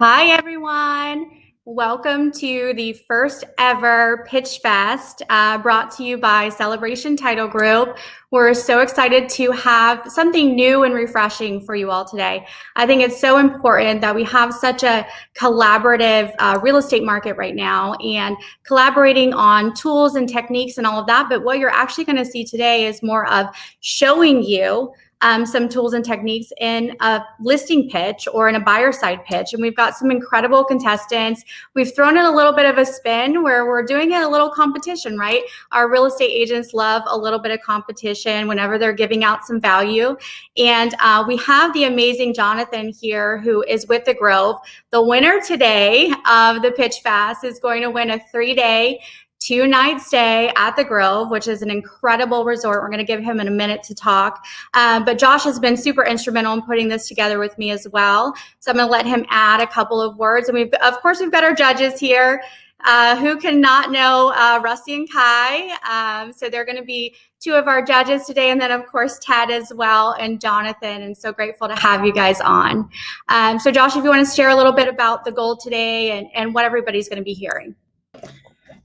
Hi, everyone. Welcome to the first ever Pitch Fest brought to you by Celebration Title Group. We're so excited to have something new and refreshing for you all today. I think it's so important that we have such a collaborative real estate market right now and collaborating on tools and techniques and all of that. But what you're actually going to see today is more of showing you some tools and techniques in a listing pitch or in a buyer side pitch. And we've got some incredible contestants. We've thrown in a little bit of a spin where we're doing it a little competition, right? Our real estate agents love a little bit of competition whenever they're giving out some value. And we have the amazing Jonathan here who is with the Grove. The winner today of the Pitch Fest is going to win a 3-day 2-night stay at the Grove, which is an incredible resort. We're going to give him in a minute to talk. But Josh has been super instrumental in putting this together with me as well. So I'm going to let him add a couple of words. And we've got our judges here. Who cannot know Rusty and Kai. So they're going to be two of our judges today. And then, of course, Ted as well and Jonathan. And so grateful to have you guys on. So Josh, if you want to share a little bit about the goal today and what everybody's going to be hearing.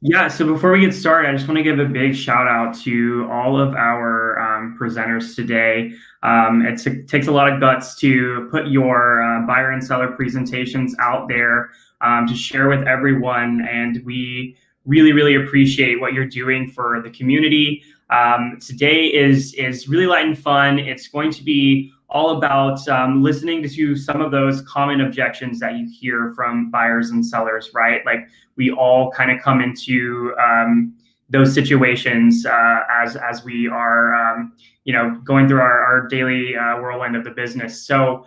Yeah, so before we get started, I just want to give a big shout out to all of our presenters today. It takes a lot of guts to put your buyer and seller presentations out there to share with everyone, and we really, really appreciate what you're doing for the community. Today is really light and fun. It's going to be all about listening to some of those common objections that you hear from buyers and sellers, right? Like we all kind of come into those situations as we are, going through our daily whirlwind of the business. So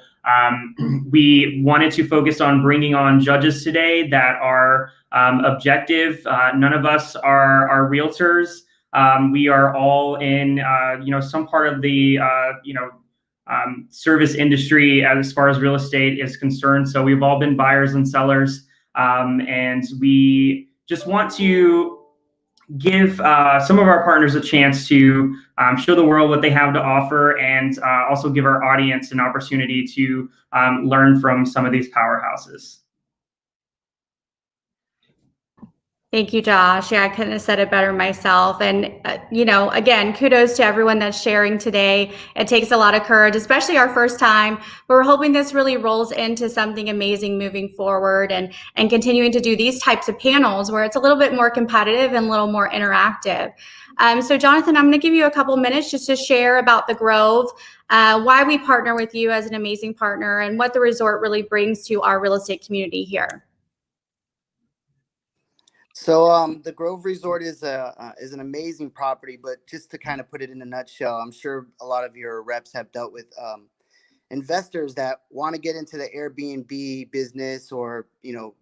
we wanted to focus on bringing on judges today that are objective. None of us are realtors. We are all in, some part of the, service industry as far as real estate is concerned. So we've all been buyers and sellers, and we just want to give some of our partners a chance to show the world what they have to offer, and also give our audience an opportunity to learn from some of these powerhouses. Thank you, Josh. Yeah, I couldn't have said it better myself. And, again, kudos to everyone that's sharing today. It takes a lot of courage, especially our first time, but we're hoping this really rolls into something amazing moving forward and continuing to do these types of panels where it's a little bit more competitive and a little more interactive. So, Jonathan, I'm going to give you a couple minutes just to share about the Grove, why we partner with you as an amazing partner, and what the resort really brings to our real estate community here. So the Grove Resort is an amazing property, but just to kind of put it in a nutshell, I'm sure a lot of your reps have dealt with investors that want to get into the Airbnb business or,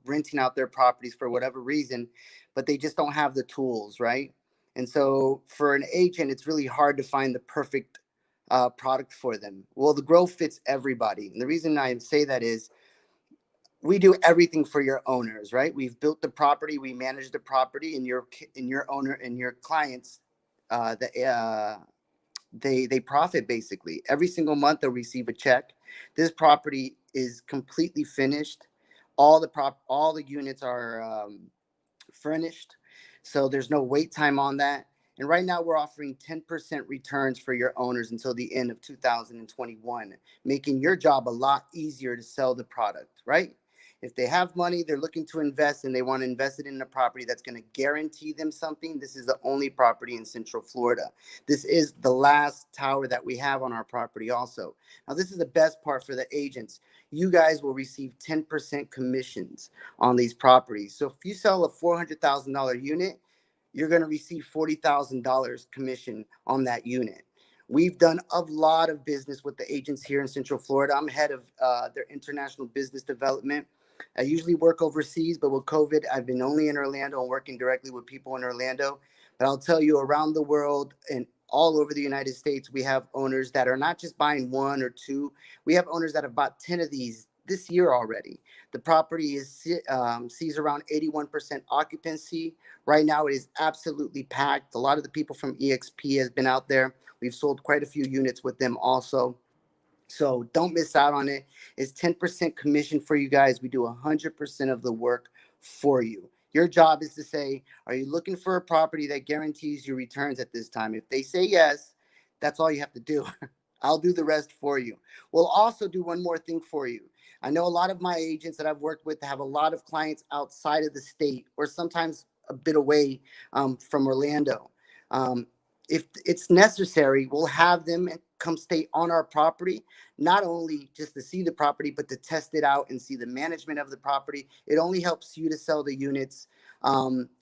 renting out their properties for whatever reason, but they just don't have the tools, right? And so for an agent, it's really hard to find the perfect product for them. Well, the Grove fits everybody. And the reason I say that is we do everything for your owners, right? We've built the property, we manage the property, and your owner and your clients, they profit basically. Every single month they'll receive a check. This property is completely finished. All the units are furnished, so there's no wait time on that. And right now we're offering 10% returns for your owners until the end of 2021, making your job a lot easier to sell the product, right? If they have money, they're looking to invest, and they want to invest it in a property that's going to guarantee them something, this is the only property in Central Florida. This is the last tower that we have on our property also. Now, this is the best part for the agents. You guys will receive 10% commissions on these properties. So if you sell a $400,000 unit, you're going to receive $40,000 commission on that unit. We've done a lot of business with the agents here in Central Florida. I'm head of their international business development. I usually work overseas, but with COVID, I've been only in Orlando and working directly with people in Orlando. But I'll tell you, around the world and all over the United States, we have owners that are not just buying one or two. We have owners that have bought 10 of these this year already. The property sees around 81% occupancy. Right now, it is absolutely packed. A lot of the people from EXP has been out there. We've sold quite a few units with them also. So don't miss out on it. It's 10% commission for you guys. We do 100% of the work for you. Your job is to say, are you looking for a property that guarantees you returns at this time? If they say yes, that's all you have to do. I'll do the rest for you. We'll also do one more thing for you. I know a lot of my agents that I've worked with have a lot of clients outside of the state or sometimes a bit away from Orlando. If it's necessary, we'll have them come stay on our property, not only just to see the property, but to test it out and see the management of the property. It only helps you to sell the units.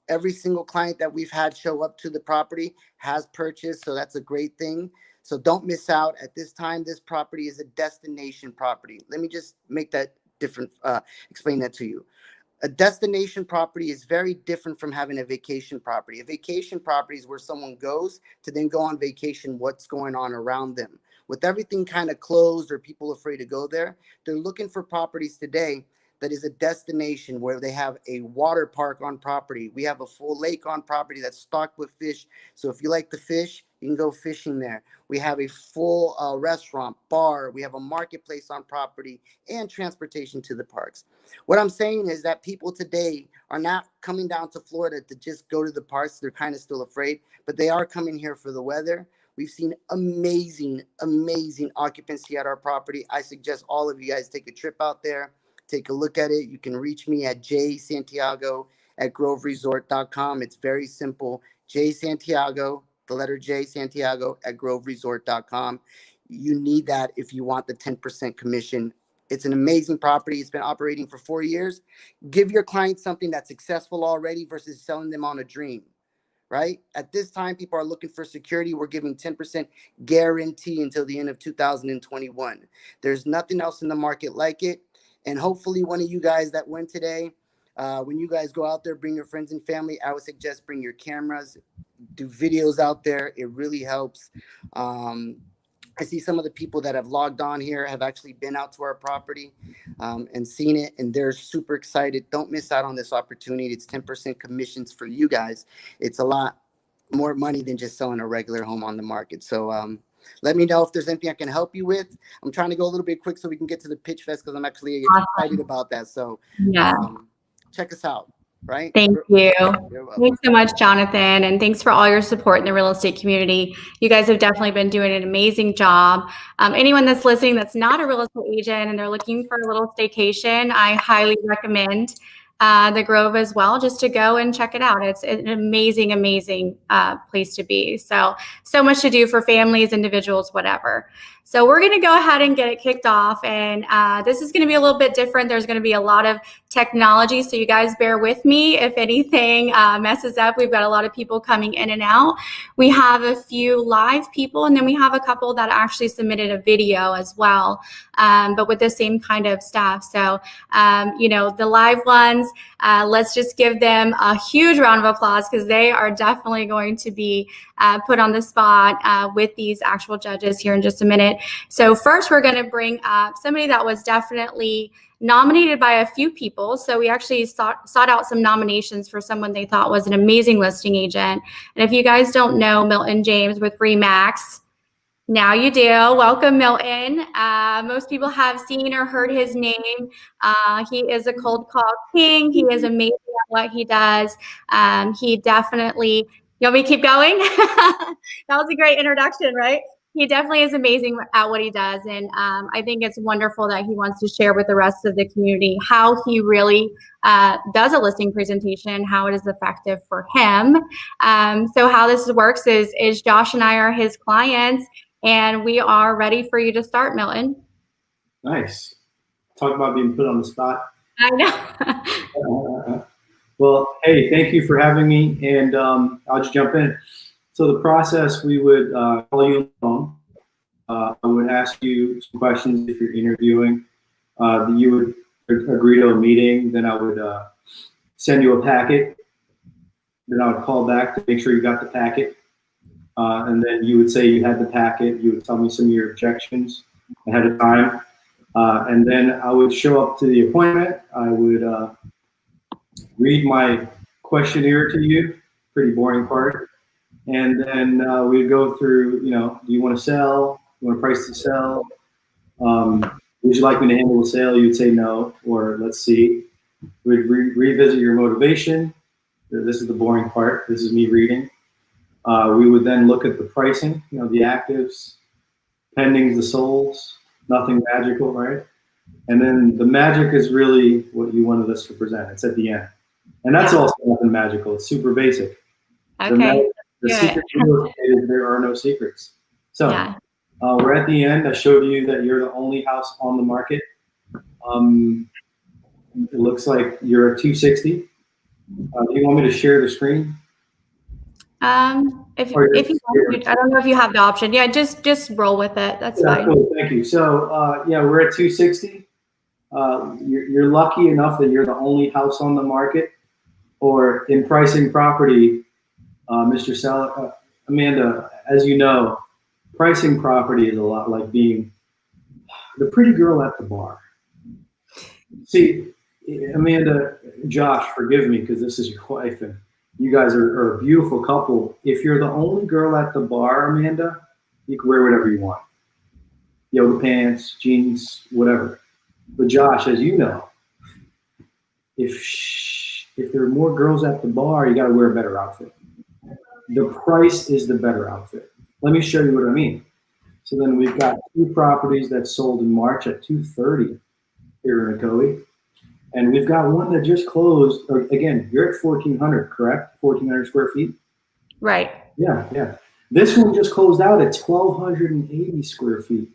Every single client that we've had show up to the property has purchased, so that's a great thing. So don't miss out. At this time, this property is a destination property. Let me just make that different, explain that to you. A destination property is very different from having a vacation property. A vacation property is where someone goes to then go on vacation, what's going on around them. With everything kind of closed or people afraid to go there, they're looking for properties today that is a destination where they have a water park on property. We have a full lake on property that's stocked with fish. So if you like the fish, you can go fishing there. We have a full restaurant, bar. We have a marketplace on property and transportation to the parks. What I'm saying is that people today are not coming down to Florida to just go to the parks. They're kind of still afraid, but they are coming here for the weather. We've seen amazing, amazing occupancy at our property. I suggest all of you guys take a trip out there, take a look at it. You can reach me at jsantiago@groveresort.com. It's very simple. jsantiago, the letter J, Santiago @groveresort.com. You need that if you want the 10% commission. It's an amazing property. It's been operating for 4 years. Give your clients something that's successful already versus selling them on a dream, right? At this time, people are looking for security. We're giving 10% guarantee until the end of 2021. There's nothing else in the market like it. And hopefully one of you guys that went today, when you guys go out there, bring your friends and family. I would suggest bring your cameras, do videos out there. It really helps. I see some of the people that have logged on here have actually been out to our property and seen it, and they're super excited. Don't miss out on this opportunity. It's 10% commissions for you guys. It's a lot more money than just selling a regular home on the market. So let me know if there's anything I can help you with. I'm trying to go a little bit quick so we can get to the pitch fest because I'm actually excited about that. So check us out. Right? Thank you. Thanks so much, Jonathan. And thanks for all your support in the real estate community. You guys have definitely been doing an amazing job. Anyone that's listening that's not a real estate agent and they're looking for a little staycation, I highly recommend the Grove as well, just to go and check it out. It's an amazing, amazing place to be. So much to do for families, individuals, whatever. So we're going to go ahead and get it kicked off. And this is going to be a little bit different. There's going to be a lot of technology. So you guys bear with me if anything messes up. We've got a lot of people coming in and out. We have a few live people, and then we have a couple that actually submitted a video as well, but with the same kind of stuff. So, the live ones, let's just give them a huge round of applause because they are definitely going to be put on the spot with these actual judges here in just a minute. So first, we're going to bring up somebody that was definitely nominated by a few people. So we actually sought out some nominations for someone they thought was an amazing listing agent. And if you guys don't know Milton James with RE/MAX, now you do. Welcome, Milton. Most people have seen or heard his name. He is a cold call king. He is amazing at what he does. He definitely, you want me to keep going? That was a great introduction, right? He definitely is amazing at what he does. And I think it's wonderful that he wants to share with the rest of the community how he really does a listing presentation, how it is effective for him. So how this works is Josh and I are his clients, and we are ready for you to start, Milton. Nice. Talk about being put on the spot. I know. Well, hey, thank you for having me, and I'll just jump in. So the process, we would call you on the phone. I would ask you some questions if you're interviewing. You would agree to a meeting. Then I would send you a packet. Then I would call back to make sure you got the packet. And then you would say you had the packet. You would tell me some of your objections ahead of time. And then I would show up to the appointment. I would read my questionnaire to you, pretty boring part. And then we'd go through, do you want to sell? You want a price to sell? Would you like me to handle the sale? You'd say no, or let's see. We'd revisit your motivation. This is the boring part. This is me reading. We would then look at the pricing, the actives, pendings, the solds, nothing magical, right? And then the magic is really what you wanted us to present. It's at the end. And that's also nothing magical. It's super basic. Okay. The secret to real estate is there are no secrets. So we're at the end. I showed you that you're the only house on the market. It looks like you're at 260. Do you want me to share the screen? If you, I don't know if you have the option. Yeah, just roll with it. That's fine. Cool. Thank you. So we're at 260. You're lucky enough that you're the only house on the market, or in pricing property, Mr. Seller, Amanda, as you know, pricing property is a lot like being the pretty girl at the bar. See, Amanda, Josh, forgive me because this is your wife and you guys are a beautiful couple. If you're the only girl at the bar, Amanda, you can wear whatever you want. Yoga pants, jeans, whatever. But Josh, as you know, if there are more girls at the bar, you got to wear a better outfit. The price is the better outfit. Let me show you what I mean. So then we've got 2 properties that sold in March at 230 here in Ocoee. And we've got one that just closed. Again, you're at 1,400, correct? 1,400 square feet? Right. Yeah. This one just closed out at 1,280 square feet.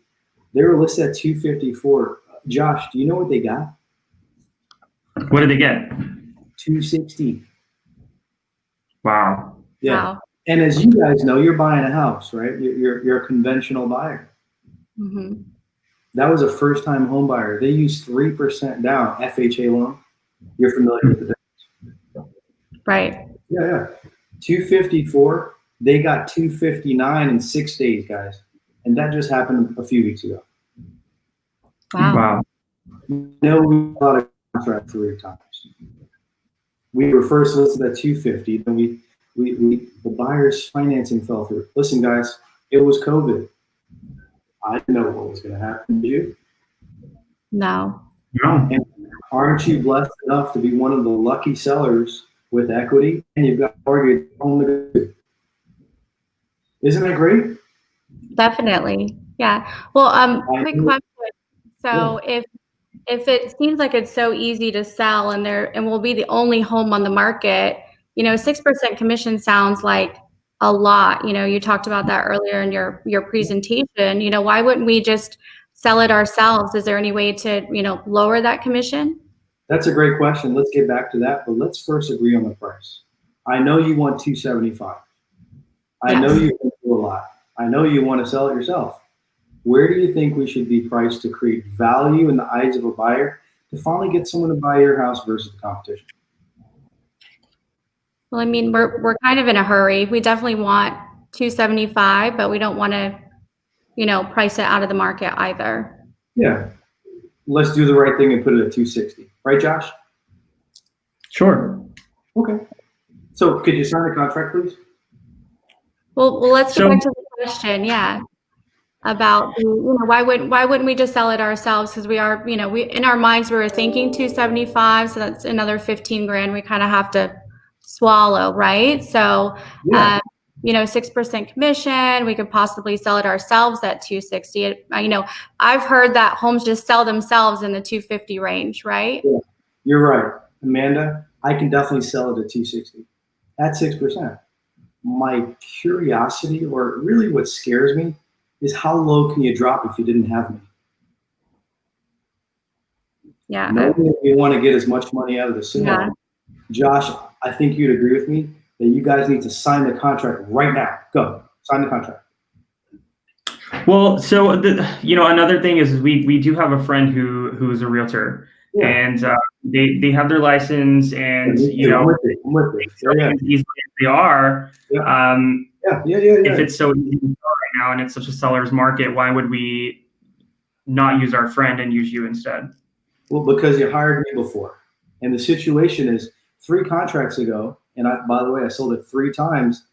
They were listed at 254. Josh, do you know what they got? What did they get? 260. Wow. Yeah. Wow. And as you guys know, you're buying a house, right? You're a conventional buyer. Mm-hmm. That was a first-time home buyer. They used 3% down, FHA loan. You're familiar with the difference. Right. Yeah. 254. They got 259 in 6 days, guys. And that just happened a few weeks ago. Wow. You know, we got a contract 3 times. We were first listed at 250. Then the buyer's financing fell through. Listen, guys, it was COVID. I didn't know what was going to happen to you. No. And aren't you blessed enough to be one of the lucky sellers with equity, and you've got mortgage on the. Isn't that great? Definitely. Yeah. Well, quick question. So if it seems like it's so easy to sell and we'll be the only home on the market, 6% commission sounds like a lot. You talked about that earlier in your presentation. Why wouldn't we just sell it ourselves? Is there any way to, lower that commission? That's a great question. Let's get back to that, but let's first agree on the price. I know you want 275. I know you can do a lot. I know you want to sell it yourself. Where do you think we should be priced to create value in the eyes of a buyer to finally get someone to buy your house versus the competition? Well, I mean, we're kind of in a hurry. We definitely want 275, but we don't want to, price it out of the market either. Yeah. Let's do the right thing and put it at 260. Right, Josh? Sure. Okay. So could you sign the contract, please? Well, let's get back to the question. Yeah. About, why wouldn't we just sell it ourselves? Because we are, we in our minds, we were thinking 275. So that's another 15 grand we kind of have to swallow, right? So, 6% commission, we could possibly sell it ourselves at 260. I've heard that homes just sell themselves in the 250 range, right? Yeah, you're right, Amanda. I can definitely sell it at 260 at 6%. My curiosity, or really what scares me, is how low can you drop if you didn't have me? Yeah. Knowing that you want to get as much money out of the sale. Yeah. Josh, I think you'd agree with me that you guys need to sign the contract right now. Go, sign the contract. Well, so another thing is we do have a friend who's a realtor, and they have their license, and I'm with it. Easy as they are. If it's so easy to sell right now and it's such a seller's market, why would we not use our friend and use you instead? Well, because you hired me before, and the situation is 3 contracts ago, and by the way, I sold it 3 times.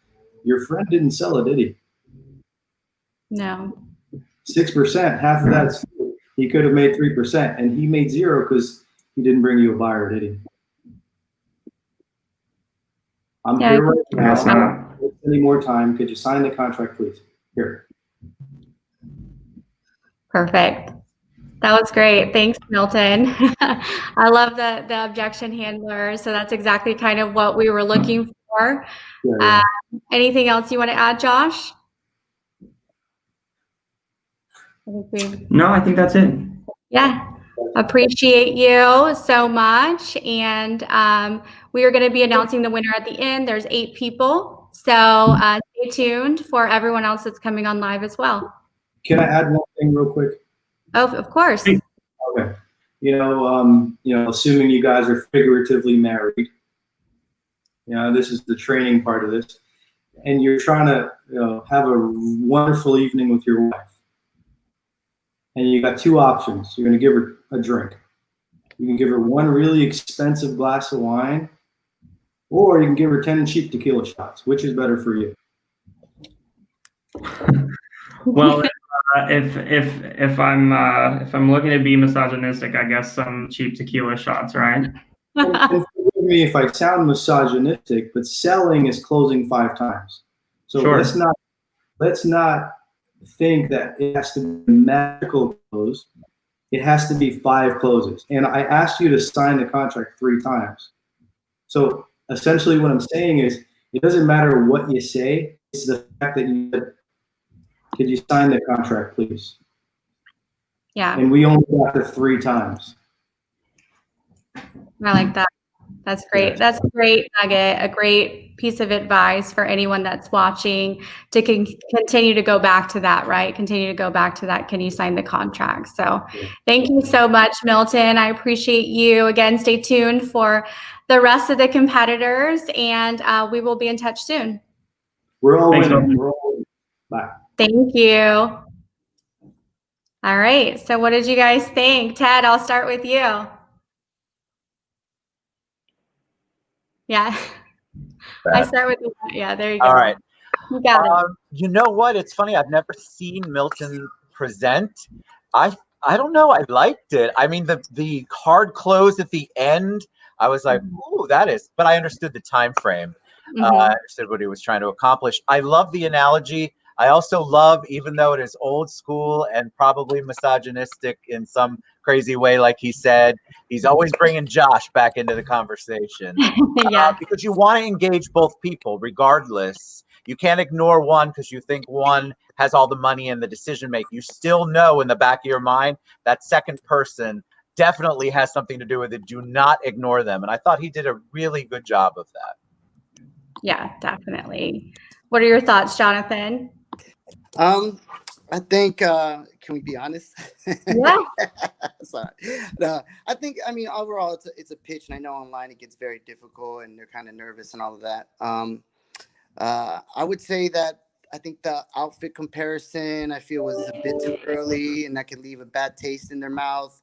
Your friend didn't sell it, did he? No. 6%, half of that's. he could have made 3%, and he made 0 because he didn't bring you a buyer, did he? I'm here right now. Guess not. Any more time? Could you sign the contract, please? Here. Perfect. That was great. Thanks, Milton. I love the objection handler. So that's exactly kind of what we were looking for. Yeah. Anything else you want to add, Josh? No, I think that's it. Yeah. Appreciate you so much. And we are going to be announcing the winner at the end. There's 8 people. So stay tuned for everyone else that's coming on live as well. Can I add one thing real quick? Oh, of course. Okay. Assuming you guys are figuratively married, this is the training part of this, and you're trying to have a wonderful evening with your wife, and you got 2 options. You're going to give her a drink. You can give her one really expensive glass of wine, or you can give her 10 cheap tequila shots. Which is better for you? Well, if I'm looking to be misogynistic, I guess some cheap tequila shots, right? And forgive me if I sound misogynistic, but selling is closing 5 times. So Sure. let's not think that it has to be a magical close. It has to be 5 closes. And I asked you to sign the contract 3 times. So essentially what I'm saying is, it doesn't matter what you say. It's the fact that you said, could you sign the contract, please? Yeah. And we only got it 3 times. I like that. That's great. Yeah. That's a great nugget, a great piece of advice for anyone that's watching to continue to go back to that, right? Continue to go back to that. Can you sign the contract? So thank you so much, Milton. I appreciate you. Again, stay tuned for the rest of the competitors, and we will be in touch soon. We're all Thanks, winning. Milton. We're all winning. Bye. Thank you. All right. So what did you guys think? Ted, I'll start with you. Yeah. I start with you. Yeah, there you go. All right. You got it. You know what? It's funny. I've never seen Milton present. I don't know. I liked it. I mean, the hard close at the end, I was like, ooh, that is. But I understood the time frame. I understood what he was trying to accomplish. I love the analogy. I also love, even though it is old school and probably misogynistic in some crazy way, like he said, he's always bringing Josh back into the conversation. Yeah. Because you want to engage both people regardless. You can't ignore one because you think one has all the money and the decision making. You still know in the back of your mind that second person definitely has something to do with it. Do not ignore them. And I thought he did a really good job of that. Yeah, definitely. What are your thoughts, Jonathan? I think, can we be honest? Yeah. Sorry. No, I think, I mean, overall, it's a pitch, and I know online it gets very difficult, and they're kind of nervous and all of that. I would say that I think the outfit comparison, I feel, was a bit too early, and that could leave a bad taste in their mouth.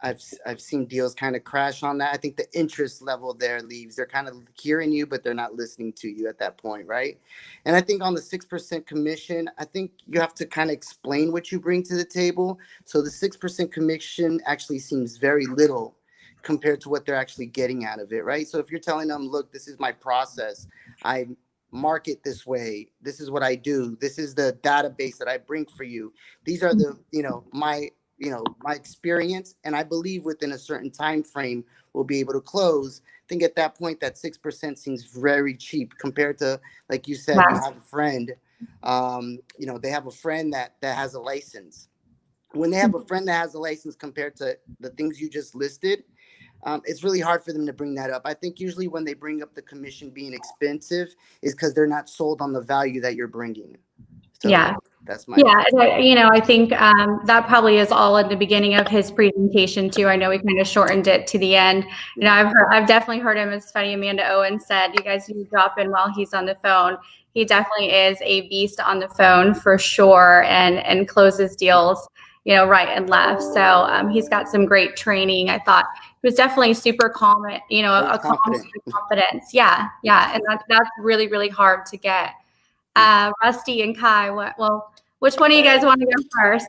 I've seen deals kind of crash on that. I think the interest level there leaves. They're kind of hearing you, but they're not listening to you at that point, right? And I think on the 6% commission, I think you have to kind of explain what you bring to the table. So the 6% commission actually seems very little compared to what they're actually getting out of it, right? So if you're telling them, look, this is my process. I market this way. This is what I do. This is the database that I bring for you. These are the, my experience, and I believe within a certain time frame we'll be able to close. I think at that point that 6% seems very cheap compared to, like you said, you have a friend, they have a friend that has a license. When they have a friend that has a license compared to the things you just listed, it's really hard for them to bring that up. I think usually when they bring up the commission being expensive is because they're not sold on the value that you're bringing. So yeah. That's my I think that probably is all at the beginning of his presentation too. I know we kind of shortened it to the end. I've definitely heard him. It's funny, Amanda Owen said, you guys need to drop in while he's on the phone. He definitely is a beast on the phone for sure, and closes deals, right and left. So he's got some great training. I thought he was definitely super calm, a calm confidence. Yeah. And that's really, really hard to get. Rusty and Kai, which one of you guys want to go first?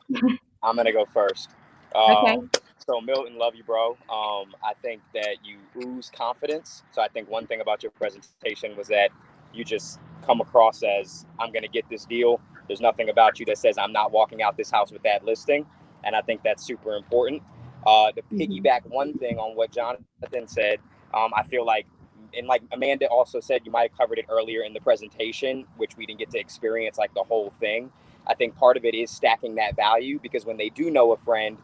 I'm gonna go first. Okay. So Milton, love you, bro. I think that you ooze confidence. So I think one thing about your presentation was that you just come across as, I'm gonna get this deal. There's nothing about you that says I'm not walking out this house with that listing. And I think that's super important. To piggyback one thing on what Jonathan said, I feel like, and like Amanda also said, you might have covered it earlier in the presentation, which we didn't get to experience like the whole thing. I think part of it is stacking that value, because when they do know a friend,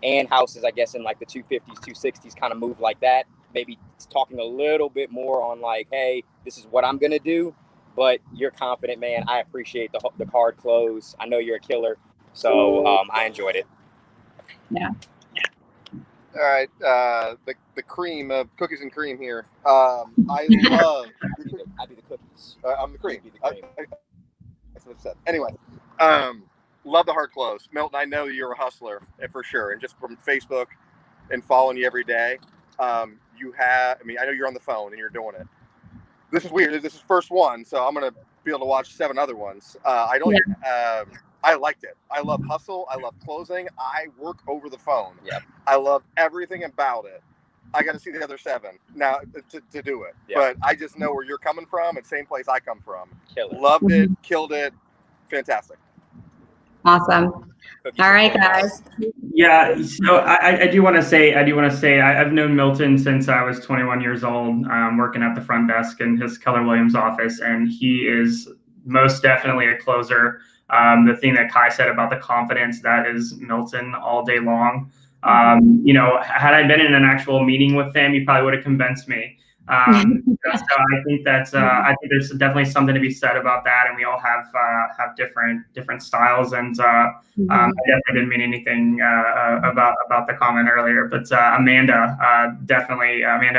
and houses, I guess, in like the 250s, 260s kind of move like that, maybe talking a little bit more on like, hey, this is what I'm going to do. But you're confident, man. I appreciate the card close. I know you're a killer. So I enjoyed it. Yeah. All right. The cream of cookies and cream here. I love. I do the cookies. I'm the cream. You be the cream. That's what I said. Anyway, love the hard close. Milton, I know you're a hustler for sure. And just from Facebook and following you every day, I know you're on the phone and you're doing it. This is weird. This is first one, so I'm going to be able to watch 7 other ones. I liked it. I love hustle. I love closing. I work over the phone. Yep. I love everything about it. I got to see the other 7 now to do it. Yep. But I just know where you're coming from. It's the same place I come from. Killer. Loved it. Killed it. Fantastic. Awesome. Cookies All right, and cream. guys. Yeah, so I do want to say I've known Milton since I was 21 years old, working at the front desk in his Keller Williams office, and he is most definitely a closer. The thing that Kai said about the confidence, that is Milton all day long. Had I been in an actual meeting with him, he probably would have convinced me. So I think there's definitely something to be said about that, and we all have different styles. And I definitely didn't mean anything about the comment earlier, but Amanda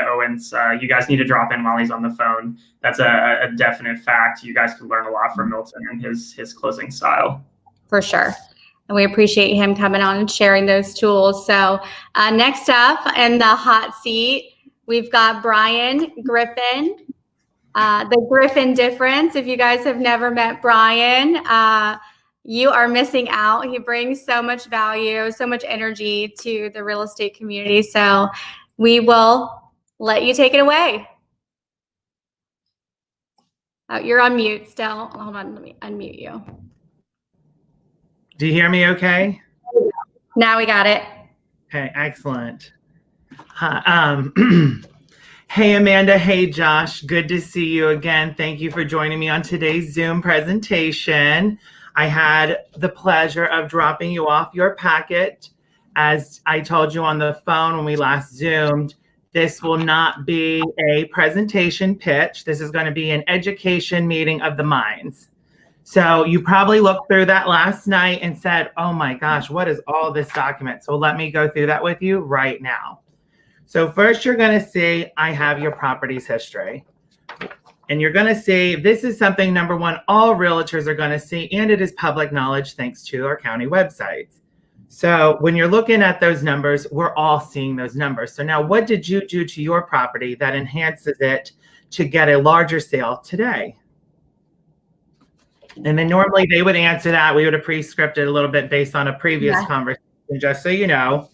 Owens, you guys need to drop in while he's on the phone. That's a definite fact. You guys could learn a lot from Milton and his closing style. For sure. And we appreciate him coming on and sharing those tools. So next up in the hot seat, we've got Brian Griffin, the Griffin difference. If you guys have never met Brian, you are missing out. He brings so much value, so much energy to the real estate community. So we will let you take it away. You're on mute still. Hold on, let me unmute you. Do you hear me okay? Now we got it. Okay, excellent. Hey, Amanda. Hey, Josh. Good to see you again. Thank you for joining me on today's Zoom presentation. I had the pleasure of dropping you off your packet. As I told you on the phone when we last Zoomed, this will not be a presentation pitch. This is going to be an education meeting of the minds. So you probably looked through that last night and said, oh my gosh, what is all this document? So let me go through that with you right now. So first you're going to see, I have your property's history. And you're going to see, this is something, number one, all realtors are going to see, and it is public knowledge thanks to our county websites. So when you're looking at those numbers, we're all seeing those numbers. So now what did you do to your property that enhances it to get a larger sale today? And then normally they would answer that. We would have pre-scripted a little bit based on a previous conversation, just so you know.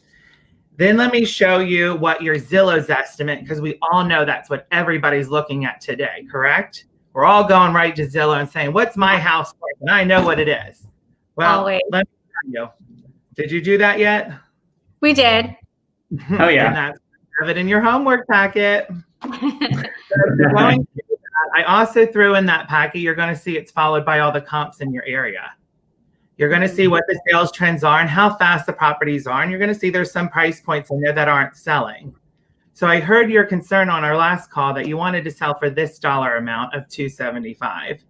Then let me show you what your Zillow's estimate, because we all know that's what everybody's looking at today, correct? We're all going right to Zillow and saying, what's my house worth? And I know what it is. Well, let me tell you. Did you do that yet? We did. Oh, yeah. And that's, have it in your homework packet. I also threw in that packet. You're going to see it's followed by all the comps in your area. You're going to see what the sales trends are and how fast the properties are. And you're going to see there's some price points in there that aren't selling. So I heard your concern on our last call that you wanted to sell for this dollar amount of $275.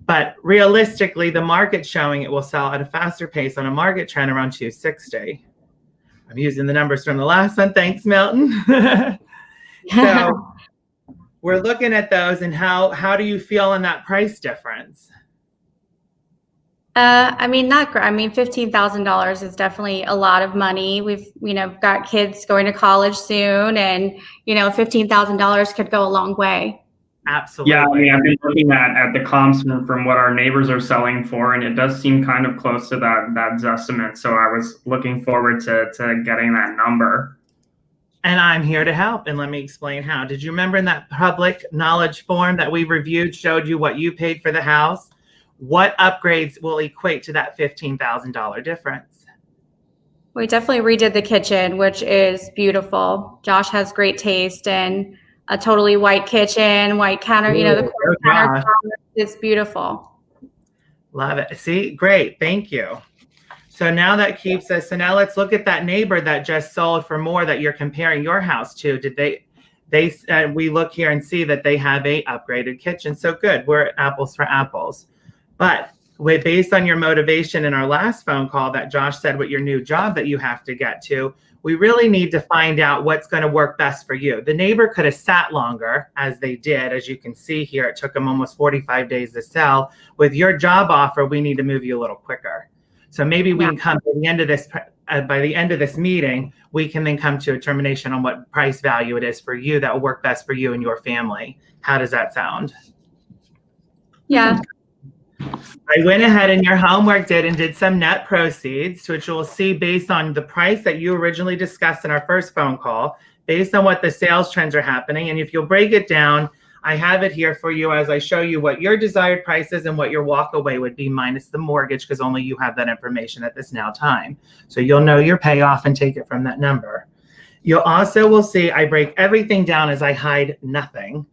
But realistically, the market's showing it will sell at a faster pace on a market trend around $260. I'm using the numbers from the last one. Thanks, Milton. So we're looking at those, and how do you feel in that price difference? I mean, not great. I mean, $15,000 is definitely a lot of money. We've, got kids going to college soon, and $15,000 could go a long way. Absolutely. Yeah, I mean, I've been looking at the comps from what our neighbors are selling for, and it does seem kind of close to that estimate. So I was looking forward to getting that number. And I'm here to help, and let me explain how. Did you remember in that public knowledge form that we reviewed, showed you what you paid for the house? What upgrades will equate to that $15,000 difference? We definitely redid the kitchen, which is beautiful. Josh has great taste and a totally white kitchen, white counter, you know, the quartz countertop. It's beautiful. Love it. See, great. Thank you. So now that keeps us, so now let's look at that neighbor that just sold for more that you're comparing your house to. Did we look here and see that they have a upgraded kitchen. So good, we're apples for apples. But based on your motivation in our last phone call that Josh said with your new job that you have to get to, we really need to find out what's going to work best for you. The neighbor could have sat longer, as they did. As you can see here, it took them almost 45 days to sell. With your job offer, we need to move you a little quicker. So maybe we can come to the end of this, by the end of this meeting, we can then come to a determination on what price value it is for you that will work best for you and your family. How does that sound? Yeah. I went ahead and your homework did some net proceeds, which you'll see based on the price that you originally discussed in our first phone call, based on what the sales trends are happening. And if you'll break it down, I have it here for you as I show you what your desired price is and what your walk away would be minus the mortgage, because only you have that information at this now time. So you'll know your payoff and take it from that number. You'll also will see I break everything down as I hide nothing.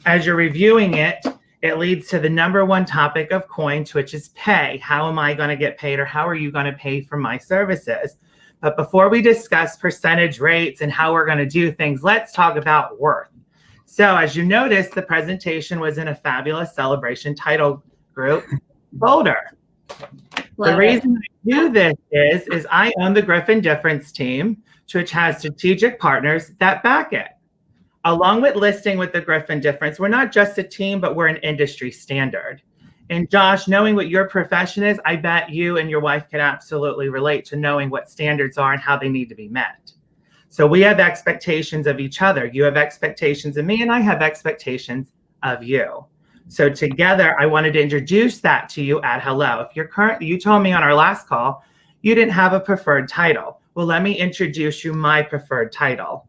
As you're reviewing it, it leads to the number one topic of coins, which is pay. How am I going to get paid, or how are you going to pay for my services? But before we discuss percentage rates and how we're going to do things, let's talk about worth. So as you notice, the presentation was in a fabulous celebration title group folder. The reason I do this is I own the Griffin Difference team, which has strategic partners that back it. Along with listing with the Griffin Difference, we're not just a team, but we're an industry standard. And Josh, knowing what your profession is, I bet you and your wife can absolutely relate to knowing what standards are and how they need to be met. So we have expectations of each other. You have expectations of me, and I have expectations of you. So together, I wanted to introduce that to you at hello. If you're you told me on our last call, you didn't have a preferred title. Well, let me introduce you my preferred title.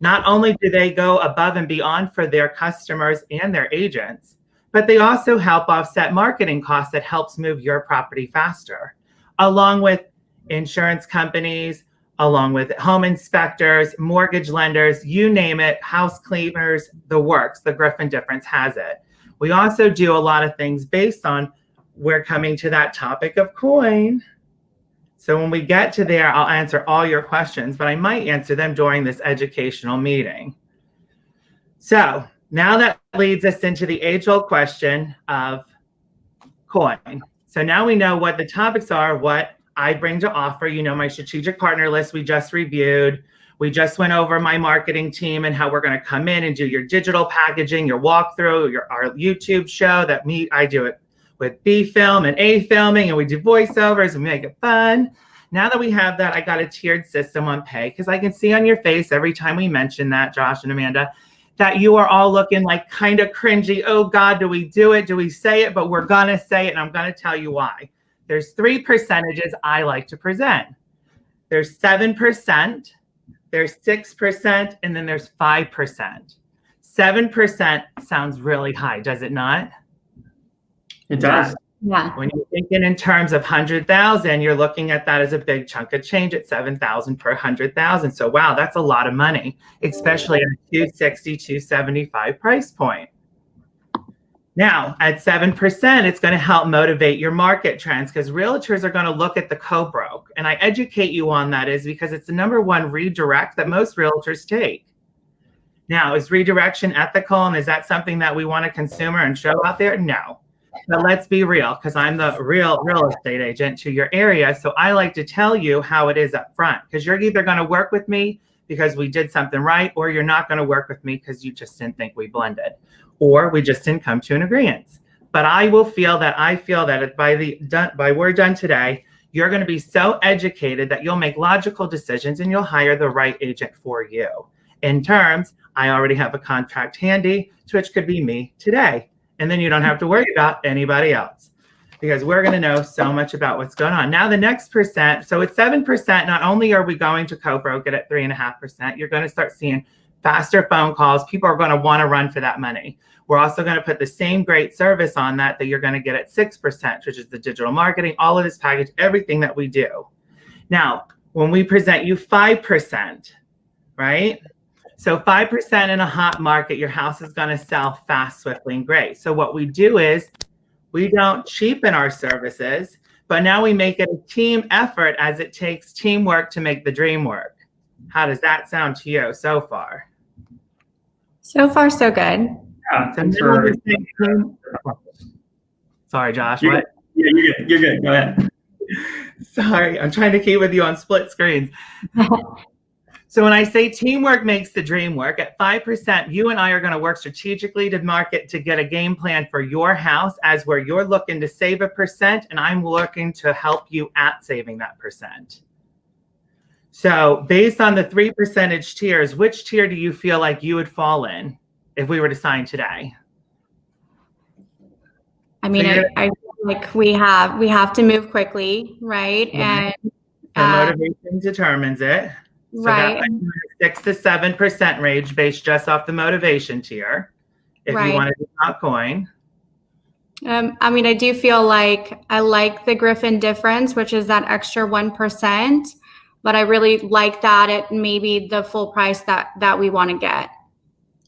Not only do they go above and beyond for their customers and their agents, but they also help offset marketing costs that helps move your property faster, along with insurance companies, along with home inspectors, mortgage lenders, you name it, house cleaners, the works. The Griffin Difference has it. We also do a lot of things based on, we're coming to that topic of coin. So when we get to there, I'll answer all your questions, but I might answer them during this educational meeting. So now that leads us into the age-old question of coin. So now we know what the topics are, what I bring to offer. You know, my strategic partner list we just reviewed. We just went over my marketing team and how we're going to come in and do your digital packaging, your walkthrough, our YouTube show that I do it with B film and A filming, and we do voiceovers and make it fun. Now that we have that, I got a tiered system on pay, because I can see on your face every time we mention that, Josh and Amanda, that you are all looking like kind of cringy. Oh God, do we do it? Do we say it? But we're gonna say it, and I'm gonna tell you why. There's 3 percentages I like to present. There's 7%, there's 6%, and then there's 5%. 7% sounds really high, does it not? It does. Yeah. When you're thinking in terms of 100,000, you're looking at that as a big chunk of change at 7,000 per 100,000. So wow, that's a lot of money, especially at a 260, 275 price point. Now at 7%, it's going to help motivate your market trends, because realtors are going to look at the co-broke. And I educate you on that is because it's the #1 redirect that most realtors take. Now, is redirection ethical, and is that something that we want to consumer and show out there? No. But let's be real, because I'm the real estate agent to your area. So I like to tell you how it is up front, because you're either going to work with me because we did something right, or you're not going to work with me because you just didn't think we blended, or we just didn't come to an agreement. But I feel that by we're done today, you're going to be so educated that you'll make logical decisions and you'll hire the right agent for you. In terms, I already have a contract handy, which could be me today. And then you don't have to worry about anybody else because we're going to know so much about what's going on. Now, the next percent, so it's 7%. Not only are we going to co-broke it at 3.5%, you're going to start seeing faster phone calls. People are going to want to run for that money. We're also going to put the same great service on that you're going to get at 6%, which is the digital marketing, all of this package, everything that we do. Now, when we present you 5%, right? So 5% in a hot market, your house is going to sell fast, swiftly, and great. So what we do is we don't cheapen our services, but now we make it a team effort as it takes teamwork to make the dream work. How does that sound to you so far? So far, so good. Yeah, So sorry, Josh. You're What? Good. Yeah, you're good. You're good. Go ahead. Sorry, I'm trying to keep with you on split screens. So when I say teamwork makes the dream work, at 5%, you and I are going to work strategically to market to get a game plan for your house as where you're looking to save 1% and I'm looking to help you at saving that percent. So based on the 3 percentage tiers, which tier do you feel like you would fall in if we were to sign today? I mean, So I feel like we have to move quickly, right? Yeah. And So motivation determines it. So right. that's like 6 to 7% range based just off the motivation tier. If Right. you want to do top coin. I mean, I do feel like I like the Griffin difference, which is that extra 1%, but I really like that at maybe the full price that we want to get.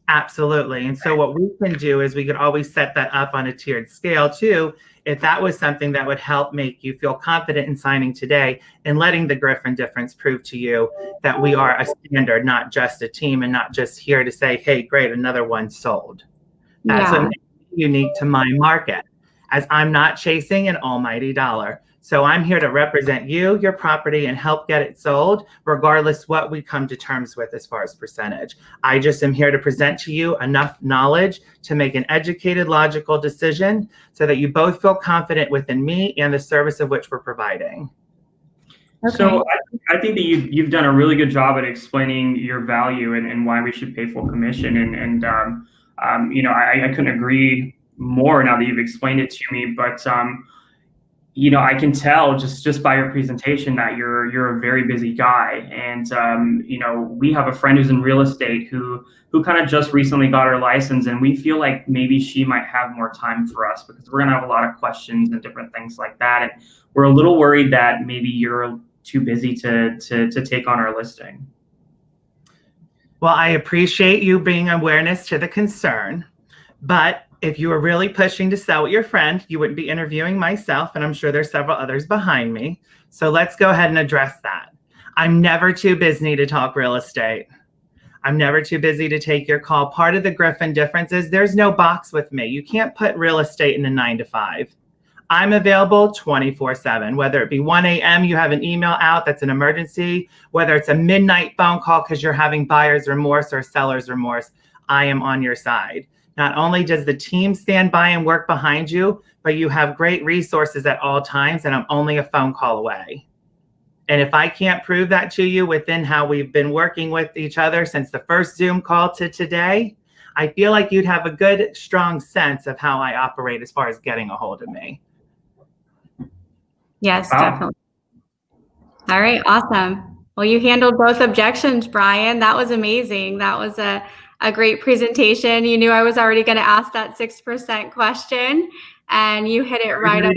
Absolutely. And so what we can do is we could always set that up on a tiered scale too, if that was something that would help make you feel confident in signing today and letting the Griffin difference prove to you that we are a standard, not just a team and not just here to say, hey, great, another one sold. That's what makes it unique to my market, as I'm not chasing an almighty dollar. So I'm here to represent you, your property, and help get it sold, regardless what we come to terms with as far as percentage. I just am here to present to you enough knowledge to make an educated, logical decision so that you both feel confident within me and the service of which we're providing. Okay. So I think that you've done a really good job at explaining your value and why we should pay full commission. And you know, I couldn't agree more now that you've explained it to me. But you know, I can tell just by your presentation that you're a very busy guy. And you know, we have a friend who's in real estate who kind of just recently got her license, and we feel like maybe she might have more time for us because we're gonna have a lot of questions and different things like that. And we're a little worried that maybe you're too busy to take on our listing. Well, I appreciate you bringing awareness to the concern, but if you were really pushing to sell with your friend, you wouldn't be interviewing myself, and I'm sure there's several others behind me. So let's go ahead and address that. I'm never too busy to talk real estate. I'm never too busy to take your call. Part of the Griffin difference is there's no box with me. You can't put real estate in a 9 to 5. I'm available 24/7, whether it be 1 a.m., you have an email out that's an emergency, whether it's a midnight phone call because you're having buyer's remorse or seller's remorse, I am on your side. Not only does the team stand by and work behind you, but you have great resources at all times, and I'm only a phone call away. And if I can't prove that to you within how we've been working with each other since the first Zoom call to today, I feel like you'd have a good, strong sense of how I operate as far as getting a hold of me. Yes, definitely. All right, awesome. Well, you handled both objections, Brian. That was amazing. That was a great presentation. You knew I was already going to ask that 6% question, and you hit it right up.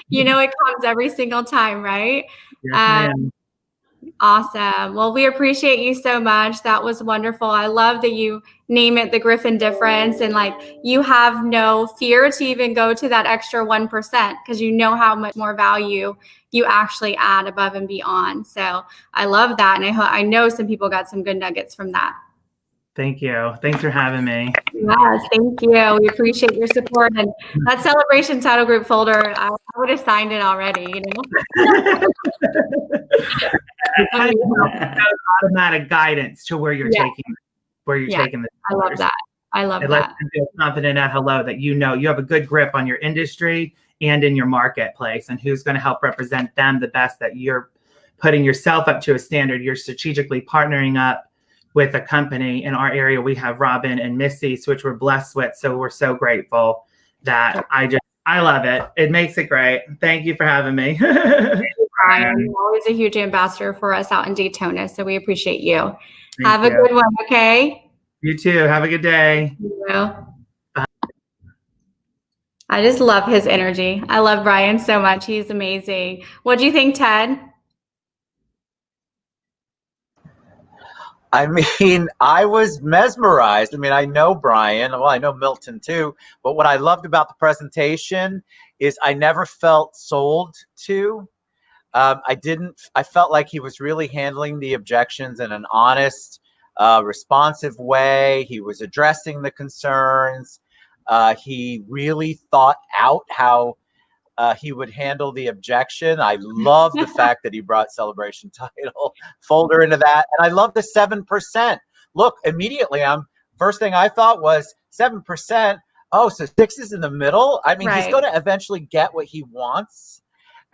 You know, it comes every single time, right? Yes, ma'am. Awesome. Well, we appreciate you so much. That was wonderful. I love that you name it the Griffin difference, and like you have no fear to even go to that extra 1% because you know how much more value you actually add above and beyond. So I love that, and I know some people got some good nuggets from that. Thank you. Thanks for having me. Yes, thank you. We appreciate your support. And that celebration title group folder, I would have signed it already, you know? Automatic guidance to where you're taking the I love that. I love it that. lets you feel confident at hello that you know you have a good grip on your industry and in your marketplace and who's going to help represent them the best, that you're putting yourself up to a standard. You're strategically partnering up with a company. In our area, we have Robin and Missy, which we're blessed with. So we're so grateful that I love it. It makes it great. Thank you for having me. Brian, you're always a huge ambassador for us out in Daytona, so we appreciate you. Thank Have a good one, okay? You too. Have a good day. I just love his energy. I love Brian so much. He's amazing. What do you think, Ted? I mean, I was mesmerized. I mean, I know Brian, well, I know Milton too, but what I loved about the presentation is I never felt sold to. I felt like he was really handling the objections in an honest, responsive way. He was addressing the concerns. He really thought out how he would handle the objection. I love the fact that he brought celebration title folder into that. And I love the 7%. Look, immediately first thing I thought was 7%. Oh, so 6 is in the middle. I mean, he's going to eventually get what he wants.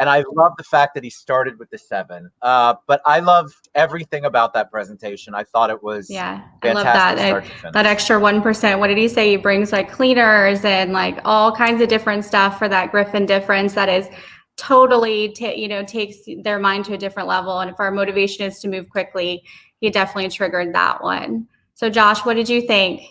And I love the fact that he started with the 7. But I loved everything about that presentation. I thought it was fantastic. I love that. That extra 1%. What did he say? He brings like cleaners and like all kinds of different stuff for that Griffin difference. That is totally, takes their mind to a different level. And if our motivation is to move quickly, he definitely triggered that one. So Josh, what did you think?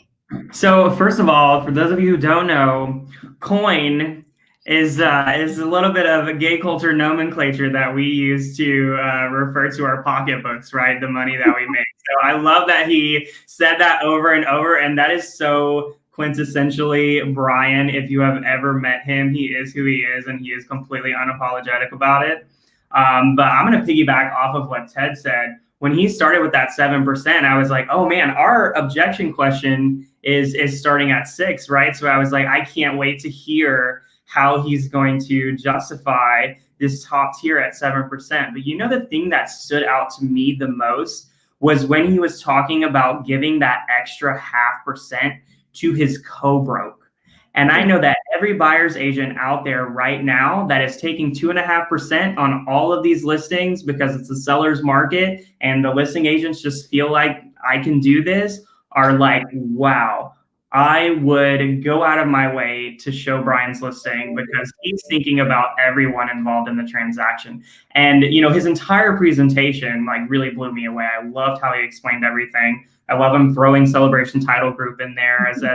So first of all, for those of you who don't know, coin is a little bit of a gay culture nomenclature that we use to refer to our pocketbooks, right? The money that we make. So I love that he said that over and over, and that is so quintessentially Brian. If you have ever met him, he is who he is, and he is completely unapologetic about it. But I'm going to piggyback off of what Ted said. When he started with that 7%, I was like, oh man, our objection question is starting at 6, right? So I was like, I can't wait to hear how he's going to justify this top tier at 7%. But you know, the thing that stood out to me the most was when he was talking about giving that extra 0.5% to his co-broke. And I know that every buyer's agent out there right now that is taking 2.5% on all of these listings because it's a seller's market and the listing agents just feel like I can do this are like, wow. I would go out of my way to show Brian's listing because he's thinking about everyone involved in the transaction. And, you know, his entire presentation like really blew me away. I loved how he explained everything. I love him throwing Celebration Title Group in there as a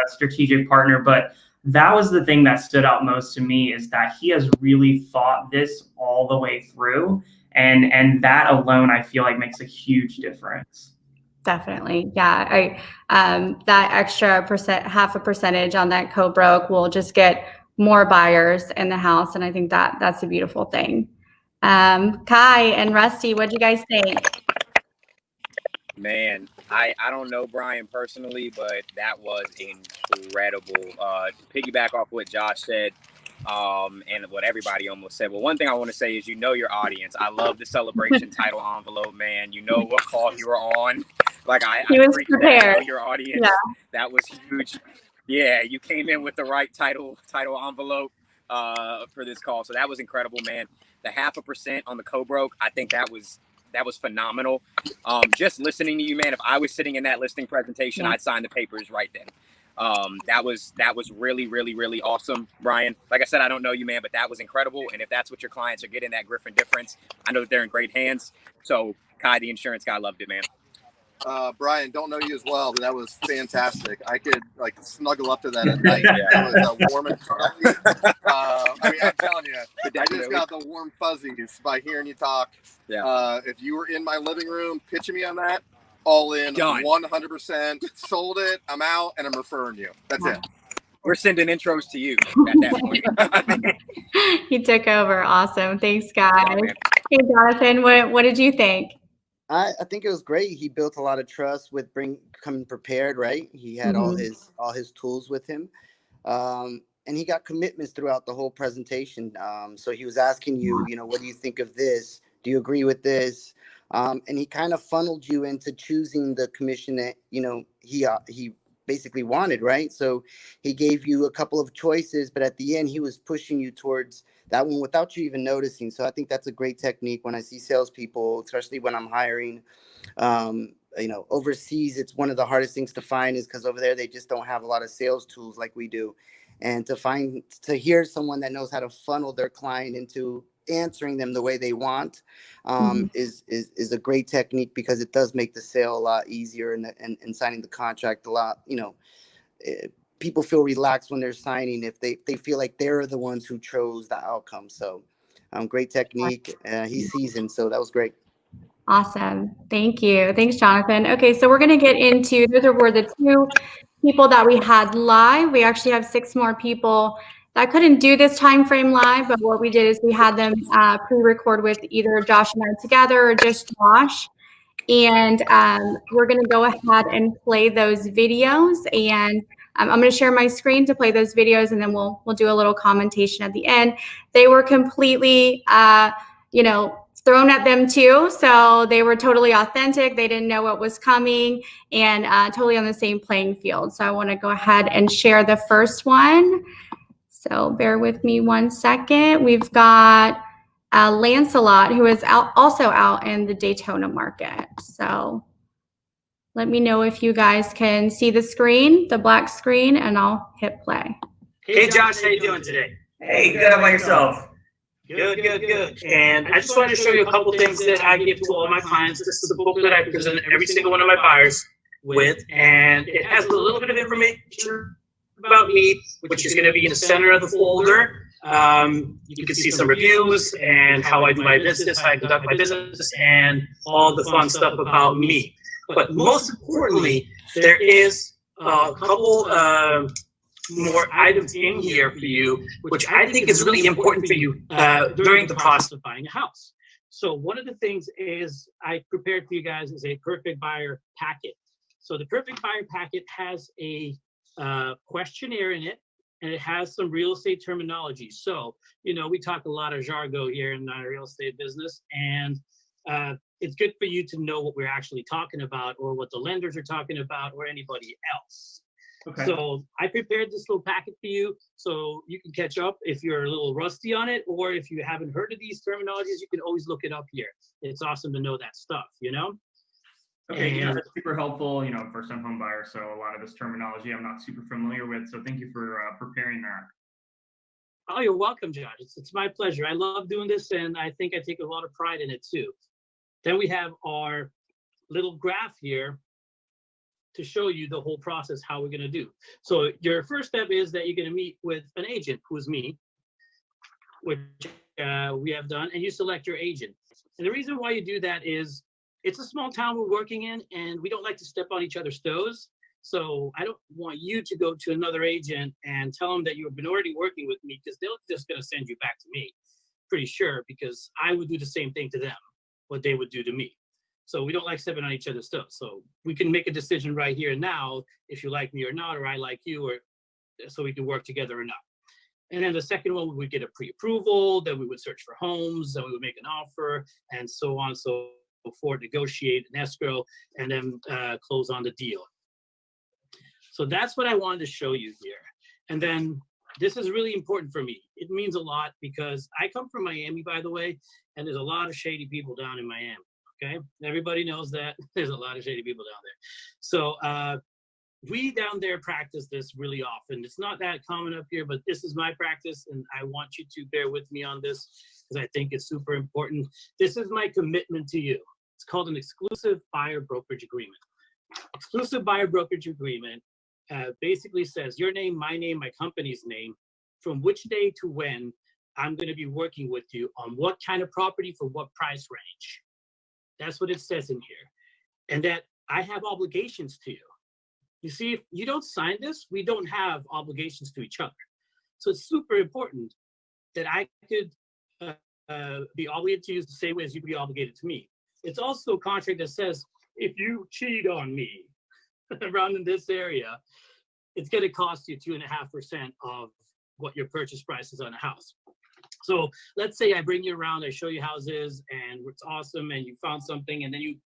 strategic partner. But that was the thing that stood out most to me, is that he has really thought this all the way through. And that alone, I feel like makes a huge difference. Definitely. Yeah. That extra 0.5% on that co-broke will just get more buyers in the house. And I think that's a beautiful thing. Kai and Rusty, what do you guys think? Man, I don't know Brian personally, but that was incredible. To piggyback off what Josh said, and what everybody almost said. Well, one thing I want to say is, you know your audience. I love the celebration title envelope, man. You know what call you were on. Like he was prepared. Your audience. Yeah. That was huge. Yeah, you came in with the right title envelope for this call. So that was incredible, man. The 0.5% on the co-broke, I think that was phenomenal. Just listening to you, man, if I was sitting in that listing presentation, I'd sign the papers right then. That was really, really, really awesome, Brian. Like I said, I don't know you, man, but that was incredible. And if that's what your clients are getting, that Griffin difference, I know that they're in great hands. So Kai, the insurance guy, loved it, man. Brian, don't know you as well, but that was fantastic. I could like snuggle up to that at night. That was warm and fuzzy. I mean, I'm telling you, I just got the warm fuzzies by hearing you talk. Yeah. If you were in my living room pitching me on that, all in, done. 100%, sold it, I'm out, and I'm referring you. That's it. We're sending intros to you at that point. He took over. Awesome. Thanks, guys. Hey, Jonathan, what did you think? I think it was great. He built a lot of trust with coming prepared, right? He had all his tools with him. And he got commitments throughout the whole presentation. So he was asking you, you know, what do you think of this? Do you agree with this? And he kind of funneled you into choosing the commission that, you know, he basically wanted, right? So he gave you a couple of choices, but at the end he was pushing you towards that one without you even noticing. So I think that's a great technique when I see salespeople, especially when I'm hiring. overseas, it's one of the hardest things to find, is because over there they just don't have a lot of sales tools like we do. And to hear someone that knows how to funnel their client into answering them the way they want is a great technique, because it does make the sale a lot easier, and signing the contract a lot, people feel relaxed when they're signing if they feel like they're the ones who chose the outcome. So great technique. He's seasoned, so that was great. Awesome. Thank you. Thanks, Jonathan. Okay, so we're going to get into, those were the 2 people that we had live. We actually have 6 more people that couldn't do this time frame live, but what we did is we had them pre-record with either Josh and I together or just Josh. And we're going to go ahead and play those videos. And I'm going to share my screen to play those videos, and then we'll do a little commentation at the end. They were completely, thrown at them too. So they were totally authentic. They didn't know what was coming, and totally on the same playing field. So I want to go ahead and share the first one. So bear with me 1 second. We've got Lancelot, who is also out in the Daytona market. So let me know if you guys can see the screen, the black screen, and I'll hit play. Hey Josh, how you doing today? Hey, good. How about yourself? Good. And I just wanted to show you a couple things that I give to all my clients. This is a book that I present every single one of my buyers with, and it has a little bit of information about me, which is going to be in the center of the folder. You can see some reviews and how I do my business, how I conduct my business, and all the fun stuff about me. But most importantly, there is a couple more items in here for you, which I think is really important for you during the process of buying a house. So one of the things is I prepared for you guys is a perfect buyer packet. So the perfect buyer packet has a questionnaire in it, and it has some real estate terminology. So, we talk a lot of jargon here in our real estate business, and it's good for you to know what we're actually talking about, or what the lenders are talking about, or anybody else. Okay. So I prepared this little packet for you so you can catch up if you're a little rusty on it, or if you haven't heard of these terminologies, you can always look it up here. It's awesome to know that stuff, Okay, yeah, that's super helpful, first-time home buyer. So a lot of this terminology I'm not super familiar with. So thank you for preparing that. Oh, you're welcome, Josh. It's my pleasure. I love doing this, and I think I take a lot of pride in it too. Then we have our little graph here to show you the whole process, how we're going to do. So your first step is that you're going to meet with an agent, who is me, which we have done, and you select your agent. And the reason why you do that is it's a small town we're working in, and we don't like to step on each other's toes. So I don't want you to go to another agent and tell them that you've been already working with me, because they're just going to send you back to me, pretty sure, because I would do the same thing to them, what they would do to me. So we don't like stepping on each other's toes. So we can make a decision right here and now if you like me or not, or I like you, or so we can work together or not. And then the second one, we would get a pre-approval, then we would search for homes, then we would make an offer, and so on, so forth, negotiate an escrow, and then close on the deal. So that's what I wanted to show you here. And then this is really important for me. It means a lot because I come from Miami, by the way, and there's a lot of shady people down in Miami. Okay, everybody knows that there's a lot of shady people down there. So we down there practice this really often. It's not that common up here, but this is my practice, and I want you to bear with me on this because I think it's super important. This is my commitment to you. It's called an exclusive buyer brokerage agreement. Exclusive buyer brokerage agreement basically says your name, my company's name, from which day to when I'm going to be working with you on what kind of property for what price range. That's what it says in here. And that I have obligations to you. You see, if you don't sign this, we don't have obligations to each other. So it's super important that I could be obligated to you the same way as you'd be obligated to me. It's also a contract that says, if you cheat on me around in this area, it's going to cost you 2.5% of what your purchase price is on a house. So let's say I bring you around, I show you houses, and it's awesome, and you found something, and then you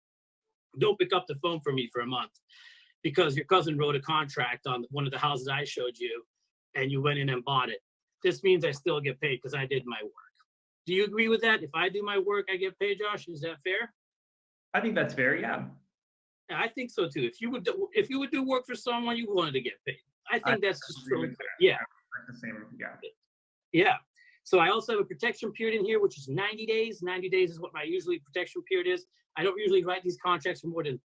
don't pick up the phone for me for a month because your cousin wrote a contract on one of the houses I showed you, and you went in and bought it. This means I still get paid because I did my work. Do you agree with that? If I do my work, I get paid, Josh? Is that fair? I think that's fair, yeah. I think so too. If you would do work for someone, you wanted to get paid. I think that's just agree really with fair. that. Yeah. Like the same, yeah. Yeah. So I also have a protection period in here, which is 90 days. 90 days is what my usually protection period is. I don't usually write these contracts for more than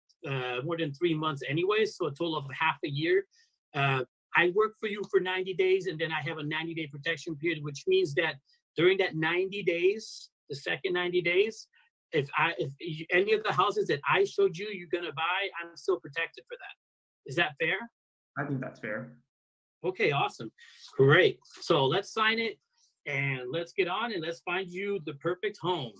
3 months anyways, so a total of half a year. I work for you for 90 days, and then I have a 90-day protection period, which means that during that 90 days, the second 90 days, if any of the houses that I showed you you're gonna buy, I'm still protected for that. Is that fair? I think that's fair. Okay, awesome. Great. So let's sign it and let's get on and let's find you the perfect home.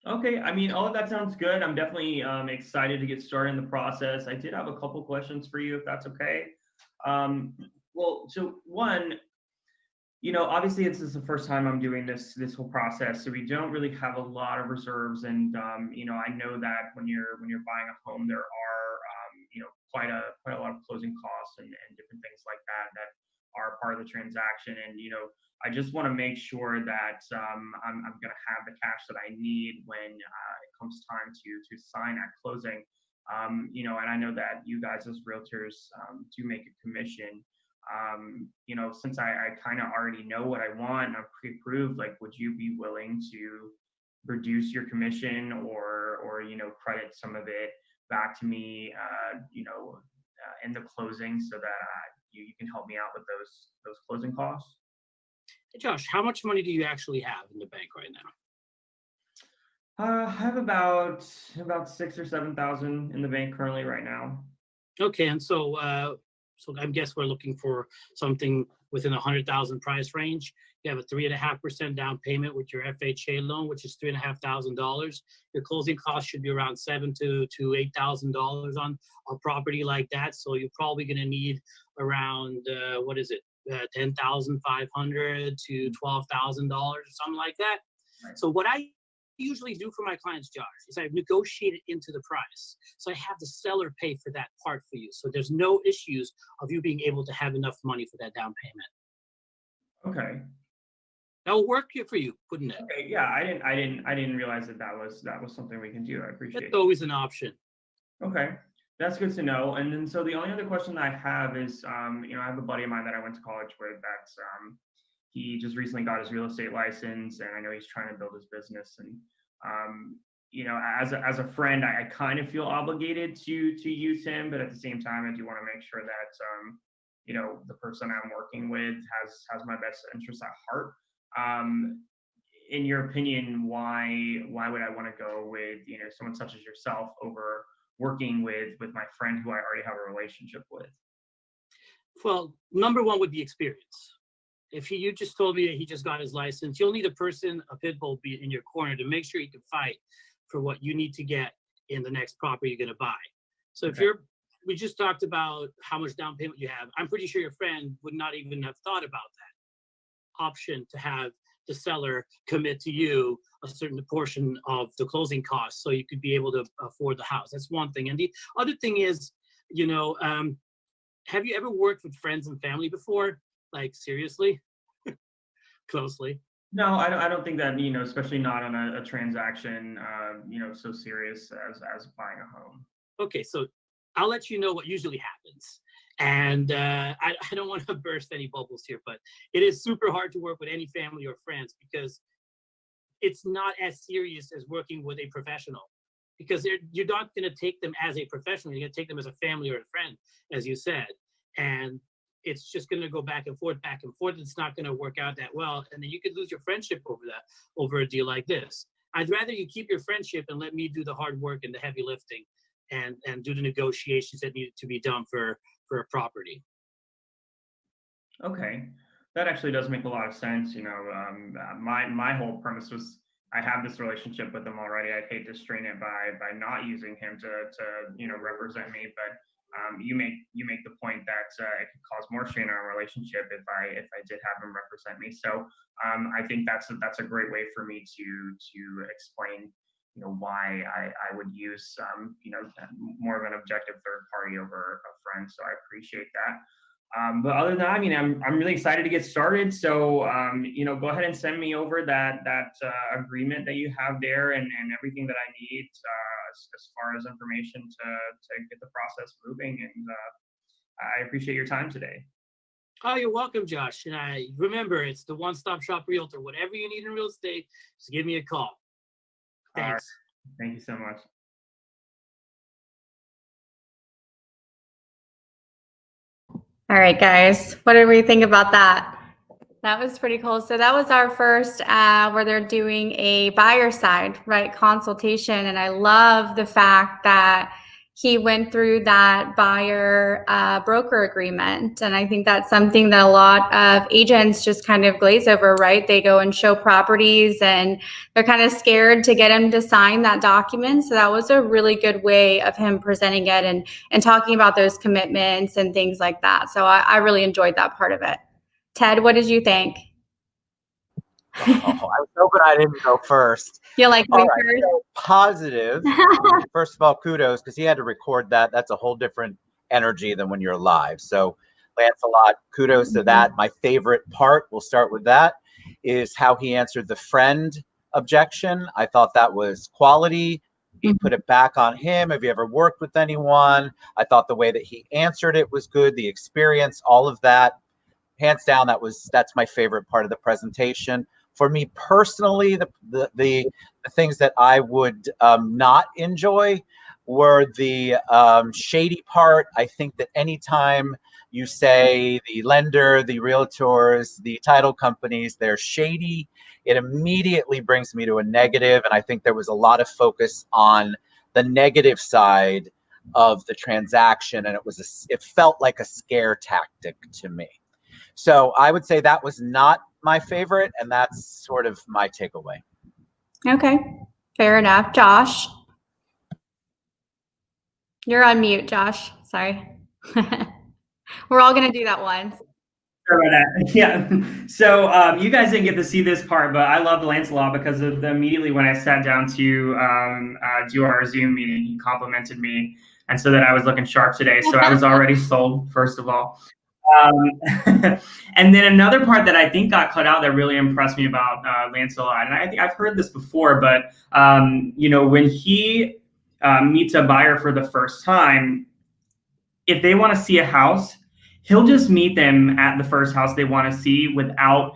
Okay, I mean, all of that sounds good. I'm definitely excited to get started in the process. I did have a couple questions for you, if that's okay. Well, so one, obviously this is the first time I'm doing this whole process, so we don't really have a lot of reserves, and I know that when you're buying a home, there are quite a lot of closing costs and different things like that are part of the transaction, and I just want to make sure that I'm going to have the cash that I need when it comes time to sign at closing. And I know that you guys as realtors do make a commission. Since I kind of already know what I want and I'm pre-approved, like, would you be willing to reduce your commission or credit some of it back to me, in the closing so that you can help me out with those closing costs? Hey, Josh, how much money do you actually have in the bank right now? I have about 6 or 7,000 in the bank currently right now. Okay, and so I guess we're looking for something within 100,000 price range. You have a 3.5% down payment with your FHA loan, which is $3,500. Your closing costs should be around $7,000 to $8,000 on a property like that. So you're probably going to need around $10,500 to $12,000 or something like that. Right. So what I usually do for my clients, Josh, is I negotiate it into the price. So I have the seller pay for that part for you. So there's no issues of you being able to have enough money for that down payment. Okay. That will work here for you, wouldn't it? Okay, yeah, I didn't realize that was something we can do. I appreciate it. It's always an option. Okay, that's good to know. And then so the only other question I have is, I have a buddy of mine that I went to college with that's he just recently got his real estate license, and I know he's trying to build his business. And as a friend, I kind of feel obligated to use him, but at the same time, I do want to make sure that the person I'm working with has my best interest at heart. In your opinion, why would I want to go with someone such as yourself over working with my friend who I already have a relationship with? Well, number one would be experience. If you just told me that he just got his license, you'll need a pit bull be in your corner to make sure you can fight for what you need to get in the next property you're going to buy. So if we just talked about how much down payment you have, I'm pretty sure your friend would not even have thought about that option to have the seller commit to you a certain portion of the closing costs so you could be able to afford the house. That's one thing. And the other thing is, have you ever worked with friends and family before? Like, seriously? Closely? No, I don't think that, especially not on a transaction, so serious as buying a home. Okay, so I'll let you know what usually happens. And I don't want to burst any bubbles here, but it is super hard to work with any family or friends because it's not as serious as working with a professional. Because you're not going to take them as a professional. You're going to take them as a family or a friend, as you said. And it's just going to go back and forth. It's not going to work out that well. And then you could lose your friendship over a deal like this. I'd rather you keep your friendship and let me do the hard work and the heavy lifting and do the negotiations that need to be done for a property. Okay, that actually does make a lot of sense. My whole premise was I have this relationship with him already. I'd hate to strain it by not using him to represent me, but you make the point that it could cause more strain on our relationship if I did have him represent me. So I think that's a great way for me to explain why I would use more of an objective third party over a friend. So I appreciate that. But other than that, I mean, I'm really excited to get started. So, go ahead and send me over that agreement that you have there and everything that I need as far as information to get the process moving. And I appreciate your time today. Oh, you're welcome, Josh. And remember, it's the one-stop shop realtor. Whatever you need in real estate, just give me a call. Thanks. Thank you so much. All right, guys, what do we think about that? That was pretty cool. So that was our first where they're doing a buyer side, right, consultation. And I love the fact that he went through that buyer broker agreement. And I think that's something that a lot of agents just kind of glaze over, right? They go and show properties and they're kind of scared to get him to sign that document. So that was a really good way of him presenting it and talking about those commitments and things like that. So I really enjoyed that part of it. Ted, what did you think? Oh, I was hoping I didn't go first. You like me All right, first? so positive. First of all, kudos, because he had to record that. That's a whole different energy than when you're live. So Lancelot, kudos to that. My favorite part, we'll start with that, is how he answered the friend objection. I thought that was quality. He put it back on him. Have you ever worked with anyone? I thought the way that he answered it was good. The experience, all of that. Hands down, that's my favorite part of the presentation. For me personally, the things that I would not enjoy were the shady part. I think that anytime you say the lender, the realtors, the title companies, they're shady, it immediately brings me to a negative. And I think there was a lot of focus on the negative side of the transaction, and it felt like a scare tactic to me. So I would say that was not my favorite, and that's sort of my takeaway. Okay, fair enough. Josh, you're on mute, Josh. Sorry. We're all going to do that once. Sorry about that. Yeah. So you guys didn't get to see this part, but I loved Lancelot because of immediately when I sat down to do our Zoom meeting, he complimented me and so that I was looking sharp today. So I was already sold, first of all. And then another part that I think got cut out that really impressed me about Lancelot, and I think I've heard this before, but when he meets a buyer for the first time, if they want to see a house, he'll just meet them at the first house they want to see without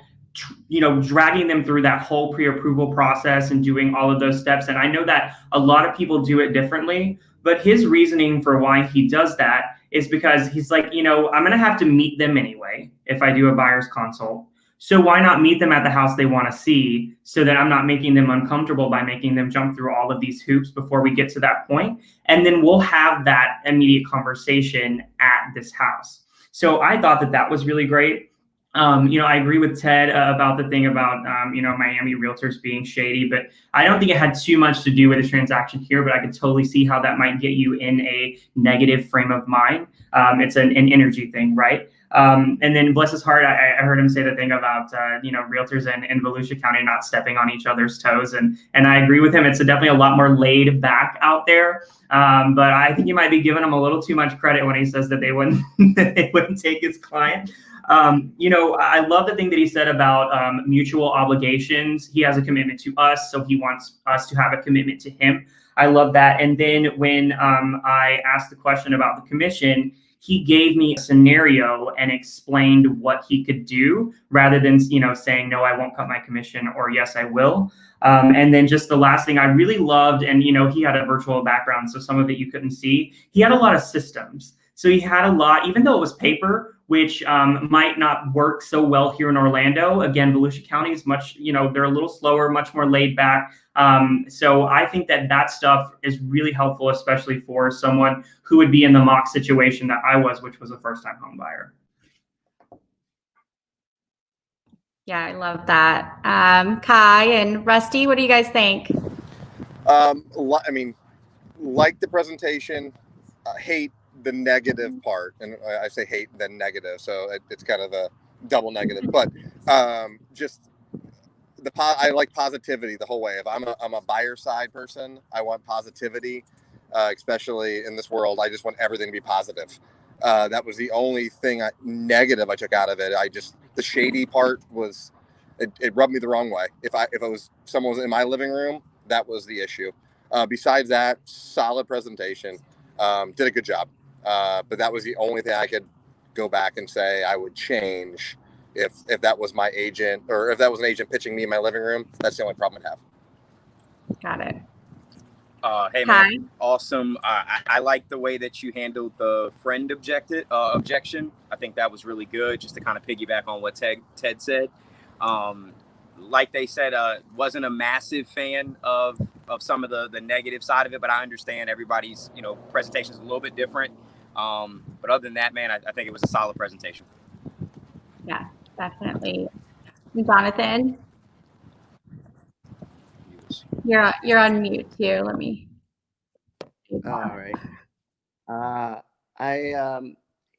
dragging them through that whole pre-approval process and doing all of those steps. And I know that a lot of people do it differently, but his reasoning for why he does that is because he's like, I'm going to have to meet them anyway if I do a buyer's consult. So why not meet them at the house they want to see so that I'm not making them uncomfortable by making them jump through all of these hoops before we get to that point. And then we'll have that immediate conversation at this house. So I thought that was really great. I agree with Ted about the thing about, Miami realtors being shady, but I don't think it had too much to do with the transaction here, but I could totally see how that might get you in a negative frame of mind. It's an energy thing, right? And then bless his heart, I heard him say the thing about, realtors in Volusia County not stepping on each other's toes. And I agree with him. It's definitely a lot more laid back out there. But I think you might be giving him a little too much credit when he says that they wouldn't take his client. I love the thing that he said about mutual obligations. He has a commitment to us, so he wants us to have a commitment to him. I love that. And then when I asked the question about the commission, he gave me a scenario and explained what he could do rather than, saying, no, I won't cut my commission, or yes, I will. And then just the last thing I really loved, and, he had a virtual background, so some of it you couldn't see. He had a lot of systems. So he had a lot, even though it was paper, which might not work so well here in Orlando. Again, Volusia County is much, they're a little slower, much more laid back. So I think that stuff is really helpful, especially for someone who would be in the mock situation that I was, which was a first-time home buyer. Yeah, I love that. Kai and Rusty, what do you guys think? Like the presentation, hate the negative part, and I say hate then negative, so it's kind of a double negative. But just I like positivity the whole way. If I'm a buyer side person, I want positivity, especially in this world. I just want everything to be positive. That was the only thing negative I took out of it. The shady part was, it rubbed me the wrong way. If someone was in my living room, that was the issue. Besides that, solid presentation. Did a good job. But that was the only thing I could go back and say I would change if that was my agent, or if that was an agent pitching me in my living room. That's the only problem I'd have. Got it. Hey Hi. man, awesome. I like the way that you handled the friend objection. I think that was really good, just to kind of piggyback on what Ted said. Like they said, wasn't a massive fan of some of the negative side of it, but I understand everybody's presentation is a little bit different. But other than that, man, I think it was a solid presentation. Yeah, definitely. Jonathan, you're on mute too. Let me. All right.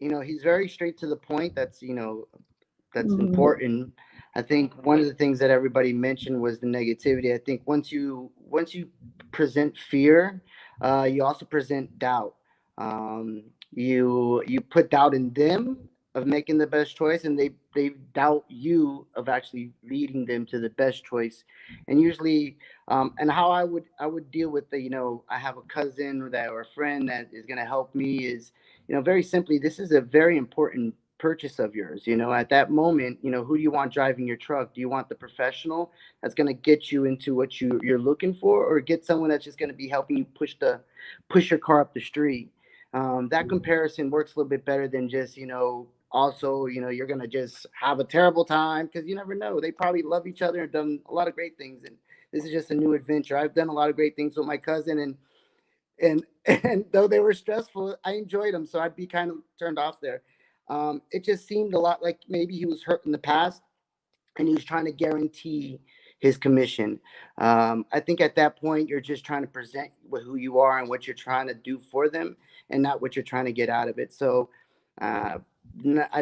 He's very straight to the point. That's important. I think one of the things that everybody mentioned was the negativity. I think once you present fear, you also present doubt. You put doubt in them of making the best choice, and they doubt you of actually leading them to the best choice. And usually, and how I would deal with I have a cousin or a friend that is going to help me is, very simply, this is a very important purchase of yours. At that moment, who do you want driving your truck? Do you want the professional that's going to get you into what you're looking for, or get someone that's just going to be helping you push your car up the street? That comparison works a little bit better than just also you're going to just have a terrible time, because you never know, they probably love each other and done a lot of great things, and this is just a new adventure. I've done a lot of great things with my cousin, and though they were stressful, I enjoyed them, so I'd be kind of turned off there. It just seemed a lot like maybe he was hurt in the past, and he was trying to guarantee his commission. I think at that point, you're just trying to present who you are and what you're trying to do for them, and not what you're trying to get out of it. So I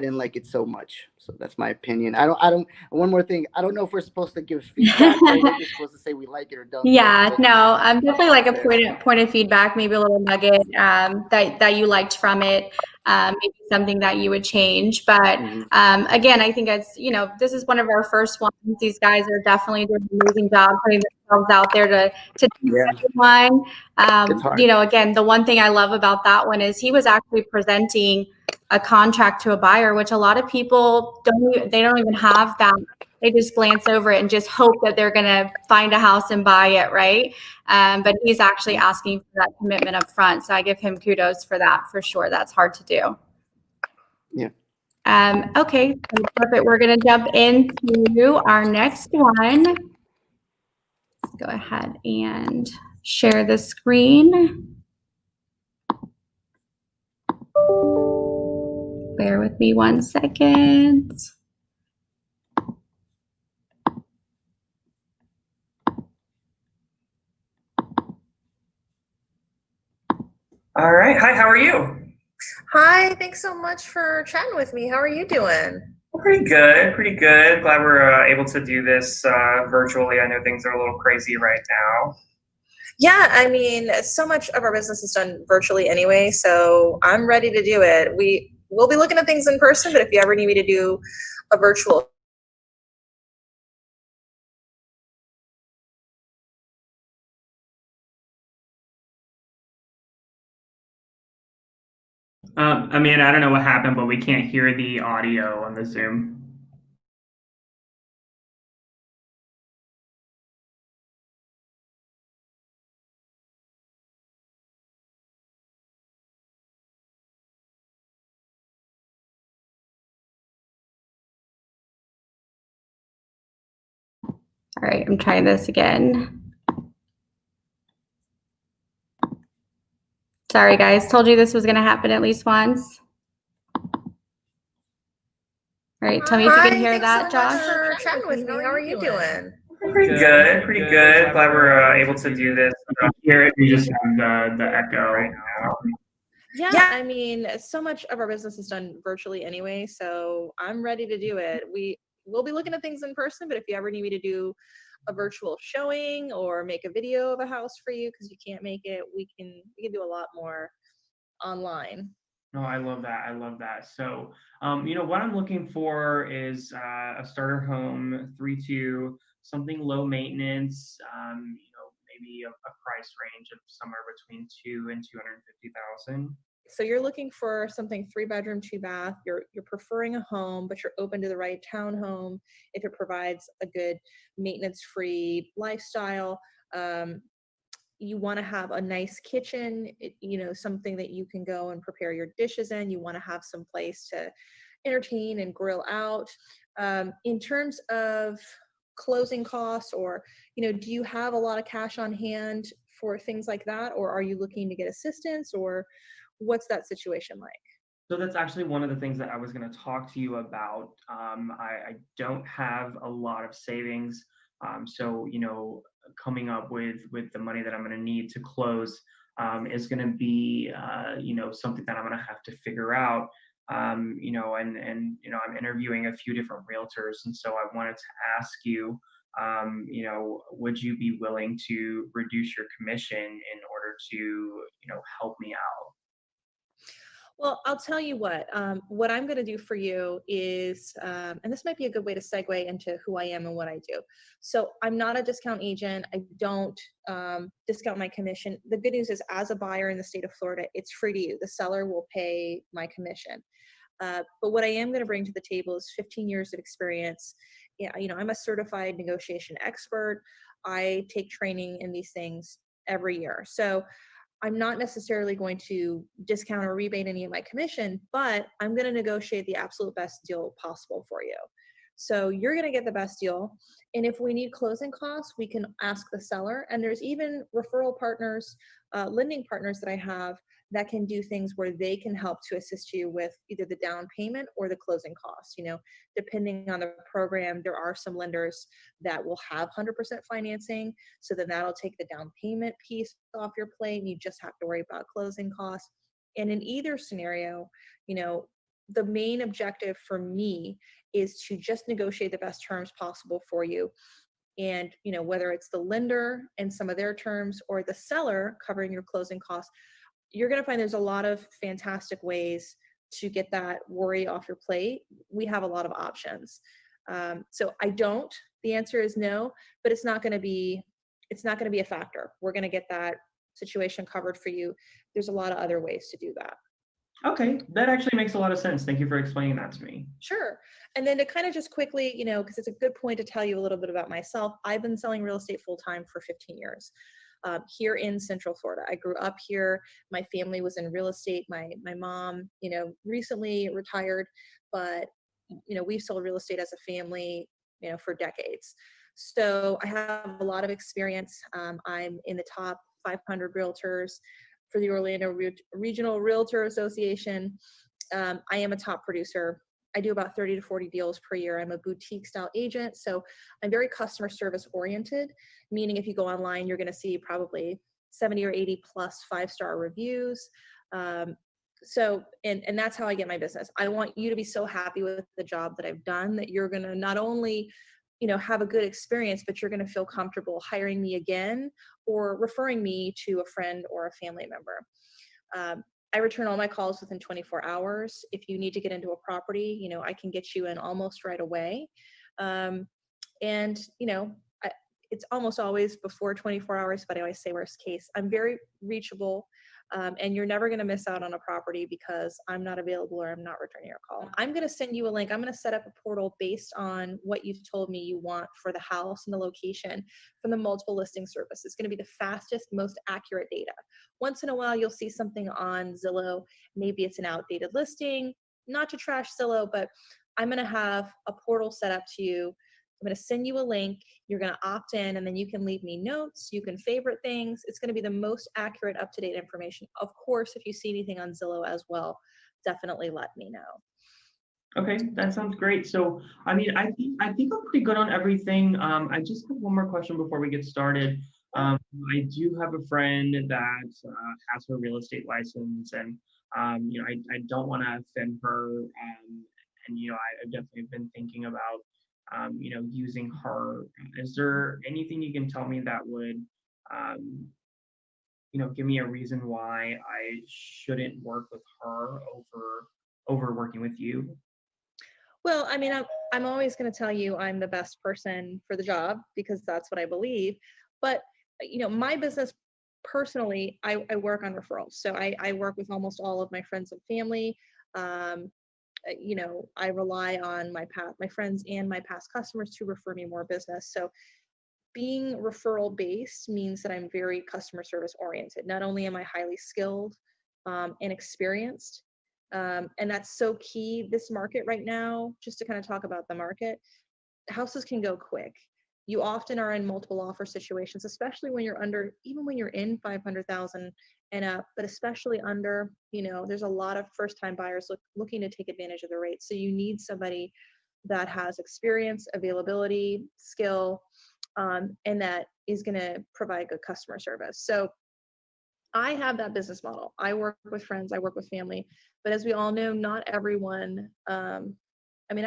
didn't like it so much. So that's my opinion. I don't. One more thing. I don't know if we're supposed to give feedback, or we're just supposed to say we like it or don't. Yeah, no, I'm definitely like a point of feedback, maybe a little nugget that you liked from it, maybe something that you would change. But again, I think this is one of our first ones. These guys are definitely doing an amazing job putting themselves out there to teach everyone. Again, the one thing I love about that one is he was actually presenting a contract to a buyer, which a lot of people don't even have that. They just glance over it and just hope that they're going to find a house and buy it, right? But he's actually asking for that commitment up front. So I give him kudos for that, for sure. That's hard to do. Yeah. Okay, so perfect. We're going to jump into our next one. Let's go ahead and share the screen. Bear with me 1 second. All right. Hi, how are you? Hi, thanks so much for chatting with me. How are you doing? Pretty good, pretty good. Glad we're able to do this virtually. I know things are a little crazy right now. Yeah, I mean, so much of our business is done virtually anyway, so I'm ready to do it. We'll be looking at things in person, but if you ever need me to do a virtual Amanda, I don't know what happened, but we can't hear the audio on the Zoom. All right, I'm trying this again. Sorry, guys. Told you this was going to happen at least once. All right, tell me if you can hear that, Josh. Thanks so much for chatting with me. How are you doing? Pretty good, pretty good. Glad we're able to do this. Hear it? We just have the echo right now. Yeah, I mean, so much of our business is done virtually anyway, so I'm ready to do it. We'll be looking at things in person, but if you ever need me to do a virtual showing or make a video of a house for you because you can't make it, we can do a lot more online. No, I love that. I love that. So, what I'm looking for is a starter home, 3-2, something low maintenance. Maybe a price range of somewhere between 2 and 250,000. So you're looking for something 3 bedroom, 2 bath. You're preferring a home, but you're open to the right townhome if it provides a good maintenance-free lifestyle. Um, you want to have a nice kitchen, something that you can go and prepare your dishes in. You want to have some place to entertain and grill out. In terms of closing costs, or do you have a lot of cash on hand for things like that, or are you looking to get assistance, or what's that situation like? So that's actually one of the things that I was going to talk to you about. I don't have a lot of savings, so coming up with the money that I'm going to need to close is going to be something that I'm going to have to figure out. I'm interviewing a few different realtors, and so I wanted to ask you, would you be willing to reduce your commission in order to help me out? Well, I'll tell you what I'm going to do for you is, and this might be a good way to segue into who I am and what I do. So I'm not a discount agent. I don't discount my commission. The good news is, as a buyer in the state of Florida, it's free to you. The seller will pay my commission. But what I am going to bring to the table is 15 years of experience. Yeah, I'm a certified negotiation expert. I take training in these things every year. So I'm not necessarily going to discount or rebate any of my commission, but I'm going to negotiate the absolute best deal possible for you. So you're going to get the best deal. And if we need closing costs, we can ask the seller. And there's even referral partners, lending partners that I have that can do things where they can help to assist you with either the down payment or the closing costs. Depending on the program, there are some lenders that will have 100% financing. So then that'll take the down payment piece off your plate, and you just have to worry about closing costs. And in either scenario, the main objective for me is to just negotiate the best terms possible for you. And whether it's the lender and some of their terms, or the seller covering your closing costs, you're going to find there's a lot of fantastic ways to get that worry off your plate. We have a lot of options. So the answer is no, but it's not going to be a factor. We're going to get that situation covered for you. There's a lot of other ways to do that. Okay, that actually makes a lot of sense. Thank you for explaining that to me. Sure. And then to kind of just quickly, because it's a good point to tell you a little bit about myself. I've been selling real estate full time for 15 years. Here in Central Florida. I grew up here. My family was in real estate. My mom, recently retired, but we've sold real estate as a family, for decades. So I have a lot of experience. I'm in the top 500 realtors for the Orlando Regional Realtor Association. I am a top producer. I do about 30 to 40 deals per year. I'm a boutique style agent. So I'm very customer service oriented, meaning if you go online, you're going to see probably 70 or 80 plus 5-star reviews. And that's how I get my business. I want you to be so happy with the job that I've done that you're going to not only, have a good experience, but you're going to feel comfortable hiring me again or referring me to a friend or a family member. I return all my calls within 24 hours. If you need to get into a property, I can get you in almost right away. It's almost always before 24 hours, but I always say worst case. I'm very reachable, and you're never going to miss out on a property because I'm not available or I'm not returning your call. I'm going to send you a link. I'm going to set up a portal based on what you've told me you want for the house and the location from the multiple listing service. It's going to be the fastest, most accurate data. Once in a while, you'll see something on Zillow. Maybe it's an outdated listing. Not to trash Zillow, but I'm going to have a portal set up to you. I'm going to send you a link. You're going to opt in, and then you can leave me notes. You can favorite things. It's going to be the most accurate, up-to-date information. Of course, if you see anything on Zillow as well, definitely let me know. Okay, that sounds great. So, I think I'm pretty good on everything. I just have one more question before we get started. I do have a friend that has her real estate license, and I don't want to offend her. I've definitely been thinking about using her. Is there anything you can tell me that would give me a reason why I shouldn't work with her over working with you? Well, I mean, I'm always going to tell you I'm the best person for the job because that's what I believe. But, my business personally, I work on referrals. So I work with almost all of my friends and family. Um, I rely on my friends and my past customers to refer me more business. So being referral based means that I'm very customer service oriented. Not only am I highly skilled and experienced, and that's so key. This market right now, just to kind of talk about the market, houses can go quick. You often are in multiple offer situations, especially when you're under, even when you're in 500,000 and up, but especially under, there's a lot of first time buyers looking to take advantage of the rate. So you need somebody that has experience, availability, skill, and that is going to provide good customer service. So I have that business model. I work with friends, I work with family, but as we all know, not everyone, I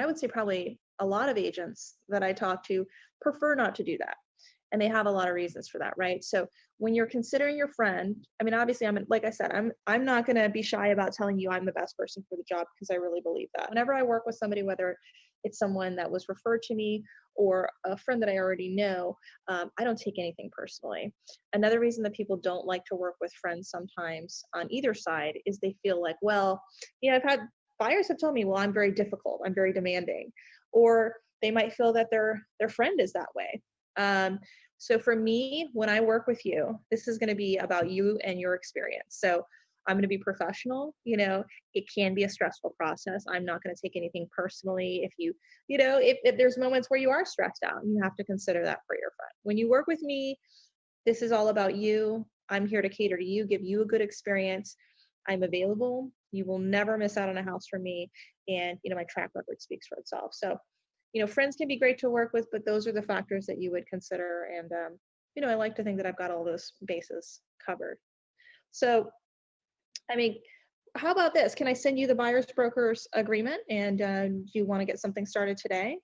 would say probably a lot of agents that I talk to prefer not to do that. And they have a lot of reasons for that, right? So when you're considering your friend, obviously like I said, I'm not going to be shy about telling you I'm the best person for the job because I really believe that. Whenever I work with somebody, whether it's someone that was referred to me or a friend that I already know, I don't take anything personally. Another reason that people don't like to work with friends sometimes on either side is they feel like, well, I've had buyers have told me, well, I'm very difficult, I'm very demanding, or they might feel that their friend is that way. So for me, when I work with you, this is going to be about you and your experience. So I'm going to be professional. It can be a stressful process. I'm not going to take anything personally. If there's moments where you are stressed out, you have to consider that for your friend. When you work with me, this is all about you. I'm here to cater to you, give you a good experience. I'm available. You will never miss out on a house from me. And, my track record speaks for itself. So, friends can be great to work with, but those are the factors that you would consider. And, I like to think that I've got all those bases covered. So, how about this? Can I send you the buyer's broker's agreement? And do you want to get something started today?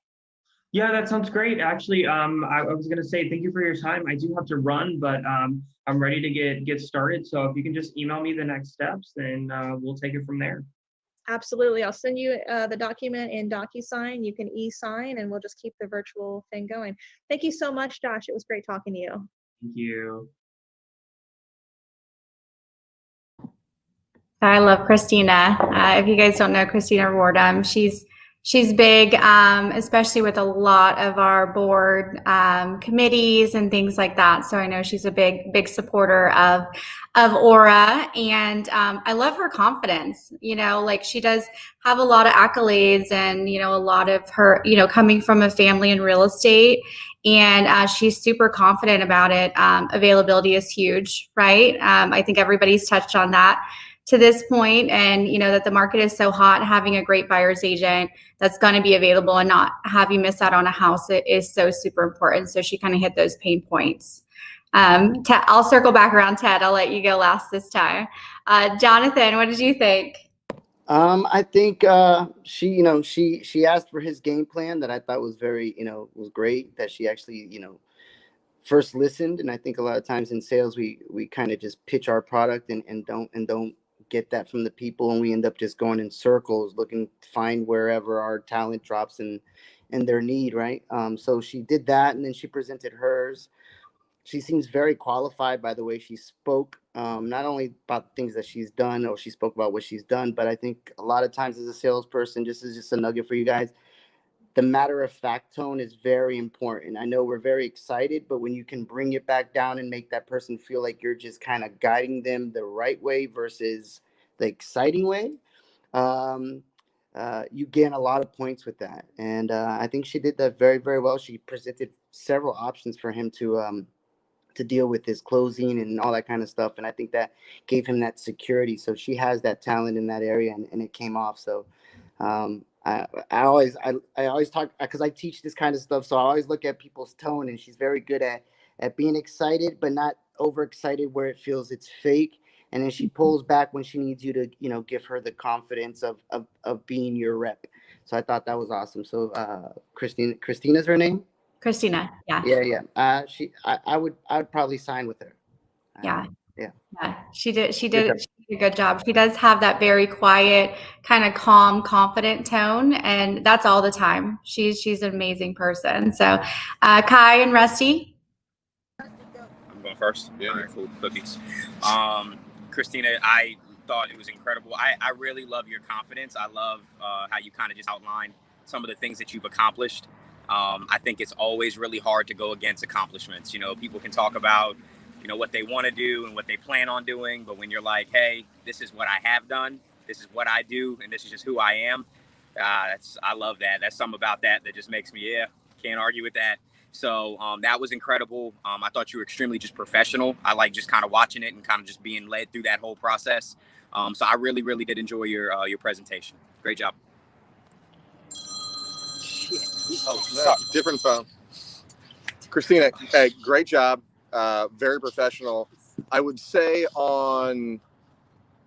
Yeah, that sounds great. Actually, I was going to say thank you for your time. I do have to run, but I'm ready to get started. So if you can just email me the next steps, then we'll take it from there. Absolutely. I'll send you the document in DocuSign. You can e-sign, and we'll just keep the virtual thing going. Thank you so much, Josh. It was great talking to you. Thank you. I love Christina. If you guys don't know Christina Wardham, she's big, especially with a lot of our board committees and things like that. So I know she's a big supporter of Aura, and I love her confidence. Like she does have a lot of accolades, and a lot of her, coming from a family in real estate, and she's super confident about it. Availability is huge, right? I think everybody's touched on that to this point, and that the market is so hot. Having a great buyer's agent that's going to be available and not have you miss out on a house is so super important. So she kind of hit those pain points. I'll circle back around. Ted, I'll let you go last this time. Jonathan, what did you think? I think she asked for his game plan that I thought was very was great, that she actually first listened. And I think a lot of times in sales we kind of just pitch our product and don't get that from the people, and we end up just going in circles looking to find wherever our talent drops and their need, right? So she did that, and then she presented hers. She seems very qualified by the way she spoke, not only about things that she's done, or she spoke about what she's done, but I think a lot of times as a salesperson, just as just a nugget for you guys, the matter of fact tone is very important. I know we're very excited, but when you can bring it back down and make that person feel like you're just kind of guiding them the right way versus the exciting way, you gain a lot of points with that. And I think she did that very, very well. She presented several options for him to deal with his closing and all that kind of stuff. And I think that gave him that security. So she has that talent in that area, and it came off. So I always talk, because I teach this kind of stuff. So I always look at people's tone, and she's very good at being excited, but not overexcited where it feels it's fake. And then she pulls back when she needs you to, give her the confidence of being your rep. So I thought that was awesome. So Christina's her name? Christina. Yeah. Yeah. I would probably sign with her. Yeah. Yeah, she did a good job. She does have that very quiet, kind of calm, confident tone, and that's all the time. She's an amazing person. So, Kai and Rusty. I'm going first. Yeah, all right, cool. Cookies. Christina, I thought it was incredible. I really love your confidence. I love how you kind of just outlined some of the things that you've accomplished. I think it's always really hard to go against accomplishments. You know, people can talk about, you know, what they want to do and what they plan on doing, but when you're like, hey, this is what I have done, this is what I do, and this is just who I am, I love that. That's something about that just makes me, can't argue with that. So that was incredible. I thought you were extremely just professional. I like just kind of watching it and kind of just being led through that whole process. So I really, really did enjoy your presentation. Great job. Oh, no, different phone. Christina, great job. Very professional. I would say on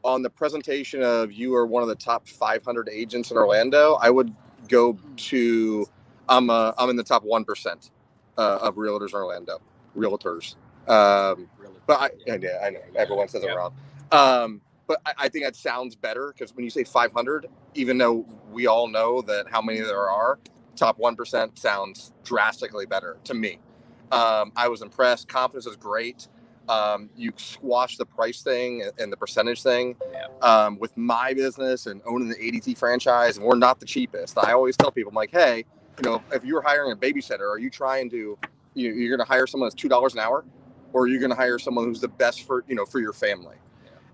the presentation of you are one of the top 500 agents in Orlando, I would go to I'm in the top 1% of realtors in Orlando. Realtors. But I know everyone says it wrong. But I think that sounds better because when you say 500, even though we all know that how many there are, top 1% sounds drastically better to me. I was impressed. Confidence is great. You squash the price thing and the percentage thing. With my business and owning the ADT franchise, and we're not the cheapest. I always tell people, I'm like, hey, you know, if you're hiring a babysitter, are you trying to, you're going to hire someone that's $2 an hour, or are you going to hire someone who's the best for your family?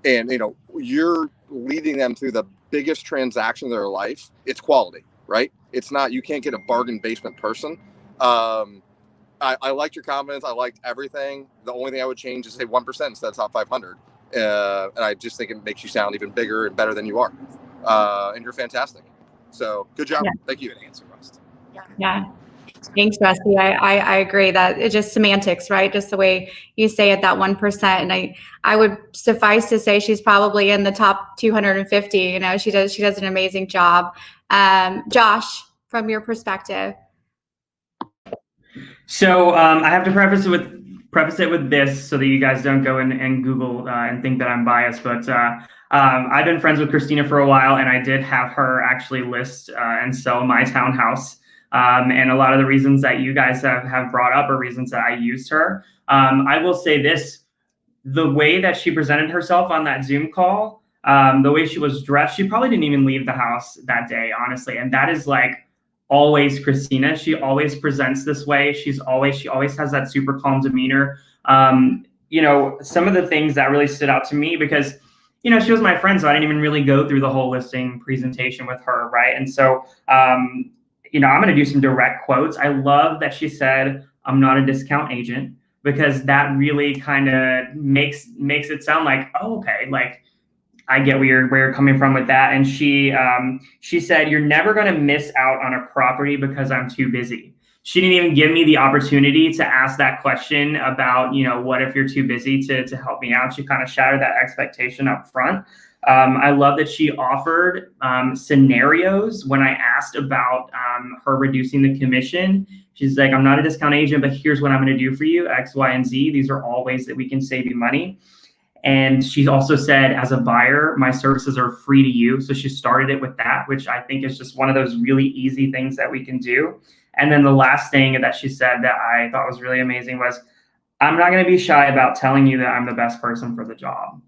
And, you're leading them through the biggest transaction of their life. It's quality, right? It's not, you can't get a bargain basement person. I liked your confidence. I liked everything. The only thing I would change is say 1% instead of top 500. And I just think it makes you sound even bigger and better than you are. And you're fantastic. So good job. Yeah. Thank you. Good answer, Rust. Yeah. Thanks, Rusty. I agree that it's just semantics, right? Just the way you say it, that 1%. And I would suffice to say she's probably in the top 250. You know, she does an amazing job. Josh, from your perspective. So I have to preface it with this so that you guys don't go and Google and think that I'm biased. But I've been friends with Christina for a while, and I did have her actually list and sell my townhouse. And a lot of the reasons that you guys have brought up are reasons that I used her. I will say this, the way that she presented herself on that Zoom call, the way she was dressed, she probably didn't even leave the house that day, honestly. And that is like always Christina. She always presents this way. She always has that super calm demeanor. Some of the things that really stood out to me because, she was my friend, so I didn't even really go through the whole listing presentation with her, right? And so, I'm going to do some direct quotes. I love that she said, "I'm not a discount agent," because that really kind of makes it sound like, oh, okay, like I get where you're coming from with that. And she said, "You're never going to miss out on a property because I'm too busy." She didn't even give me the opportunity to ask that question about, what if you're too busy to help me out. She kind of shattered that expectation up front. I love that she offered scenarios when I asked about her reducing the commission. She's like, "I'm not a discount agent, but here's what I'm going to do for you, X, Y, and Z. These are all ways that we can save you money." And she also said, "As a buyer, my services are free to you." So she started it with that, which I think is just one of those really easy things that we can do. And then the last thing that she said that I thought was really amazing was, "I'm not going to be shy about telling you that I'm the best person for the job."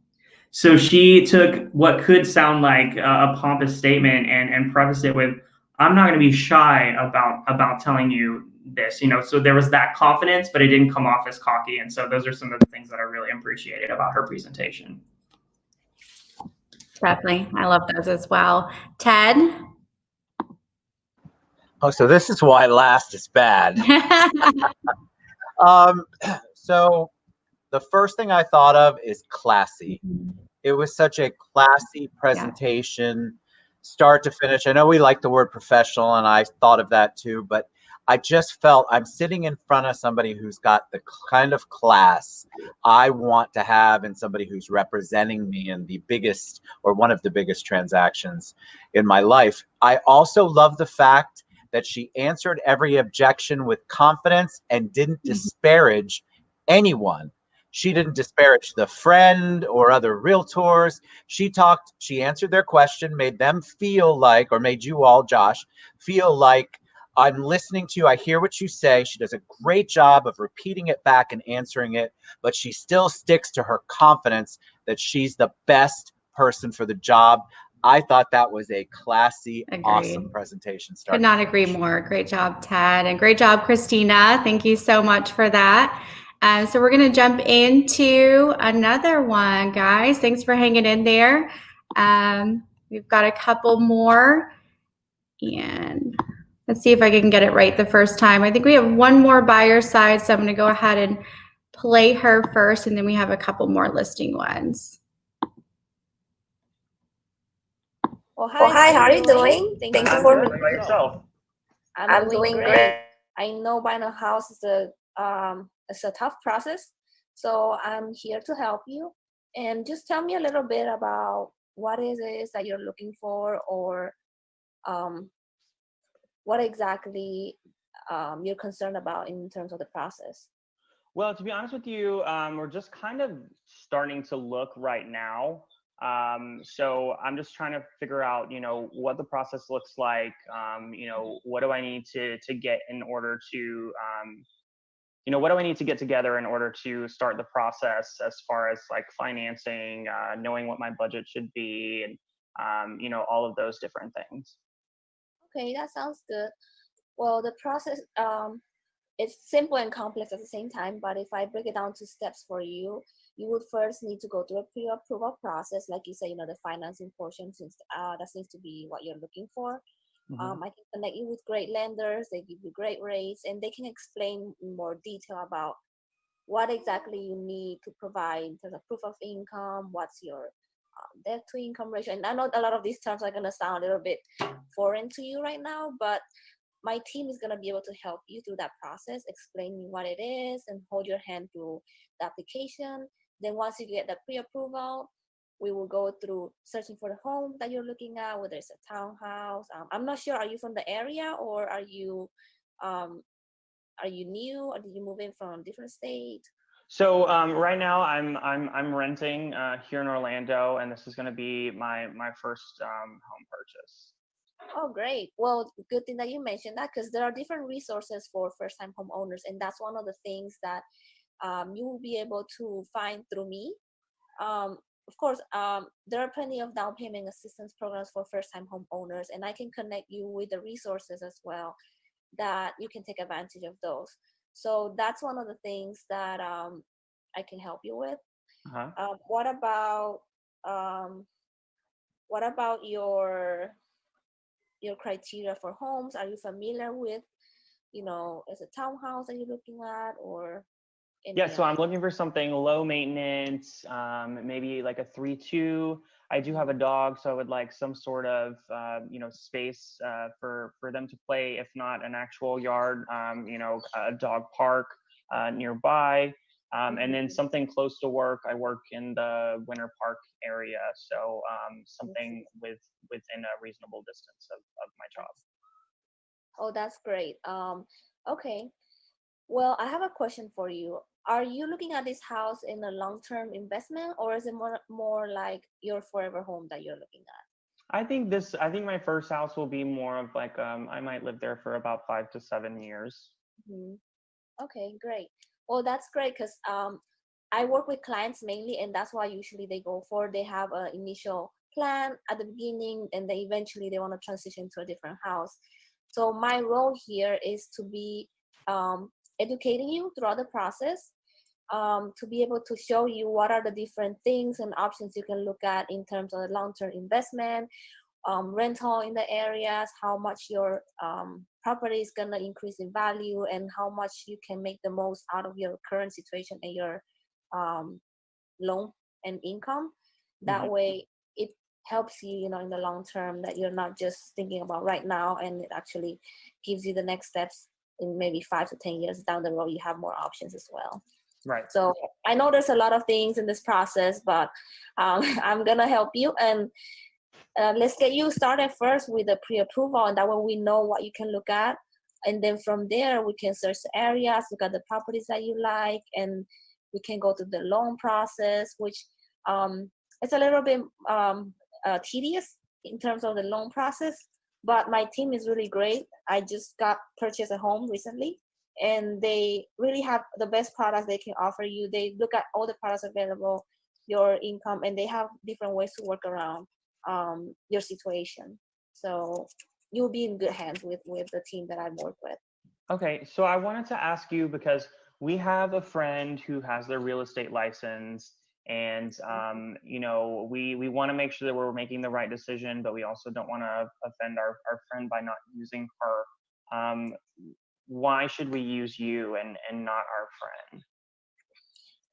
So she took what could sound like a pompous statement and prefaced it with, "I'm not going to be shy about telling you this." So there was that confidence, but it didn't come off as cocky. And so those are some of the things that I really appreciated about her presentation. Definitely. I love those as well. Ted? Oh, so this is why last is bad. So the first thing I thought of is classy. It was such a classy presentation, start to finish. I know we like the word professional, and I thought of that too, but I just felt I'm sitting in front of somebody who's got the kind of class I want to have in somebody who's representing me in the biggest or one of the biggest transactions in my life. I also love the fact that she answered every objection with confidence and didn't disparage anyone. She didn't disparage the friend or other realtors. She answered their question, made them feel like, or made you all, Josh, feel like I'm listening to you. I hear what you say. She does a great job of repeating it back and answering it, but she still sticks to her confidence that she's the best person for the job. I thought that was a classy, Agreed. awesome presentation. Could not agree more. Great job, Ted, and great job, Christina. Thank you so much for that. So we're going to jump into another one, guys. Thanks for hanging in there. We've got a couple more, and let's see if I can get it right the first time. I think we have one more buyer side, so I'm going to go ahead and play her first, and then we have a couple more listing ones. Well, hi, how are you doing? Thank you for How about yourself? I'm doing great. I know buying a house is a tough process, so I'm here to help you. And just tell me a little bit about what it is that you're looking for, or what exactly you're concerned about in terms of the process. Well, to be honest with you, we're just kind of starting to look right now. So I'm just trying to figure out, what the process looks like. What do I need to get in order to, what do I need to get together in order to start the process as far as like financing, knowing what my budget should be, and, all of those different things. Okay, that sounds good. Well, the process, it's simple and complex at the same time, but if I break it down to steps for you, you would first need to go through a pre-approval process. Like you say, the financing portion, since that seems to be what you're looking for. Mm-hmm. I can connect you with great lenders. They give you great rates, and they can explain in more detail about what exactly you need to provide in terms of proof of income, what's your debt to income ratio. And I know a lot of these terms are going to sound a little bit foreign to you right now, but my team is going to be able to help you through that process, explain what it is and hold your hand through the application. Then once you get the pre-approval, we will go through searching for the home that you're looking at, whether it's a townhouse. I'm not sure, are you from the area, or are you new, or did you move in from a different state? So right now I'm renting here in Orlando, and this is going to be my first home purchase. Oh, great. Well, good thing that you mentioned that, because there are different resources for first-time homeowners, and that's one of the things that you will be able to find through me. Of course, there are plenty of down payment assistance programs for first-time homeowners, and I can connect you with the resources as well that you can take advantage of those. So that's one of the things that I can help you with. Uh-huh. What about your criteria for homes? Are you familiar with, is a townhouse that you're looking at, or? Yeah, so I'm looking for something low maintenance, maybe like a 3-2. I do have a dog, so I would like some sort of, space for them to play, if not an actual yard, a dog park nearby, and then something close to work. I work in the Winter Park area, so something within a reasonable distance of my job. Oh, that's great. Okay. Well, I have a question for you. Are you looking at this house in a long-term investment, or is it more like your forever home that you're looking at? I think my first house will be more of like, I might live there for about 5 to 7 years. Mm-hmm. Okay, great. Well, that's great, because I work with clients mainly, and that's why usually they go for, they have an initial plan at the beginning, and then eventually they want to transition to a different house. So my role here is to be educating you throughout the process, to be able to show you what are the different things and options you can look at in terms of long-term investment, rental in the areas, how much your property is going to increase in value, and how much you can make the most out of your current situation and your loan and income. That way it helps you, in the long term, that you're not just thinking about right now, and it actually gives you the next steps in maybe 5 to 10 years down the road. You have more options as well. Right. So I know there's a lot of things in this process, but I'm gonna help you, and let's get you started first with the pre-approval, and that way we know what you can look at, and then from there we can search the areas, look at the properties that you like, and We can go through the loan process, which it's a little bit tedious in terms of the loan process, but my team is really great. I just purchased a home recently, and they really have the best products they can offer you. They look at all the products available, your income, and they have different ways to work around your situation. So you'll be in good hands with the team that I work with. Okay, so I wanted to ask you, because we have a friend who has their real estate license, and you know, we want to make sure that we're making the right decision, but we also don't want to offend our friend by not using her. Why should we use you and not our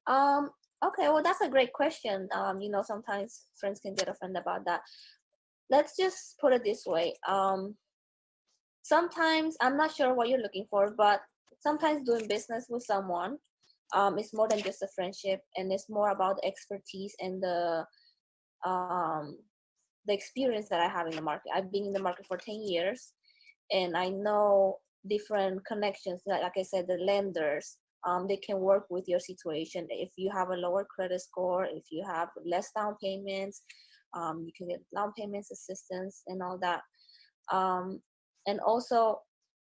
friend? Okay, well, that's a great question. You know, sometimes friends can get offended about that. Let's just put it this way. Sometimes, I'm not sure what you're looking for, but sometimes doing business with someone is more than just a friendship, and it's more about the expertise and the experience that I have in the market. I've been in the market for 10 years, and I know different connections. Like I said, the lenders, they can work with your situation. If you have a lower credit score, if you have less down payments, you can get down payments assistance and all that. And also,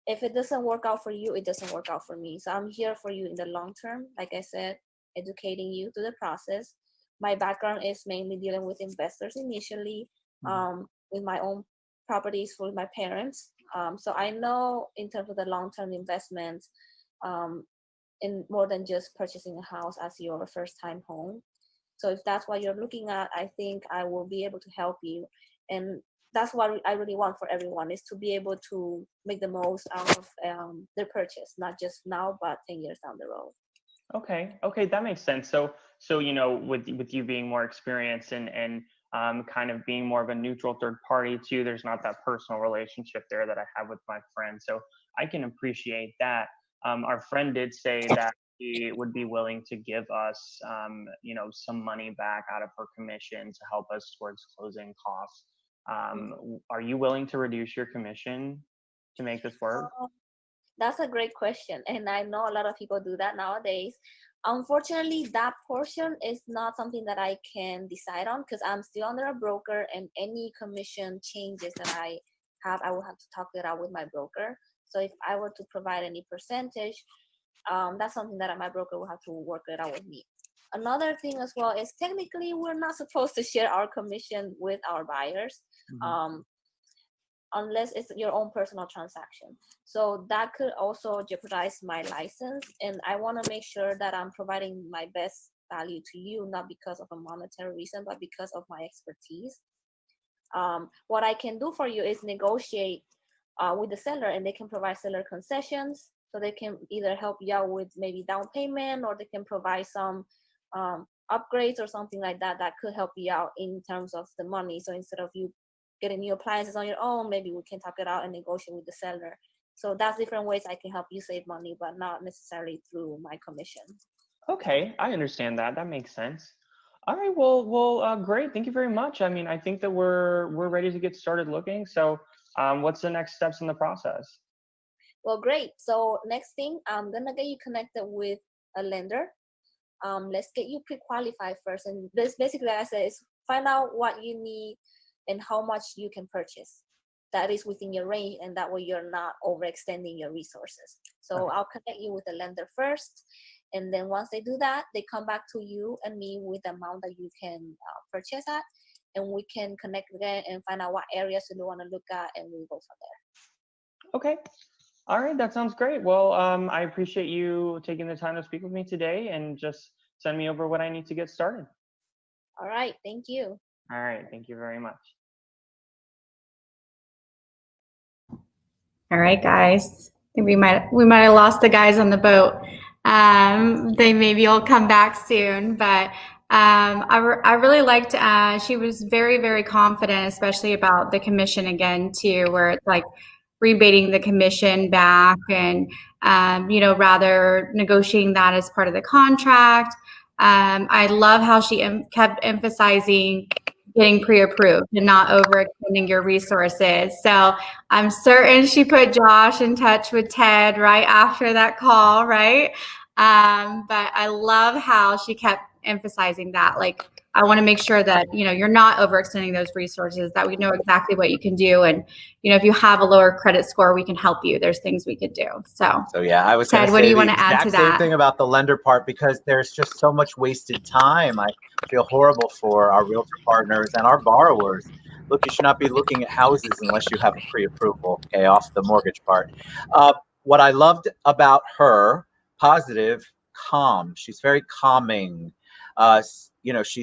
if it doesn't work out for you, it doesn't work out for me. So I'm here for you in the long term. Like I said, educating you through the process. My background is mainly dealing with investors initially, with my own properties for my parents. So I know in terms of the long-term investments, in more than just purchasing a house as your first-time home. So if that's what you're looking at, I think I will be able to help you. And that's what I really want for everyone, is to be able to make the most out of their purchase, not just now, but 10 years down the road. Okay, that makes sense. So you know, with you being more experienced and kind of being more of a neutral third party too, there's not that personal relationship there that I have with my friend. So I can appreciate that. Our friend did say that he would be willing to give us, you know, some money back out of her commission to help us towards closing costs. Are you willing to reduce your commission to make this work? That's a great question. And I know a lot of people do that nowadays. Unfortunately, that portion is not something that I can decide on, because I'm still under a broker, and any commission changes that I have, I will have to talk it out with my broker. So if I were to provide any percentage, that's something that my broker will have to work it out with me. Another thing as well is, technically we're not supposed to share our commission with our buyers, unless it's your own personal transaction. So that could also jeopardize my license, and I want to make sure that I'm providing my best value to you, not because of a monetary reason, but because of my expertise. What I can do for you is negotiate with the seller, and they can provide seller concessions. So they can either help you out with maybe down payment, or they can provide some upgrades or something like that that could help you out in terms of the money. So instead of you getting new appliances on your own, maybe we can talk it out and negotiate with the seller. So that's different ways I can help you save money, but not necessarily through my commission. Okay, I understand that. That makes sense. All right, well, great. Thank you very much. I mean, I think that we're ready to get started looking. So, what's the next steps in the process? Well, great. So next thing, I'm gonna get you connected with a lender. Let's get you pre-qualified first, and this basically, like I said, is find out what you need and how much you can purchase that is within your range, and that way you're not overextending your resources. So I'll connect you with the lender first, and then once they do that, they come back to you and me with the amount that you can purchase at, and we can connect again and find out what areas you want to look at, and we'll go from there. Okay. All right, that sounds great. Well, I appreciate you taking the time to speak with me today, and just send me over what I need to get started. All right, thank you. All right, thank you very much. All right, guys. I think we might have lost the guys on the boat. They maybe will come back soon, but I really liked. She was very, very confident, especially about the commission again too, where it's like rebating the commission back, and you know, rather negotiating that as part of the contract. I love how she kept emphasizing getting pre-approved and not overextending your resources. So I'm certain she put Josh in touch with Ted right after that call, right? But I love how she kept emphasizing that, like, I want to make sure that, you're not overextending those resources, that we know exactly what you can do. And, if you have a lower credit score, we can help you. There's things we could do. So yeah, I was going Ted, to what do say you the want to add to exact same that? thing about the lender part, because there's just so much wasted time. I feel horrible for our realtor partners and our borrowers. Look, you should not be looking at houses unless you have a pre-approval, okay, off the mortgage part. What I loved about her, positive, calm. She's very calming.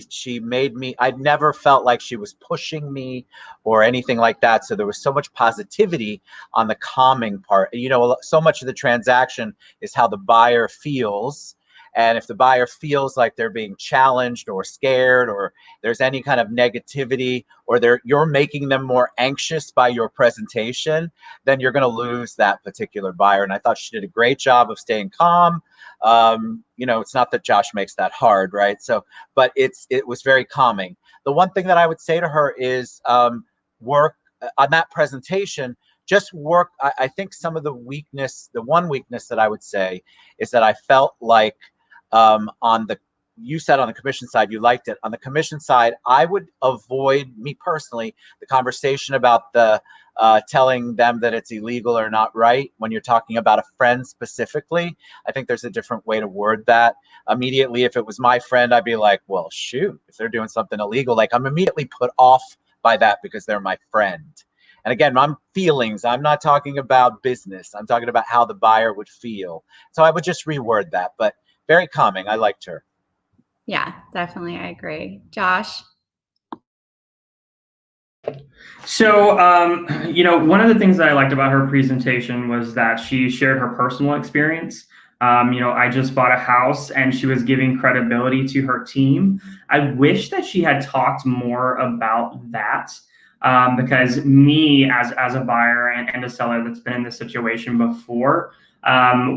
She made me, I never felt like she was pushing me or anything like that. So there was so much positivity on the calming part. So much of the transaction is how the buyer feels. And if the buyer feels like they're being challenged or scared, or there's any kind of negativity, or you're making them more anxious by your presentation, then you're going to lose that particular buyer. And I thought she did a great job of staying calm. It's not that Josh makes that hard, right? But it was very calming. The one thing that I would say to her is work on that presentation. Just work. I think some of the one weakness that I would say is that I felt like you said on the commission side, you liked it. On the commission side, I would avoid, me personally, the conversation about the telling them that it's illegal or not right when you're talking about a friend specifically. I think there's a different way to word that. Immediately, if it was my friend, I'd be like, well, shoot, if they're doing something illegal, like I'm immediately put off by that because they're my friend. And again, my feelings, I'm not talking about business. I'm talking about how the buyer would feel. So I would just reword that, but very calming. I liked her. Yeah, definitely. I agree. Josh? So, one of the things that I liked about her presentation was that she shared her personal experience. I just bought a house, and she was giving credibility to her team. I wish that she had talked more about that, because me as a buyer and a seller that's been in this situation before,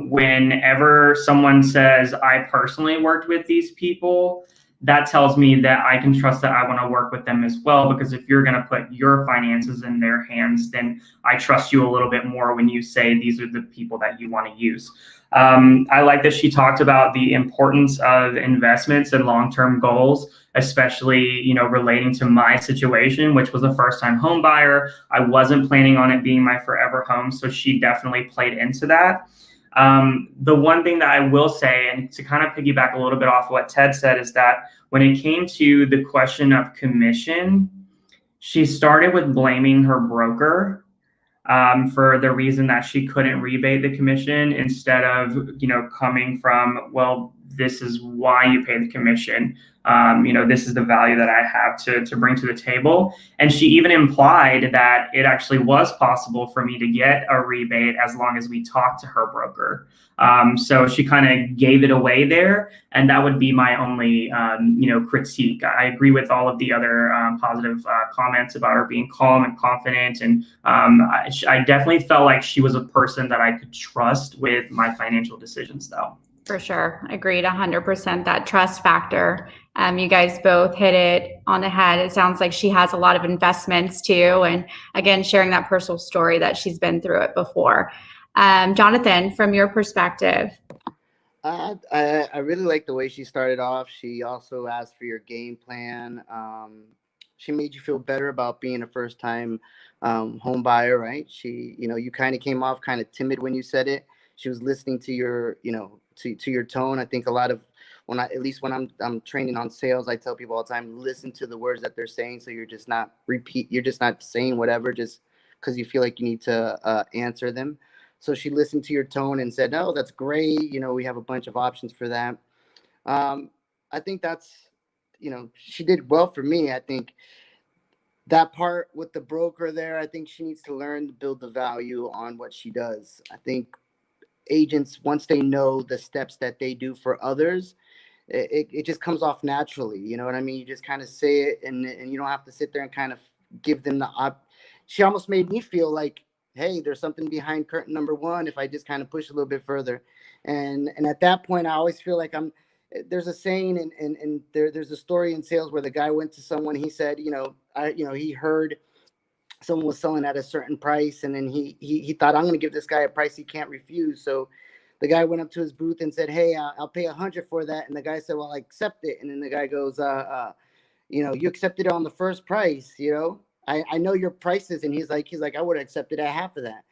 whenever someone says, I personally worked with these people, that tells me that I can trust that I want to work with them as well. Because if you're going to put your finances in their hands, then I trust you a little bit more when you say these are the people that you want to use. I like that she talked about the importance of investments and long-term goals, especially, relating to my situation, which was a first-time home buyer. I wasn't planning on it being my forever home. So she definitely played into that. The one thing that I will say, and to kind of piggyback a little bit off what Ted said, is that when it came to the question of commission, she started with blaming her broker for the reason that she couldn't rebate the commission, instead of, coming from, well, this is why you pay the commission. This is the value that I have to bring to the table. And she even implied that it actually was possible for me to get a rebate as long as we talked to her broker. So she kind of gave it away there. And that would be my only, critique. I agree with all of the other positive comments about her being calm and confident. And I definitely felt like she was a person that I could trust with my financial decisions, though. For sure. Agreed 100%. That trust factor. You guys both hit it on the head. It sounds like she has a lot of investments too. And again, sharing that personal story that she's been through it before. Jonathan, from your perspective. I really like the way she started off. She also asked for your game plan. She made you feel better about being a first-time home buyer, right? You kind of came off kind of timid when you said it. She was listening to your, to your tone. I think a lot of when I'm training on sales, I tell people all the time, listen to the words that they're saying. So you're just not saying whatever just because you feel like you need to answer them. So she listened to your tone and said, "No, that's great. We have a bunch of options for that." I think that's, she did well for me. I think that part with the broker there, I think she needs to learn to build the value on what she does. I think agents, once they know the steps that they do for others, it just comes off naturally. You know what I mean? You just kind of say it, and you don't have to sit there and kind of give them she almost made me feel like, hey, there's something behind curtain number one if I just kind of push a little bit further. And at that point, I always feel like there's a saying, and there's a story in sales where the guy went to someone, he said, he heard someone was selling at a certain price, and then he thought, I'm going to give this guy a price he can't refuse. So the guy went up to his booth and said, "Hey, I'll pay $100 for that." And the guy said, "Well, I accept it." And then the guy goes, "You know, you accepted it on the first price. You know, I know your prices." And he's like, "I would have accepted at half of that."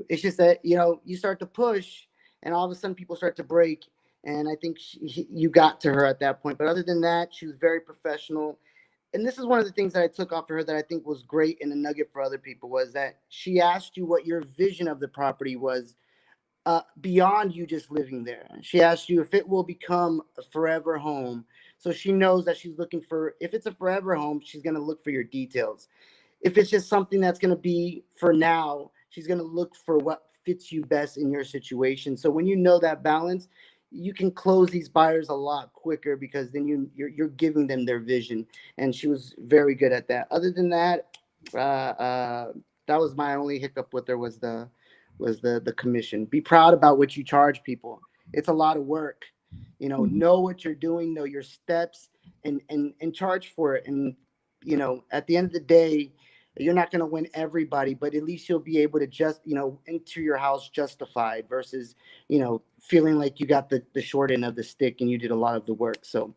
It's just that, you know, you start to push, and all of a sudden people start to break. And I think you got to her at that point. But other than that, she was very professional. And this is one of the things that I took off of her that I think was great, and a nugget for other people, was that she asked you what your vision of the property was, beyond you just living there. She asked you if it will become a forever home. So she knows that she's looking for, if it's a forever home, she's going to look for your details. If it's just something that's going to be for now, she's going to look for what fits you best in your situation. So when you know that balance, you can close these buyers a lot quicker, because then you're giving them their vision. And she was very good at that. Other than that, that was my only hiccup with her, was the commission. Be proud about what you charge people. It's a lot of work. You know what you're doing, know your steps, and charge for it. And, you know, at the end of the day, you're not going to win everybody, but at least you'll be able to just, you know, enter your house justified, versus, you know, feeling like you got the short end of the stick and you did a lot of the work. So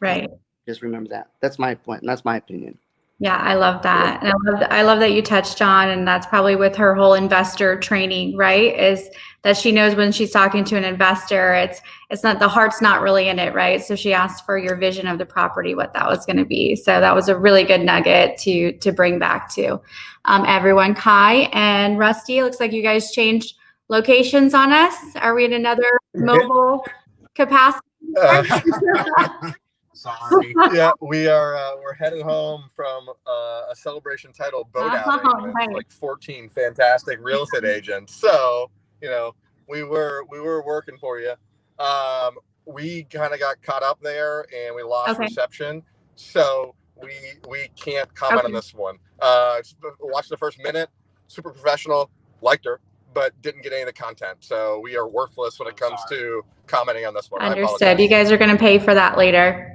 Right. just remember that. That's my point. And that's my opinion. Yeah, I love that. And I love that you touched on, and that's probably with her whole investor training, right? Is that she knows when she's talking to an investor, it's not, the heart's not really in it, right? So she asked for your vision of the property, what that was going to be. So that was a really good nugget to bring back to everyone. Kai and Rusty, it looks like you guys changed locations on us. Are we in another mobile capacity? Sorry. Yeah, we are. We're headed home from a celebration title boat outing with like 14 fantastic real estate agents. So, you know, we were working for you. We kind of got caught up there and we lost reception. So we can't comment on this one. Watched the first minute. Super professional. Liked her, but didn't get any of the content. So we are worthless when it comes to commenting on this one. Understood. You guys are going to pay for that later.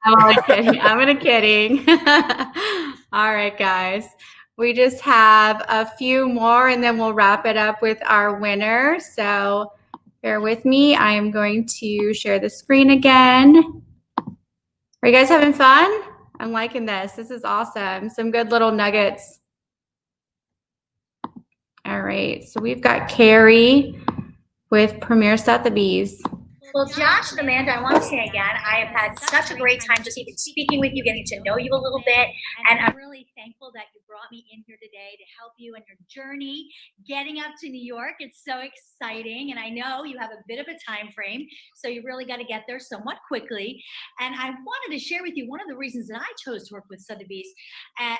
I'm only kidding. I'm only kidding. All right, guys. We just have a few more and then we'll wrap it up with our winner. So bear with me. I am going to share the screen again. Are you guys having fun? I'm liking this. This is awesome. Some good little nuggets. All right. So we've got Carrie with Premier Sotheby's. Well, Josh and Amanda, I want to say again, I have had such a great time just even speaking with you, getting to know you a little bit. And I'm really thankful that you brought me in here today to help you in your journey getting up to New York. It's so exciting. And I know you have a bit of a time frame, so you really got to get there somewhat quickly. And I wanted to share with you one of the reasons that I chose to work with Sotheby's,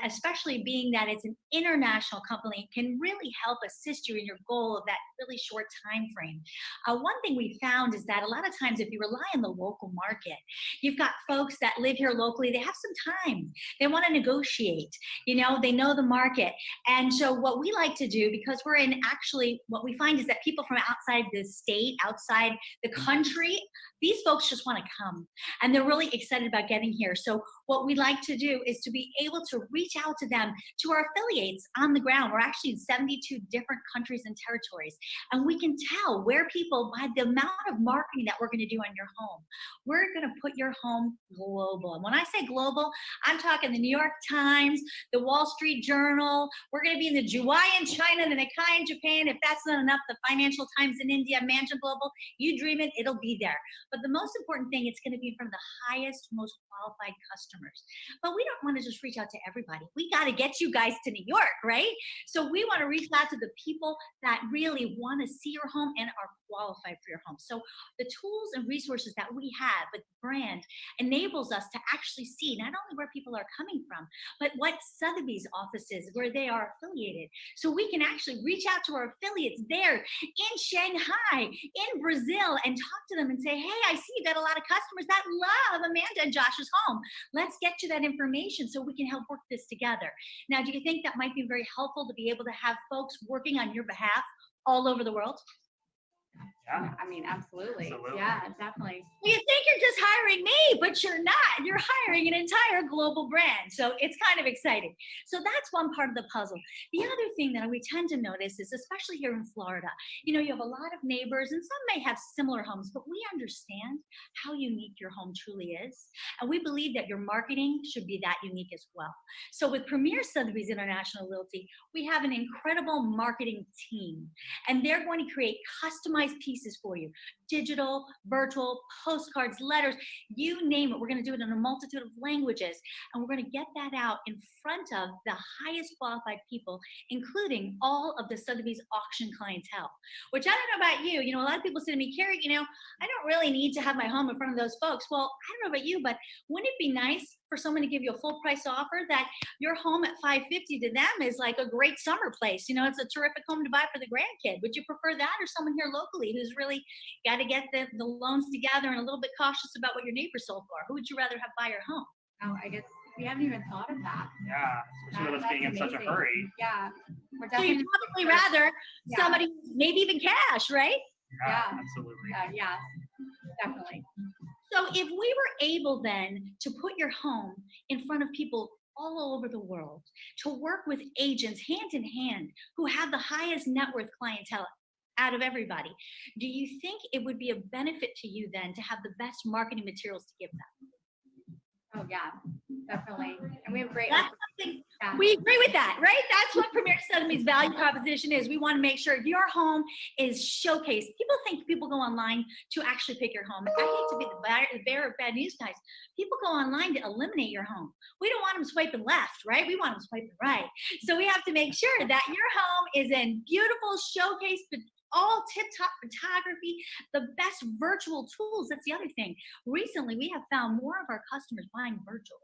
especially being that it's an international company, can really help assist you in your goal of that really short time frame. One thing we found is that a lot of times if you rely on the local market, you've got folks that live here locally, they have some time, they want to negotiate, you know, they know the market. And so what we like to do, because we're in, actually what we find is that people from outside the state, outside the country, these folks just want to come and they're really excited about getting here. So what we like to do is to be able to reach out to them, to our affiliates on the ground. We're actually in 72 different countries and territories, and we can tell where people, by the amount of marketing that we're going to do on your home, we're going to put your home global. And when I say global, I'm talking the New York Times, the Wall Street Journal. We're going to be in the Juwai in China, the Nikkei in Japan. If that's not enough, the Financial Times in India, Mansion Global. You dream it, it'll be there. But the most important thing, it's going to be in front of the highest, most qualified customers. But we don't want to just reach out to everybody. We got to get you guys to New York, right? So we want to reach out to the people that really want to see your home and are qualified for your home. So the tools and resources that we have with brand enables us to actually see not only where people are coming from, but what Sotheby's offices, where they are affiliated. So we can actually reach out to our affiliates there in Shanghai, in Brazil, and talk to them and say, hey, I see you got a lot of customers that love Amanda and Josh's home. Let's get you that information so we can help work this together. Now, do you think that might be very helpful to be able to have folks working on your behalf all over the world? Yeah. I mean, absolutely. Absolutely. Yeah, definitely. You think you're just hiring me, but you're not. You're hiring an entire global brand. So it's kind of exciting. So that's one part of the puzzle. The other thing that we tend to notice is, especially here in Florida, you have a lot of neighbors and some may have similar homes, but we understand how unique your home truly is. And we believe that your marketing should be that unique as well. So with Premier Sotheby's International Realty, we have an incredible marketing team, and they're going to create customized pieces for you. Digital, virtual, postcards, letters, you name it. We're going to do it in a multitude of languages, and we're going to get that out in front of the highest qualified people, including all of the Sotheby's auction clientele, which I don't know about you. A lot of people say to me, Carrie, I don't really need to have my home in front of those folks. Well, I don't know about you, but wouldn't it be nice for someone to give you a full price offer that your home at $550 to them is like a great summer place? It's a terrific home to buy for the grandkid. Would you prefer that, or someone here locally who's really got to get the loans together and a little bit cautious about what your neighbor sold for? Who would you rather have buy your home? Oh, I guess we haven't even thought of that. Yeah, especially with us being in such a hurry. Yeah. We're So you'd probably rather somebody, maybe even cash, right? Yeah, absolutely. Yeah, definitely. So if we were able then to put your home in front of people all over the world, to work with agents hand in hand who have the highest net worth clientele out of everybody, do you think it would be a benefit to you then to have the best marketing materials to give them? Oh yeah, definitely. And we have great. That's something, we agree with that, right? That's what Premier Sotheby's value proposition is. We want to make sure your home is showcased. People think people go online to actually pick your home. I hate to be the bearer of bad news, guys. People go online to eliminate your home. We don't want them swiping left, right? We want them swiping right. So we have to make sure that your home is in beautiful showcase, all tip-top photography, the best virtual tools. That's the other thing. Recently, we have found more of our customers buying virtually,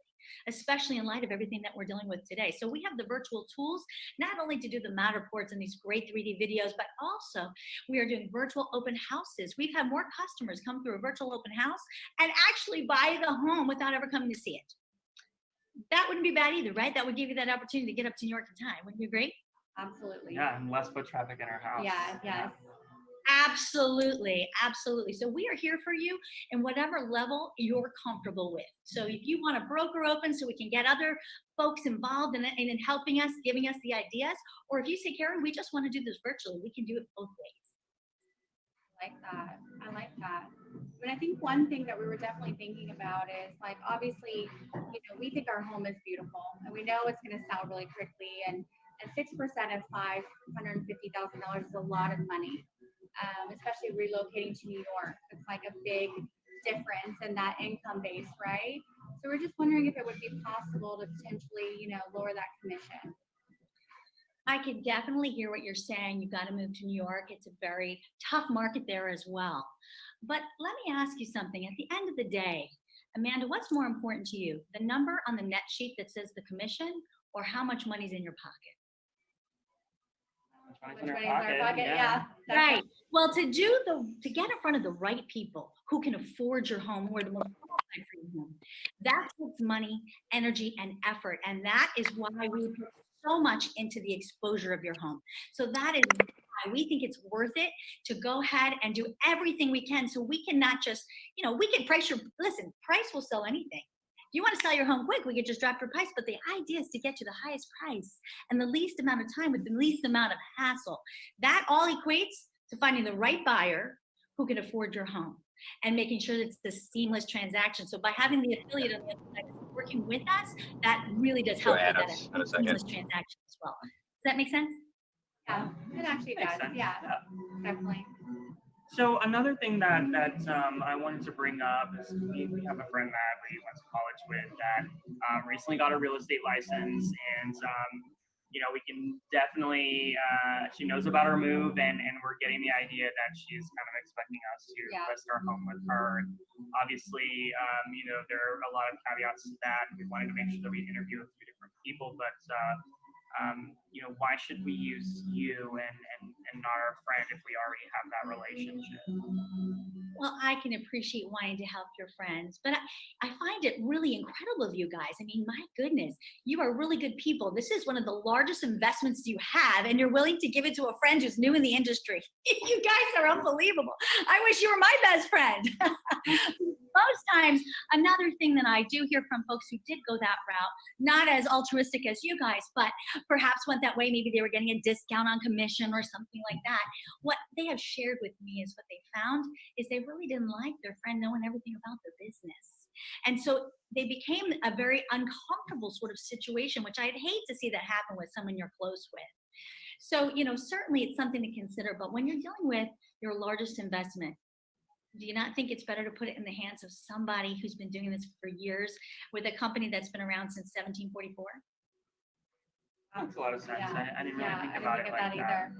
especially in light of everything that we're dealing with today. So we have the virtual tools, not only to do the Matterports and these great 3D videos, but also we are doing virtual open houses. We've had more customers come through a virtual open house and actually buy the home without ever coming to see it. That wouldn't be bad either, right? That would give you that opportunity to get up to New York in time. Wouldn't you agree? Absolutely. Yeah, and less foot traffic in our house. Yeah, yes. Absolutely, absolutely. So we are here for you in whatever level you're comfortable with. So if you want a broker open so we can get other folks involved in helping us, giving us the ideas, or if you say, Karen, we just want to do this virtually, we can do it both ways. I like that. I like that. But I think one thing that we were definitely thinking about is, like, obviously, we think our home is beautiful and we know it's going to sell really quickly, and 6% of $550,000 is a lot of money, especially relocating to New York. It's like a big difference in that income base, right? So we're just wondering if it would be possible to potentially, lower that commission. I can definitely hear what you're saying. You've got to move to New York. It's a very tough market there as well. But let me ask you something. At the end of the day, Amanda, what's more important to you? The number on the net sheet that says the commission, or how much money's in your pocket? In our pocket. Yeah. Right. Well, to get in front of the right people who can afford your home, who are the most qualified for your home, that takes money, energy, and effort. And that is why we put so much into the exposure of your home. So that is why we think it's worth it to go ahead and do everything we can, so we can not just, we can price price will sell anything. If you want to sell your home quick, we could just drop your price. But the idea is to get you the highest price and the least amount of time with the least amount of hassle. That all equates to finding the right buyer who can afford your home and making sure that it's a seamless transaction. So by having the affiliate on the other side working with us, that really does help with that seamless transaction as well. Does that make sense? Yeah, it actually does. Yeah, definitely. So another thing that I wanted to bring up is we have a friend that we went to college with that recently got a real estate license, and we can definitely she knows about our move, and we're getting the idea that she's kind of expecting us to list our home with her. Obviously, there are a lot of caveats to that. We wanted to make sure that we interview with 2 different people, but why should we use you and not our friend if we already have that relationship? Well, I can appreciate wanting to help your friends, but I find it really incredible of you guys. I mean, my goodness, you are really good people. This is one of the largest investments you have, and you're willing to give it to a friend who's new in the industry. You guys are unbelievable. I wish you were my best friend. Most times, another thing that I do hear from folks who did go that route, not as altruistic as you guys, but perhaps went that way, maybe they were getting a discount on commission or something like that. What they have shared with me is what they found is they really didn't like their friend knowing everything about their business. And so they became a very uncomfortable sort of situation, which I'd hate to see that happen with someone you're close with. So, certainly it's something to consider, but when you're dealing with your largest investment, do you not think it's better to put it in the hands of somebody who's been doing this for years with a company that's been around since 1744? That makes a lot of sense. I didn't really think about it like that.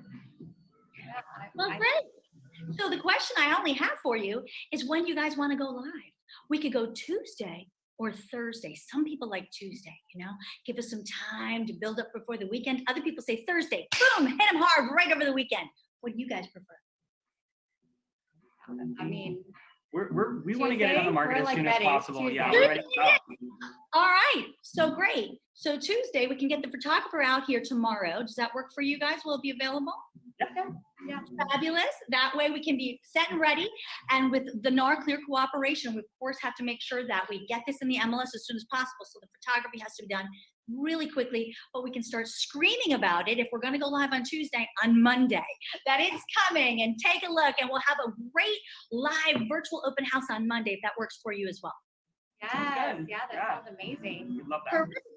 Well, great. So the question I only have for you is when you guys want to go live. We could go Tuesday or Thursday. Some people like Tuesday, give us some time to build up before the weekend. Other people say Thursday, boom, hit them hard right over the weekend. What do you guys prefer? I mean, we want to get it on the market as soon as possible. Tuesday. Yeah, we're ready to go. All right, so great. So Tuesday, we can get the photographer out here tomorrow. Does that work for you guys? Will it be available? Yeah. Fabulous. That way we can be set and ready. And with the NAR Clear cooperation, we of course have to make sure that we get this in the MLS as soon as possible. So the photography has to be done really quickly, but we can start screaming about it if we're going to go live on Tuesday, on Monday, that it's coming, and take a look, and we'll have a great live virtual open house on Monday if that works for you as well. Yes, yeah, that sounds amazing. We love that. Perfect.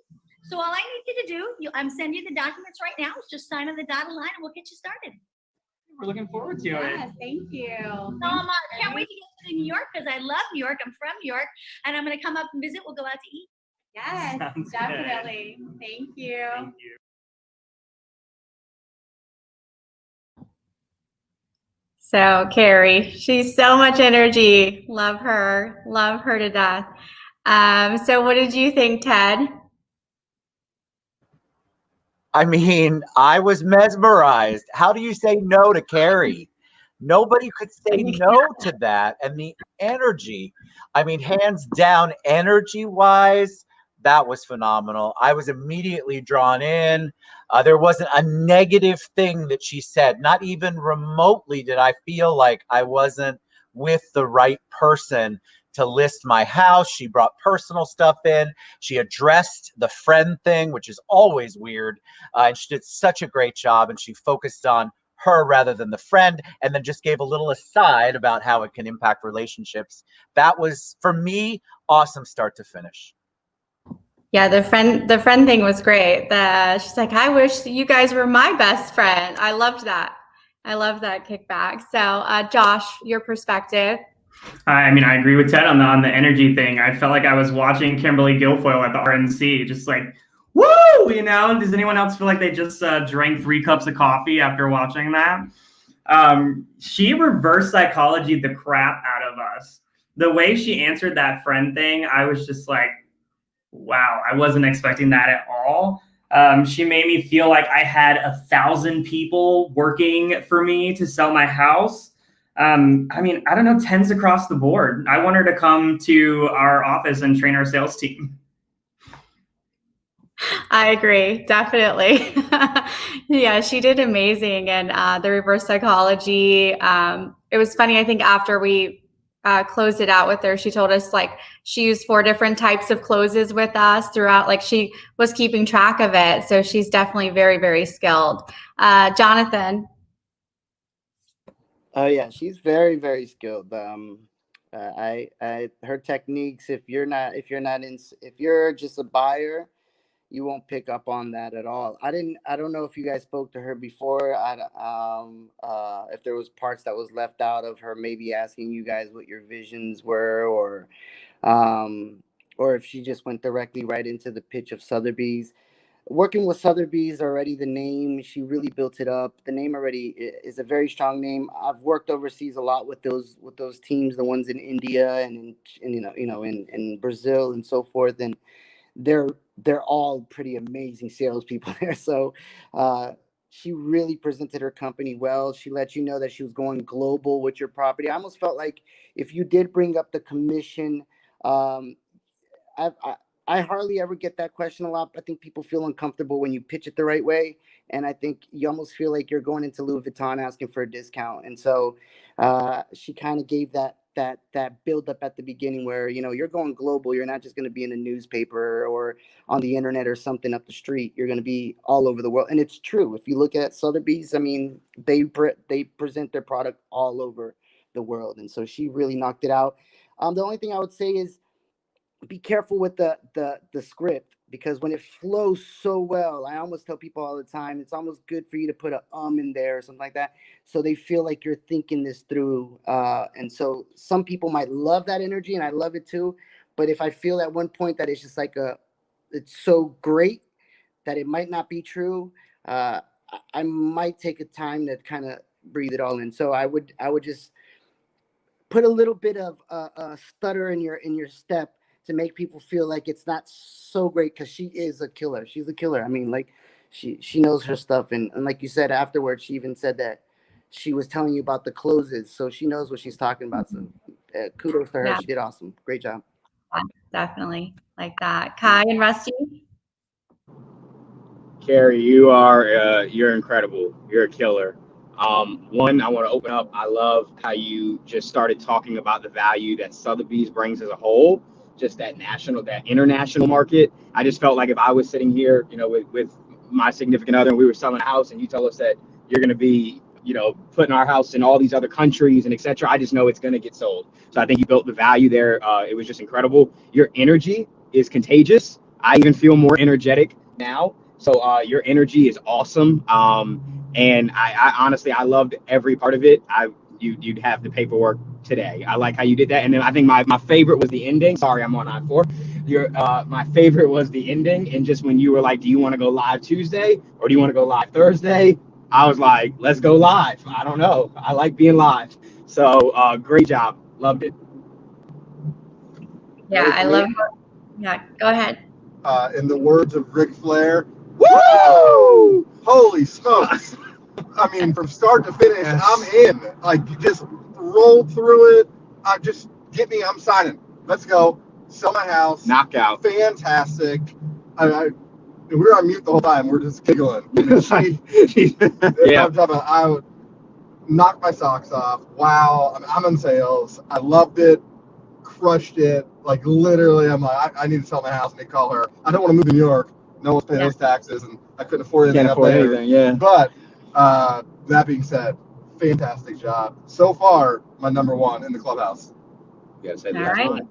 So all I need you to do, I'm sending you the documents right now. Just sign on the dotted line and we'll get you started. We're looking forward to it. Yes, thank you. Can't wait to get to New York because I love New York. I'm from New York, and I'm going to come up and visit. We'll go out to eat. Yes, Sounds definitely. Thank you. Thank you. So Carrie, she's so much energy. Love her to death. So what did you think, Ted? I mean, I was mesmerized. How do you say no to Carrie? Nobody could say no to that. And the energy, I mean, hands down, energy-wise, that was phenomenal. I was immediately drawn in. There wasn't a negative thing that she said. Not even remotely did I feel like I wasn't with the right person to list my house. She brought personal stuff in. She addressed the friend thing, which is always weird. And she did such a great job, and she focused on her rather than the friend, and then just gave a little aside about how it can impact relationships. That was, for me, awesome start to finish. Yeah, the friend thing was great. She's like, I wish you guys were my best friend. I loved that. I love that kickback. So Josh, your perspective. I mean, I agree with Ted on the energy thing. I felt like I was watching Kimberly Guilfoyle at the RNC, just like, woo, Does anyone else feel like they just drank 3 cups of coffee after watching that? She reverse psychology the crap out of us. The way she answered that friend thing, I was just like, wow, I wasn't expecting that at all. She made me feel like I had 1,000 people working for me to sell my house. I mean, I don't know, 10s across the board. I want her to come to our office and train our sales team. I agree, definitely. Yeah, she did amazing. And the reverse psychology, it was funny, I think after we closed it out with her, she told us like she used 4 different types of closes with us throughout, like she was keeping track of it. So she's definitely very, very skilled. Jonathan. Oh yeah, she's very, very skilled. Her techniques, if you're just a buyer, you won't pick up on that at all. I don't know if you guys spoke to her before. If there was parts that was left out of her, maybe asking you guys what your visions were, or if she just went directly right into the pitch of Sotheby's. Working with Sotheby's already, the name, she really built it up. The name already is a very strong name. I've worked overseas a lot with those teams, the ones in India and in Brazil and so forth, and they're all pretty amazing salespeople there. So she really presented her company well. She let you know that she was going global with your property. I almost felt like if you did bring up the commission, um, I hardly ever get that question a lot. I think people feel uncomfortable when you pitch it the right way, and I think you almost feel like you're going into Louis Vuitton asking for a discount. And so she kind of gave that build up at the beginning, where you're going global. You're not just going to be in a newspaper or on the internet or something up the street. You're going to be all over the world, and it's true. If you look at Sotheby's, I mean, they present their product all over the world, and so she really knocked it out. The only thing I would say is, be careful with the script, because when it flows so well, I almost tell people all the time, it's almost good for you to put a in there or something like that, so they feel like you're thinking this through. And so some people might love that energy, and I love it too. But if I feel at one point that it's just like it's so great that it might not be true, I might take a time to kind of breathe it all in. So I would just put a little bit of a stutter in your step to make people feel like it's not so great, because she is a killer. She's a killer. I mean, like, she knows her stuff, and like you said afterwards, she even said that she was telling you about the closes, so she knows what she's talking about. So kudos to her. Yeah. She did awesome. Great job. Definitely like that. Kai and Rusty. Carrie, you're incredible. You're a killer. One, I want to open up. I love how you just started talking about the value that Sotheby's brings as a whole, just that international market. I just felt like if I was sitting here, with my significant other, and we were selling a house, and you tell us that you're going to be, putting our house in all these other countries and etc., I just know it's going to get sold. So I think you built the value there. It was just incredible. Your energy is contagious. I even feel more energetic now. So your energy is awesome. And I honestly, I loved every part of it. You'd have the paperwork today. I like how you did that. And then I think my favorite was the ending. Sorry, I'm on I-4. My favorite was the ending. And just when you were like, do you want to go live Tuesday or do you want to go live Thursday? I was like, let's go live. I don't know. I like being live. So great job. Loved it. Yeah, I love. Yeah, go ahead. In the words of Ric Flair, woo! Holy smokes! I mean, from start to finish, I'm in. Like, you just rolled through it. I'm signing. Let's go. Sell my house. Knockout. Fantastic. We were on mute the whole time. We're just giggling. Yeah. I would knock my socks off. Wow. I'm in sales. I loved it. Crushed it. Like, literally, I'm like, I need to sell my house. And call her. I don't want to move to New York. No one's paying those taxes, and I couldn't afford anything up there. Yeah. But that being said, fantastic job. So far, my number one in the clubhouse. You gotta say All right.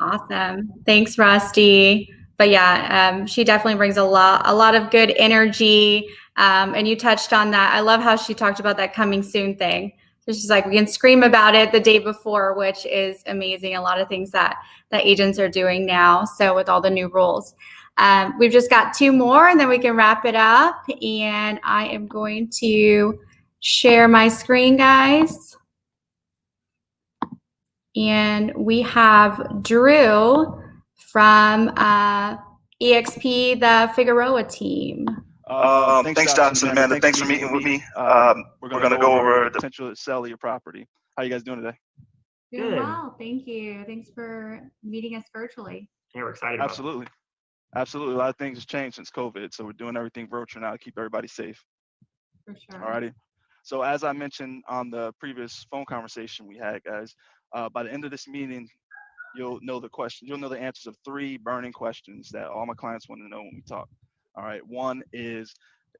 Awesome. Thanks, Rusty. But yeah, she definitely brings a lot of good energy. And you touched on that. I love how she talked about that coming soon thing. So she's like, we can scream about it the day before, which is amazing. A lot of things that agents are doing now. So with all the new rules. We've just got two more and then we can wrap it up. And I am going to share my screen, guys. And we have Drew from EXP, the Figueroa team. Thanks, Josh and Amanda. Thanks for meeting with me. We're going to go over the potential to sell your property. How you guys doing today? Doing well, thank you. Thanks for meeting us virtually. Yeah, we're excited. Absolutely. Absolutely. A lot of things have changed since COVID. So we're doing everything virtual now to keep everybody safe. For sure. Alrighty. So as I mentioned on the previous phone conversation we had, guys, by the end of this meeting, you'll know the answers of 3 burning questions that all my clients want to know when we talk. All right. One is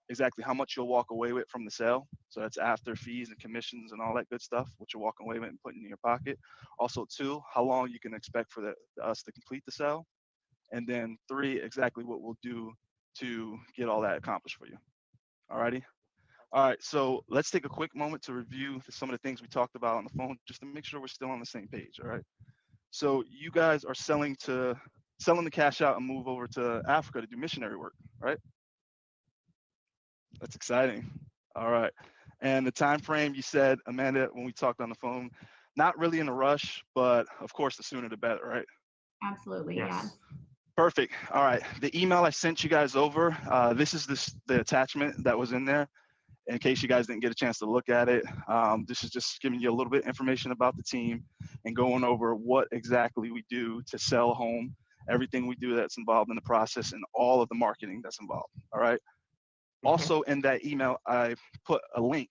exactly how much you'll walk away with from the sale. So that's after fees and commissions and all that good stuff, what you're walking away with and putting in your pocket. Also, 2, how long you can expect for us to complete the sale. And then 3, exactly what we'll do to get all that accomplished for you. All righty. All right, so let's take a quick moment to review some of the things we talked about on the phone, just to make sure we're still on the same page. All right. So you guys are selling the cash out and move over to Africa to do missionary work, right? That's exciting. All right. And the time frame you said, Amanda, when we talked on the phone, not really in a rush, but of course, the sooner the better, right? Absolutely, yes. Perfect. All right. The email I sent you guys over, this is the attachment that was in there. In case you guys didn't get a chance to look at it, this is just giving you a little bit of information about the team and going over what exactly we do to sell a home, everything we do that's involved in the process, and all of the marketing that's involved. All right. Also in that email, I put a link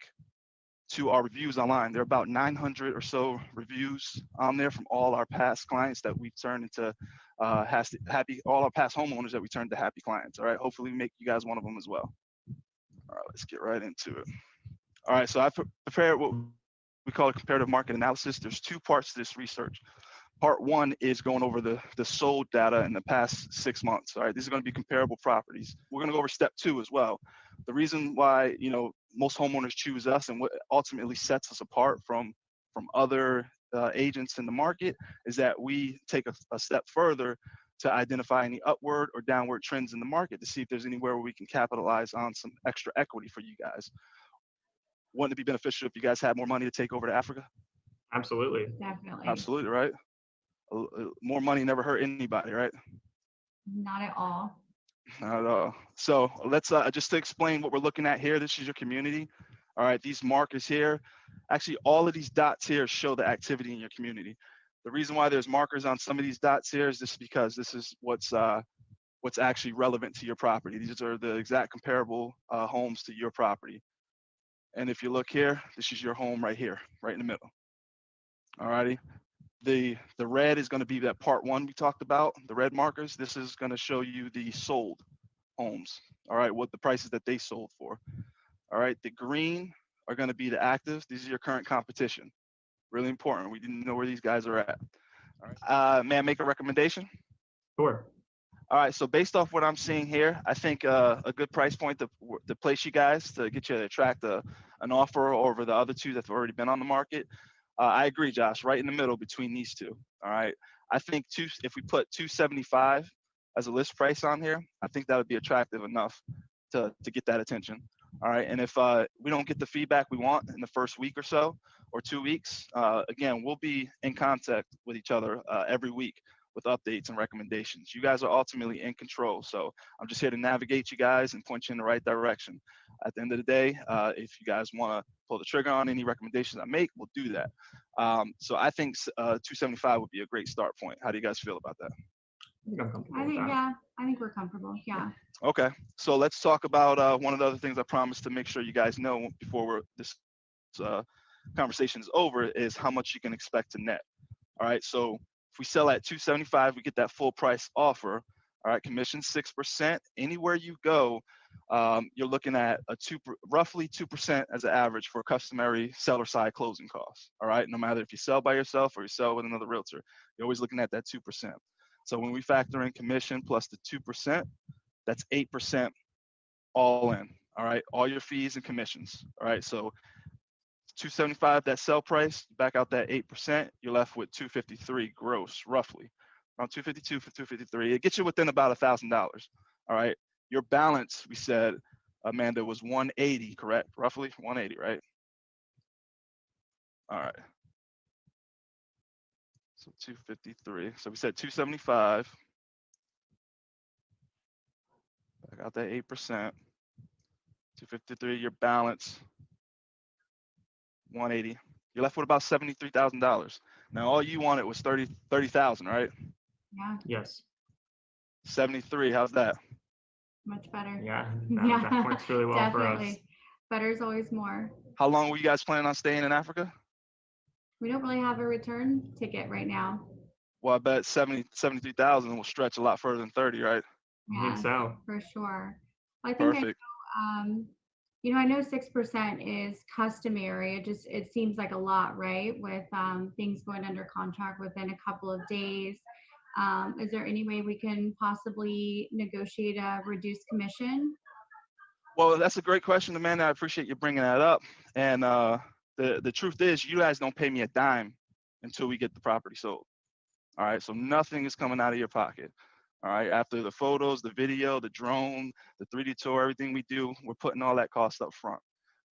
to our reviews online. There are about 900 or so reviews on there from all our past clients that we've turned into all our past homeowners that we turned to happy clients. All right. Hopefully we make you guys one of them as well. All right, let's get right into it. All right, so I prepared what we call a comparative market analysis. There's two parts to this research. Part one is going over the sold data in the past 6 months. All right, these are going to be comparable properties. We're going to go over step two as well. The reason why most homeowners choose us and what ultimately sets us apart from other agents in the market is that we take a step further to identify any upward or downward trends in the market to see if there's anywhere where we can capitalize on some extra equity for you guys. Wouldn't it be beneficial if you guys had more money to take over to Africa? Absolutely. Definitely. Absolutely, right? More money never hurt anybody, right? Not at all. Not at all. So let's just to explain what we're looking at here. This is your community. All right, these markers here, actually all of these dots here show the activity in your community. The reason why there's markers on some of these dots here is just because this is what's actually relevant to your property. These are the exact comparable homes to your property. And if you look here, this is your home right here, right in the middle. All righty. The red is going to be that part one we talked about, the red markers. This is going to show you the sold homes. All right, what the prices that they sold for. All right, the green are going to be the actives. These are your current competition. Really important. We didn't know where these guys are at. All right. May I make a recommendation? Sure. All right. So based off what I'm seeing here, I think a good price point to place you guys to get you to attract an offer over the other two that have already been on the market. I agree, Josh. Right in the middle between these two. All right. I think if we put 275 as a list price on here, I think that would be attractive enough to get that attention. All right. And if we don't get the feedback we want in the first week or so, or 2 weeks, again, we'll be in contact with each other every week with updates and recommendations. You guys are ultimately in control. So I'm just here to navigate you guys and point you in the right direction. At the end of the day, if you guys want to pull the trigger on any recommendations I make, we'll do that. So I think 275 would be a great start point. How do you guys feel about that? I think we're comfortable. Yeah. Okay. So let's talk about one of the other things I promised to make sure you guys know before this conversation is over is how much you can expect to net. All right. So if we sell at 275, we get that full price offer. All right. Commission 6%. Anywhere you go, you're looking at roughly 2% as an average for customary seller side closing costs. All right. No matter if you sell by yourself or you sell with another realtor, you're always looking at that 2%. So when we factor in commission plus the 2%, that's 8% all in. All right. All your fees and commissions. All right. So 275, that sell price, back out that 8%, you're left with 253 gross, roughly. Around 252 for 253. It gets you within about $1,000. All right. Your balance, we said, Amanda, was 180, correct? Roughly 180, right? All right. So 253. So we said 275. Back out that 8%. 253, your balance, 180. You're left with about $73,000. Now all you wanted was 30,000, right? Yeah. Yes. 73. How's that? Much better. Yeah. That works really well for us. Definitely. Better is always more. How long were you guys planning on staying in Africa? We don't really have a return ticket right now. Well, I bet 73,000 will stretch a lot further than 30, right? I think so. For sure. I think Perfect. I know 6% is customary. It seems like a lot, right? With things going under contract within a couple of days. Is there any way we can possibly negotiate a reduced commission? Well, that's a great question, Amanda. I appreciate you bringing that up. And the truth is, you guys don't pay me a dime until we get the property sold. All right. So nothing is coming out of your pocket. All right. After the photos, the video, the drone, the 3D tour, everything we do, we're putting all that cost up front.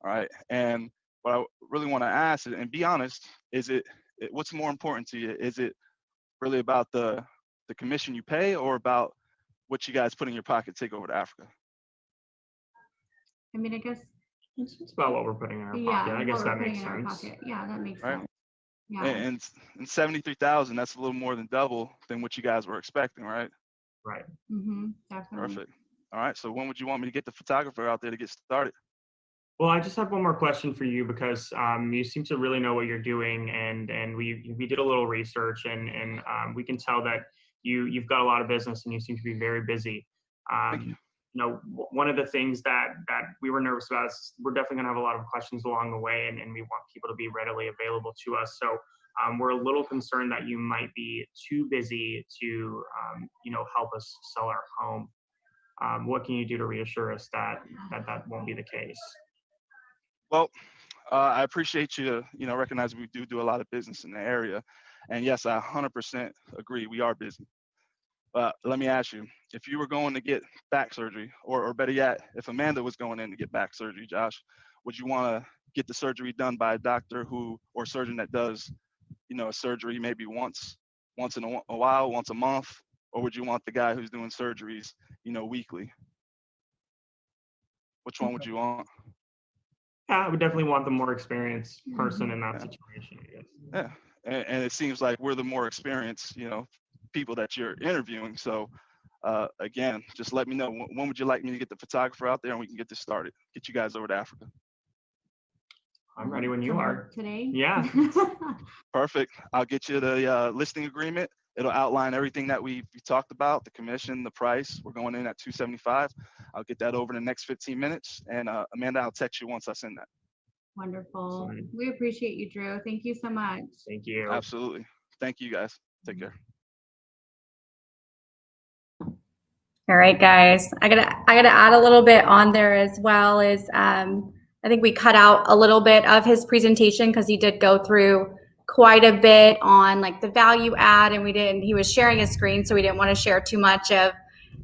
All right. And what I really want to ask, and be honest, is what's more important to you? Is it really about the commission you pay or about what you guys put in your pocket take over to Africa? I mean, I guess. It's about what we're putting in our pocket. I guess that makes sense. Yeah, that makes Right. sense. Yeah. And 73,000, that's a little more than double than what you guys were expecting, right? Right. Definitely. Perfect. All right. So when would you want me to get the photographer out there to get started? Well, I just have one more question for you because you seem to really know what you're doing, and we did a little research, and we can tell that you've got a lot of business and you seem to be very busy. Thank you. You know, one of the things that we were nervous about is we're definitely going to have a lot of questions along the way, and we want people to be readily available to us. So we're a little concerned that you might be too busy to, you know, help us sell our home. What can you do to reassure us that won't be the case? Well, I appreciate you, recognizing we do a lot of business in the area. And yes, I 100% agree. We are busy. But let me ask you, if you were going to get back surgery, or better yet, if Amanda was going in to get back surgery, Josh, would you want to get the surgery done by a doctor or surgeon that does, a surgery maybe once in a while, once a month, or would you want the guy who's doing surgeries, weekly? Which one would you want? Yeah, I would definitely want the more experienced person in that situation, I guess. Yeah, and it seems like we're the more experienced, people that you're interviewing. So again, just let me know, when would you like me to get the photographer out there and we can get this started, get you guys over to Africa? I'm ready when you are. Today? Yeah. Perfect. I'll get you the listing agreement. It'll outline everything that we talked about, the commission, the price. We're going in at $275. I'll get that over in the next 15 minutes. And Amanda, I'll text you once I send that. Wonderful. Sorry. We appreciate you, Drew. Thank you so much. Thank you. Absolutely. Thank you, guys. Take care. All right, guys. I gotta add a little bit on there as well. I think we cut out a little bit of his presentation because he did go through quite a bit on like the value add, and he was sharing his screen, so we didn't want to share too much of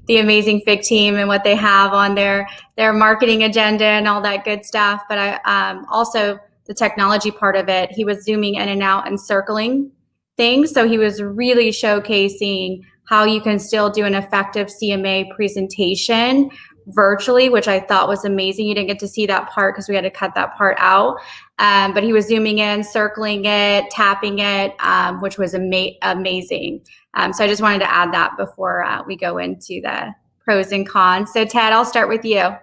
the amazing Fig team and what they have on their marketing agenda and all that good stuff. But I also the technology part of it, he was zooming in and out and circling things. So he was really showcasing how you can still do an effective CMA presentation virtually, which I thought was amazing. You didn't get to see that part because we had to cut that part out. But he was zooming in, circling it, tapping it, which was amazing. So I just wanted to add that before we go into the pros and cons. So Ted, I'll start with you.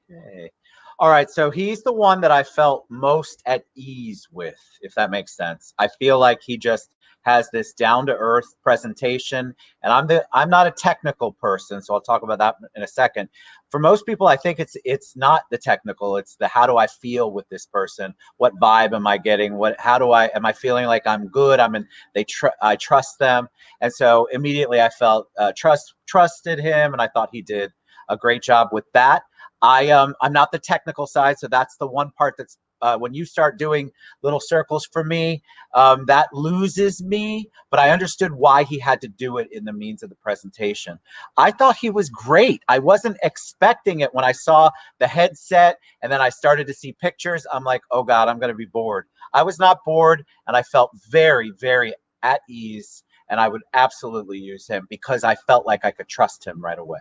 Okay. All right, so he's the one that I felt most at ease with, if that makes sense. I feel like he just has this down-to-earth presentation, and I'm not a technical person, so I'll talk about that in a second. For most people, I think it's not the technical, it's the how do I feel with this person? What vibe am I getting? Am I feeling like I'm good? I trust them, and so immediately I felt trusted him, and I thought he did a great job with that. I'm not the technical side, so that's the one part that's when you start doing little circles for me, that loses me, but I understood why he had to do it in the means of the presentation. I thought he was great. I wasn't expecting it when I saw the headset and then I started to see pictures. I'm like, oh God, I'm going to be bored. I was not bored, and I felt very, very at ease, and I would absolutely use him because I felt like I could trust him right away.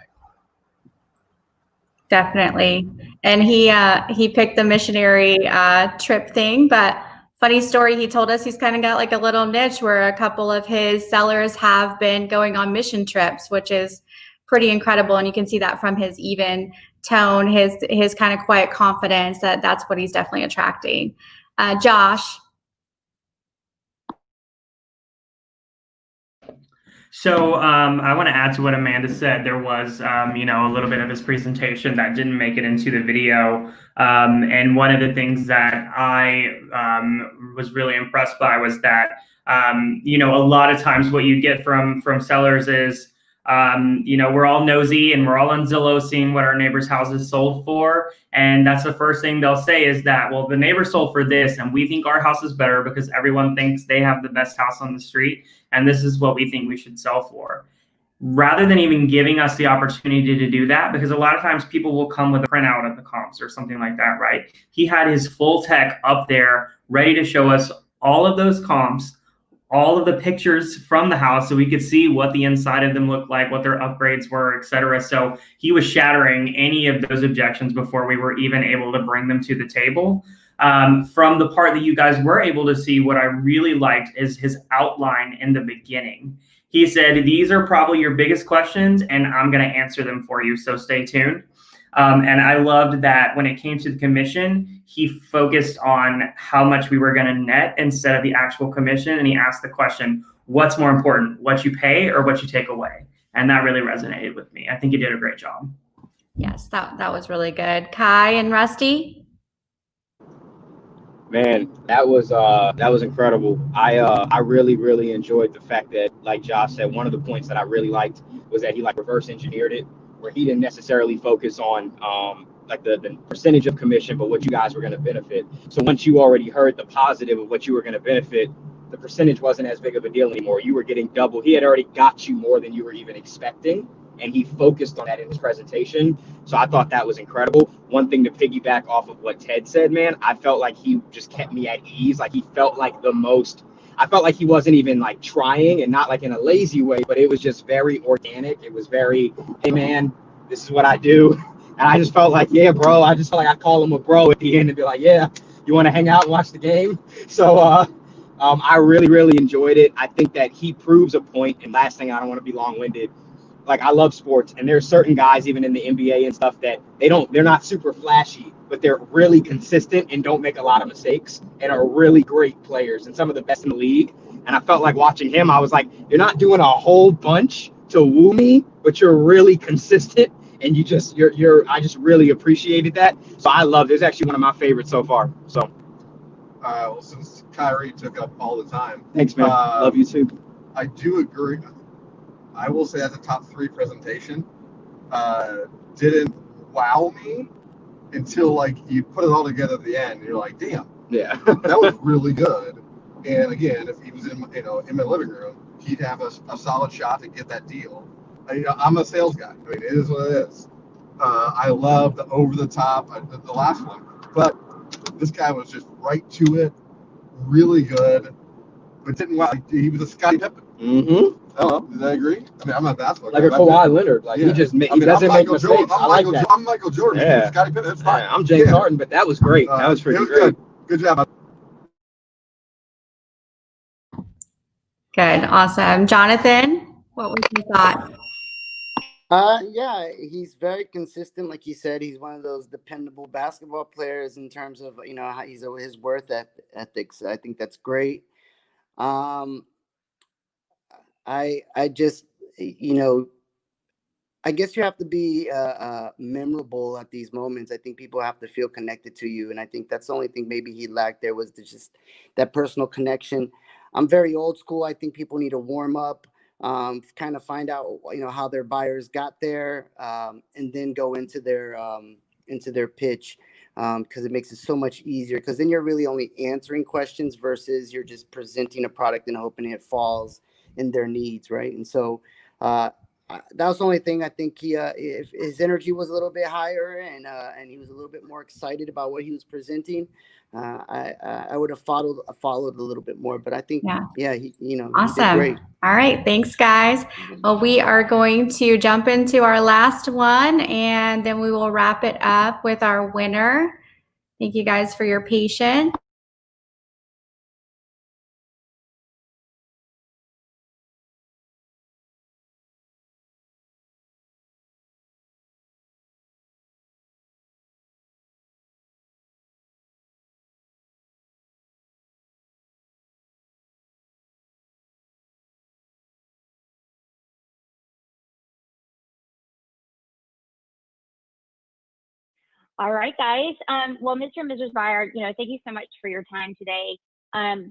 Definitely. And he picked the missionary trip thing, but funny story, he told us he's kind of got like a little niche where a couple of his sellers have been going on mission trips, which is pretty incredible. And you can see that from his even tone, his kind of quiet confidence, that's what he's definitely attracting. Josh. So I want to add to what Amanda said. There was, a little bit of his presentation that didn't make it into the video. And one of the things that I was really impressed by was that, a lot of times what you get from sellers is, we're all nosy and we're all on Zillow seeing what our neighbor's houses sold for. And that's the first thing they'll say is that, well, the neighbor sold for this and we think our house is better because everyone thinks they have the best house on the street. And this is what we think we should sell for. Rather than even giving us the opportunity to do that, because a lot of times people will come with a printout of the comps or something like that, right? He had his full tech up there ready to show us all of those comps, all of the pictures from the house so we could see what the inside of them looked like, what their upgrades were, etc. So he was shattering any of those objections before we were even able to bring them to the table. From the part that you guys were able to see, what I really liked is his outline in the beginning. He said, these are probably your biggest questions, and I'm going to answer them for you, so stay tuned. And I loved that when it came to the commission, he focused on how much we were going to net instead of the actual commission. And he asked the question, what's more important, what you pay or what you take away? And that really resonated with me. I think he did a great job. Yes, that was really good. Kai and Rusty? Man, that was incredible. I really enjoyed the fact that, like Josh said, one of the points that I really liked was that he like reverse engineered it, where he didn't necessarily focus on like the percentage of commission, but what you guys were going to benefit. So once you already heard the positive of what you were going to benefit, the percentage wasn't as big of a deal anymore. You were getting double. He had already got you more than you were even expecting, and he focused on that in his presentation. So I thought that was incredible. One thing to piggyback off of what Ted said, man, I felt like he just kept me at ease. Like he felt like I felt like he wasn't even like trying, and not like in a lazy way, but it was just very organic. It was very, hey man, this is what I do. And I just felt like, yeah, bro. I just felt like I'd call him a bro at the end and be like, yeah, you want to hang out and watch the game? So I really enjoyed it. I think that he proves a point. And last thing, I don't want to be long-winded. Like, I love sports, and there's certain guys even in the NBA and stuff that they're not super flashy, but they're really consistent and don't make a lot of mistakes and are really great players and some of the best in the league. And I felt like watching him, I was like, you're not doing a whole bunch to woo me, but you're really consistent, and I just really appreciated that. So I loved it. It's actually one of my favorites so far. So Well, since Kyrie took up all the time, thanks, man. Love you too. I do agree. I will say that's a top 3 presentation. Didn't wow me until like you put it all together at the end. And you're like, damn, yeah, that was really good. And again, if he was in my living room, he'd have a solid shot to get that deal. I'm a sales guy. I mean, it is what it is. I love the over the top, the last one, but this guy was just right to it, really good. But didn't wow. He was a Scottie Pippen. Mm-hmm. Oh, did I agree? I mean, I'm not a basketball like guy. a Kawhi Leonard. Like, yeah. He doesn't make mistakes. I like that. I'm Michael Jordan. Yeah. Scottie Pippen. That's fine. Yeah, I'm James Harden, but that was great. That was pretty great. Good job. Good. Awesome. Jonathan, what was your thoughts? Yeah, he's very consistent. Like you said, he's one of those dependable basketball players in terms of, how his worth ethics. I think that's great. I just, I guess you have to be memorable at these moments. I think people have to feel connected to you. And I think that's the only thing maybe he lacked there was just that personal connection. I'm very old school. I think people need to warm up, kind of find out, how their buyers got there, and then go into their pitch, because it makes it so much easier. Because then you're really only answering questions versus you're just presenting a product and hoping it falls in their needs, right? And so that was the only thing. I think if his energy was a little bit higher and he was a little bit more excited about what he was presenting, I would have followed a little bit more. But I think, he awesome. He did great. All right, thanks, guys. Well, we are going to jump into our last one, and then we will wrap it up with our winner. Thank you guys for your patience. All right, guys. Well, Mr. and Mrs. Byer, thank you so much for your time today.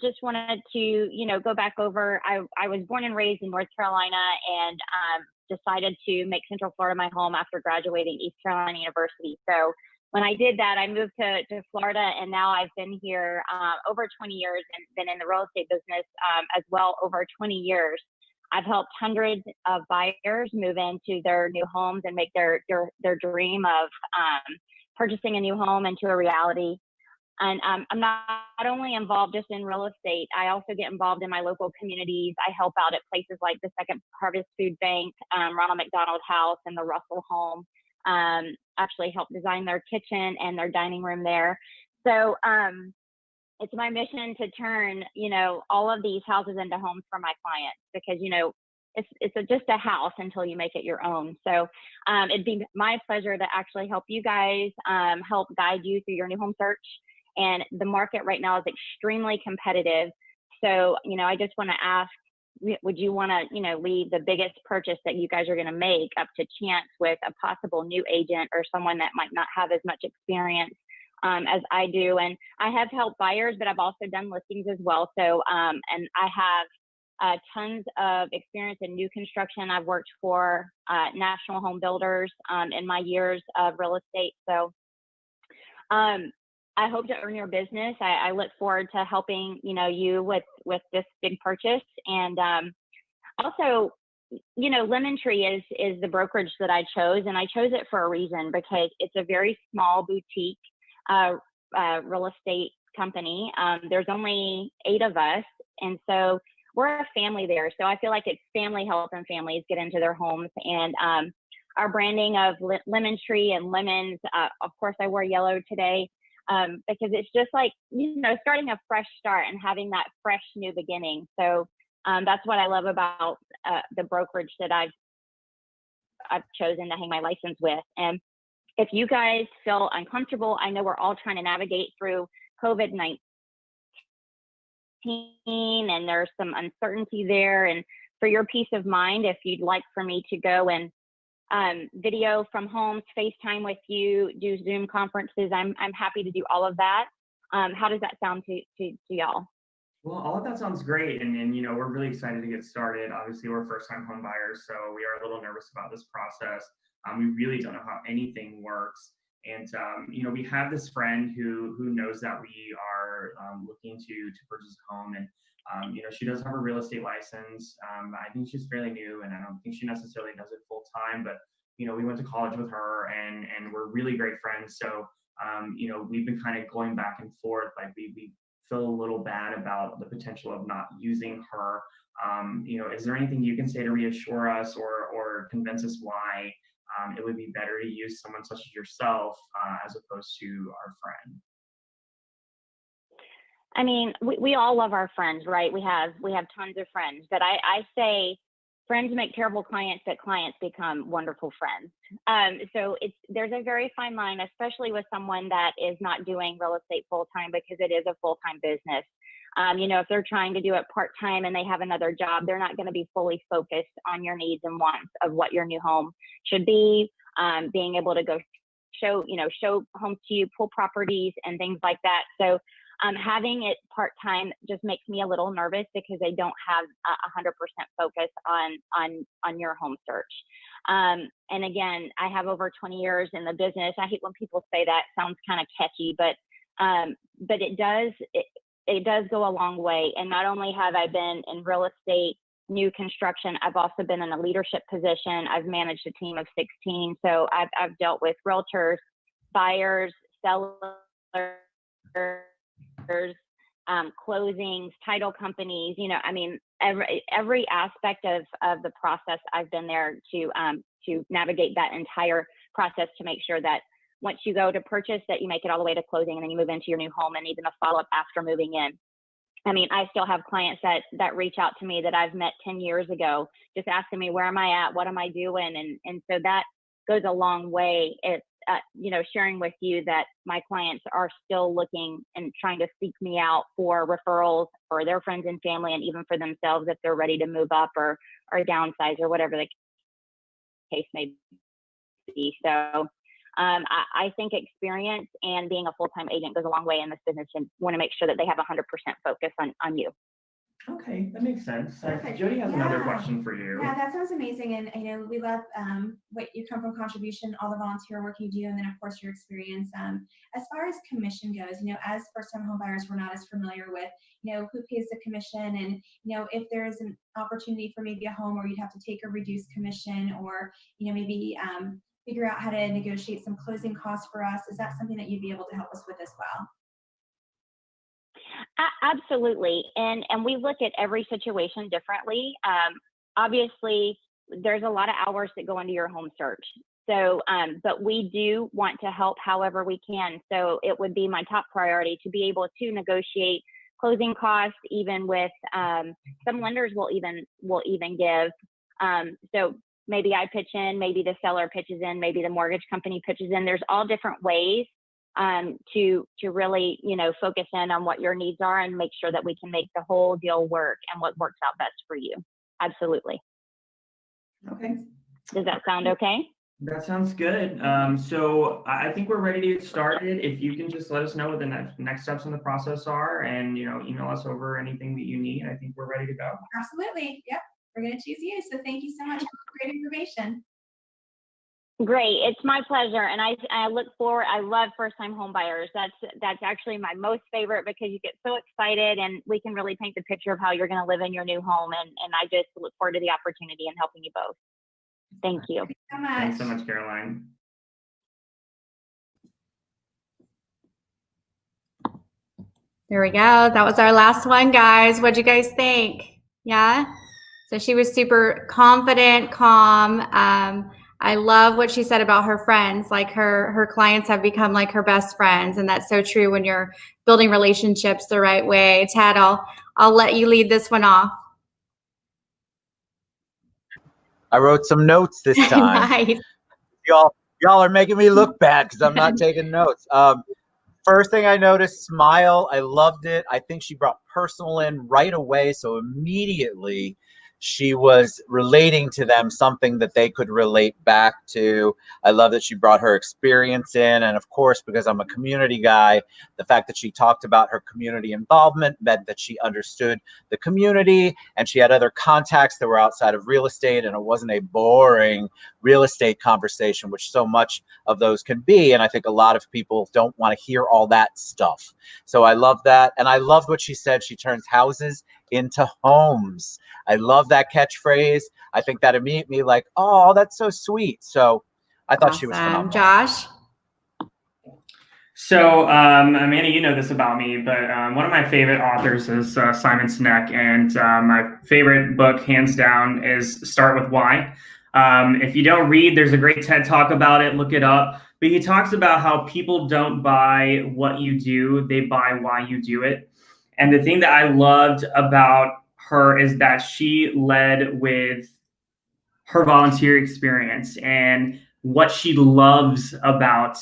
Just wanted to, go back over. I was born and raised in North Carolina, and decided to make Central Florida my home after graduating East Carolina University. So when I did that, I moved to Florida, and now I've been here over 20 years and been in the real estate business as well over 20 years. I've helped hundreds of buyers move into their new homes and make their dream of purchasing a new home into a reality. And I'm not only involved just in real estate, I also get involved in my local communities. I help out at places like the Second Harvest Food Bank, Ronald McDonald House, and the Russell Home. Actually help design their kitchen and their dining room there. So it's my mission to turn, all of these houses into homes for my clients, because, it's just a house until you make it your own. So it'd be my pleasure to actually help you guys, help guide you through your new home search. And the market right now is extremely competitive. So, I just want to ask, would you want to, leave the biggest purchase that you guys are going to make up to chance with a possible new agent or someone that might not have as much experience as I do? And I have helped buyers, but I've also done listings as well. So, and I have tons of experience in new construction. I've worked for national home builders in my years of real estate. So, I hope to earn your business. I look forward to helping, you with this big purchase. And also, Lemon Tree is the brokerage that I chose, and I chose it for a reason, because it's a very small boutique real estate company. There's only 8 of us, and so we're a family there. So I feel like it's family helping families get into their homes. And our branding of Lemon Tree and lemons, of course, I wore yellow today. Because it's just like, starting a fresh start and having that fresh new beginning. So that's what I love about the brokerage that I've chosen to hang my license with. And if you guys feel uncomfortable, I know we're all trying to navigate through COVID-19, and there's some uncertainty there. And for your peace of mind, if you'd like for me to go and video from homes, FaceTime with you, do Zoom conferences, I'm happy to do all of that. How does that sound to y'all? Well, all of that sounds great. And we're really excited to get started. Obviously, we're first-time home buyers, so we are a little nervous about this process. We really don't know how anything works. And, we have this friend who knows that we are looking to purchase a home. And, she does have a real estate license. I think she's fairly new, and I don't think she necessarily does it full time, but, we went to college with her, and we're really great friends. So, we've been kind of going back and forth. Like we feel a little bad about the potential of not using her. Is there anything you can say to reassure us or convince us why it would be better to use someone such as yourself as opposed to our friend? I mean, we all love our friends, right? We have tons of friends, but I say friends make terrible clients, but clients become wonderful friends. So there's a very fine line, especially with someone that is not doing real estate full time, because it is a full time business. If they're trying to do it part time and they have another job, they're not going to be fully focused on your needs and wants of what your new home should be. Being able to go show homes to you, pull properties and things like that. So having it part-time just makes me a little nervous, because they don't have 100% focus on your home search. And again, I have over 20 years in the business. I hate when people say that. It sounds kind of catchy, but it does go a long way. And not only have I been in real estate, new construction, I've also been in a leadership position. I've managed a team of 16. So I've dealt with realtors, buyers, sellers, closings, title companies, every aspect of the process. I've been there to navigate that entire process to make sure that once you go to purchase, that you make it all the way to closing, and then you move into your new home, and even a follow-up after moving in. I still have clients that reach out to me that I've met 10 years ago, just asking me, where am I at? What am I doing? And so that goes a long way. It's, sharing with you that my clients are still looking and trying to seek me out for referrals for their friends and family, and even for themselves if they're ready to move up or downsize or whatever the case may be. So I think experience and being a full-time agent goes a long way in this business, and want to make sure that they have 100% focus on you. Okay, that makes sense. Perfect. Jody has Yeah. another question for you. Yeah, that sounds amazing. And we love what you come from contribution, all the volunteer work you do, and then of course your experience. As far as commission goes, as first-time home buyers, we're not as familiar with, who pays the commission, and, if there's an opportunity for maybe a home where you'd have to take a reduced commission, or, maybe figure out how to negotiate some closing costs for us. Is that something that you'd be able to help us with as well? Absolutely. And we look at every situation differently. Obviously, there's a lot of hours that go into your home search. So, but we do want to help however we can. So it would be my top priority to be able to negotiate closing costs, even with some lenders will even give. So maybe I pitch in, maybe the seller pitches in, maybe the mortgage company pitches in. There's all different ways to really, focus in on what your needs are and make sure that we can make the whole deal work and what works out best for you. Absolutely. Okay. Does that sound okay? That sounds good. So I think we're ready to get started. If you can just let us know what the next steps in the process are, and email us over anything that you need. I think we're ready to go. Absolutely. Yep. We're going to choose you. So thank you so much for great information. Great. It's my pleasure. And I look forward. I love first-time home buyers. That's actually my most favorite because you get so excited and we can really paint the picture of how you're going to live in your new home. And I just look forward to the opportunity and helping you both. Thank you. Thanks so much, Caroline. There we go. That was our last one, guys. What'd you guys think? Yeah? So she was super confident, calm. I love what she said about her friends. Like her clients have become like her best friends. And that's so true when you're building relationships the right way. Ted, I'll let you lead this one off. I wrote some notes this time. Nice. Y'all are making me look bad because I'm not taking notes. First thing I noticed, smile. I loved it. I think she brought personal in right away. So immediately she was relating to them something that they could relate back to. I love that she brought her experience in. And of course, because I'm a community guy, the fact that she talked about her community involvement meant that she understood the community and she had other contacts that were outside of real estate, and it wasn't a boring real estate conversation, which so much of those can be. And I think a lot of people don't want to hear all that stuff. So I love that. And I loved what she said. She turns houses into homes. I love that catchphrase. I think that immediately like, oh, that's so sweet. So I thought she was phenomenal. Josh? So, Amanda, you know this about me, but one of my favorite authors is Simon Sinek, and my favorite book, hands down, is Start With Why. If you don't read, there's a great TED Talk about it. Look it up. But he talks about how people don't buy what you do, they buy why you do it. And the thing that I loved about her is that she led with her volunteer experience and what she loves about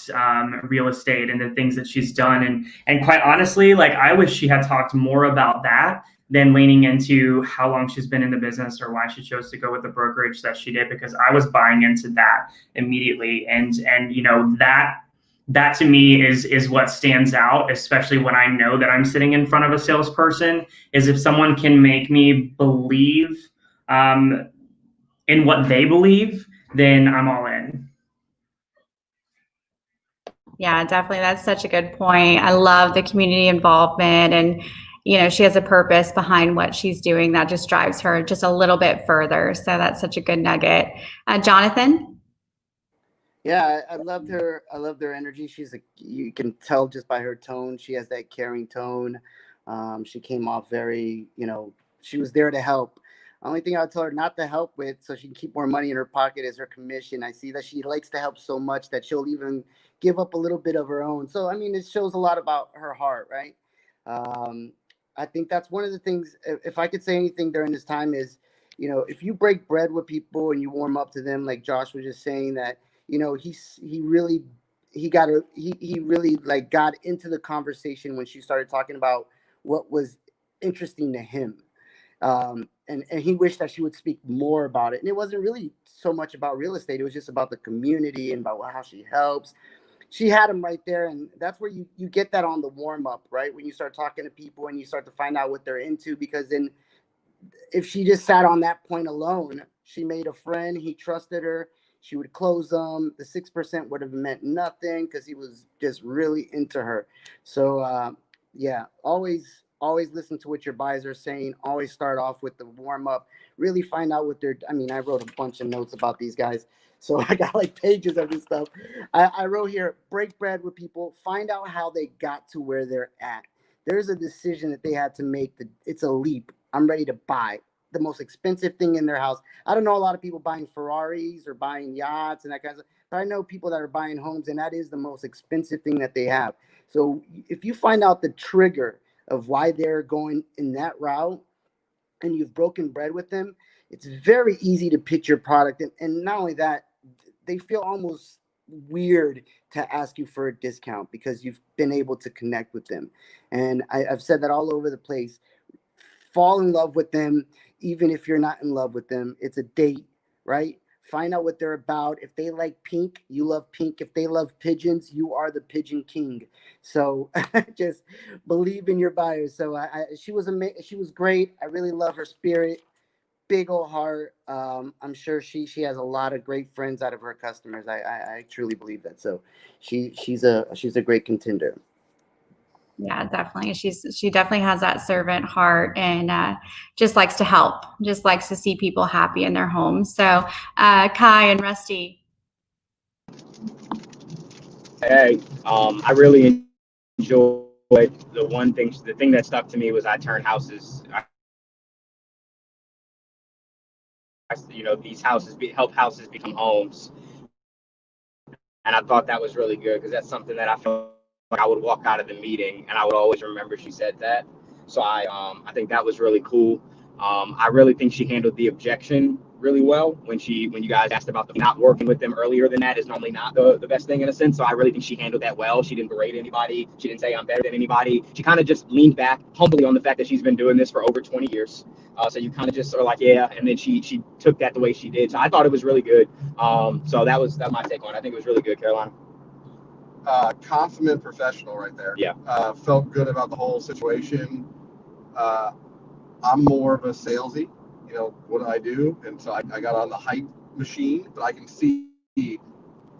real estate and the things that she's done. And quite honestly, like, I wish she had talked more about that than leaning into how long she's been in the business or why she chose to go with the brokerage that she did, because I was buying into that immediately. And that to me is what stands out, especially when I know that I'm sitting in front of a salesperson, is if someone can make me believe in what they believe, then I'm all in. Yeah, definitely. That's such a good point. I love the community involvement, and she has a purpose behind what she's doing that just drives her just a little bit further. So that's such a good nugget. Jonathan? Yeah, I loved her. I loved her energy. You can tell just by her tone. She has that caring tone. She came off very, she was there to help. Only thing I would tell her not to help with, so she can keep more money in her pocket, is her commission. I see that she likes to help so much that she'll even give up a little bit of her own. So, I mean, it shows a lot about her heart, right? I think that's one of the things, if I could say anything during this time, is, if you break bread with people and you warm up to them, like Josh was just saying, that, he really like got into the conversation when she started talking about what was interesting to him. And he wished that she would speak more about it. And it wasn't really so much about real estate. It was just about the community and about how she helps. She had him right there. And that's where you get that on the warm up, right? When you start talking to people and you start to find out what they're into, because then if she just sat on that point alone, she made a friend, he trusted her, she would close them. The 6% would have meant nothing because he was just really into her. So yeah, always listen to what your buyers are saying. Always start off with the warm up. Really find out what I wrote a bunch of notes about these guys, so I got like pages of this stuff. I wrote here, break bread with people, find out how they got to where they're at. there's a decision that they had to make. That it's a leap. I'm ready to buy the most expensive thing in their house. I don't know a lot of people buying Ferraris or buying yachts and that kind of stuff, but I know people that are buying homes, and that is the most expensive thing that they have. So if you find out the trigger of why they're going in that route, and you've broken bread with them, it's very easy to pitch your product. And not only that, they feel almost weird to ask you for a discount because you've been able to connect with them. And I've said that all over the place. Fall in love with them, even if you're not in love with them. It's a date, right? Find out what they're about. If they like pink, you love pink. If they love pigeons, you are the pigeon king. So just believe in your buyers. So she was she was great. I really love her spirit. Big old heart. I'm sure she has a lot of great friends out of her customers. I truly believe that. So she's a great contender. Yeah, definitely. She definitely has that servant heart, and just likes to help, just likes to see people happy in their homes. So Kai and Rusty. Hey, I really enjoyed the thing that stuck to me was I turned houses. These houses help houses become homes, and I thought that was really good because that's something that I felt like I would walk out of the meeting and I would always remember she said that. So I think that was really cool. I really think she handled the objection really well when you guys asked about not working with them earlier than that is normally not the best thing in a sense. So I really think she handled that well. She didn't berate anybody. She didn't say I'm better than anybody. She kind of just leaned back humbly on the fact that she's been doing this for over 20 years. So you kind of just are like, yeah. And then she took that the way she did. So I thought it was really good. So that's my take on it. I think it was really good, Carolina. Consummate professional right there. Yeah. Felt good about the whole situation. I'm more of a salesy, what do I do? And so I got on the hype machine, but I can see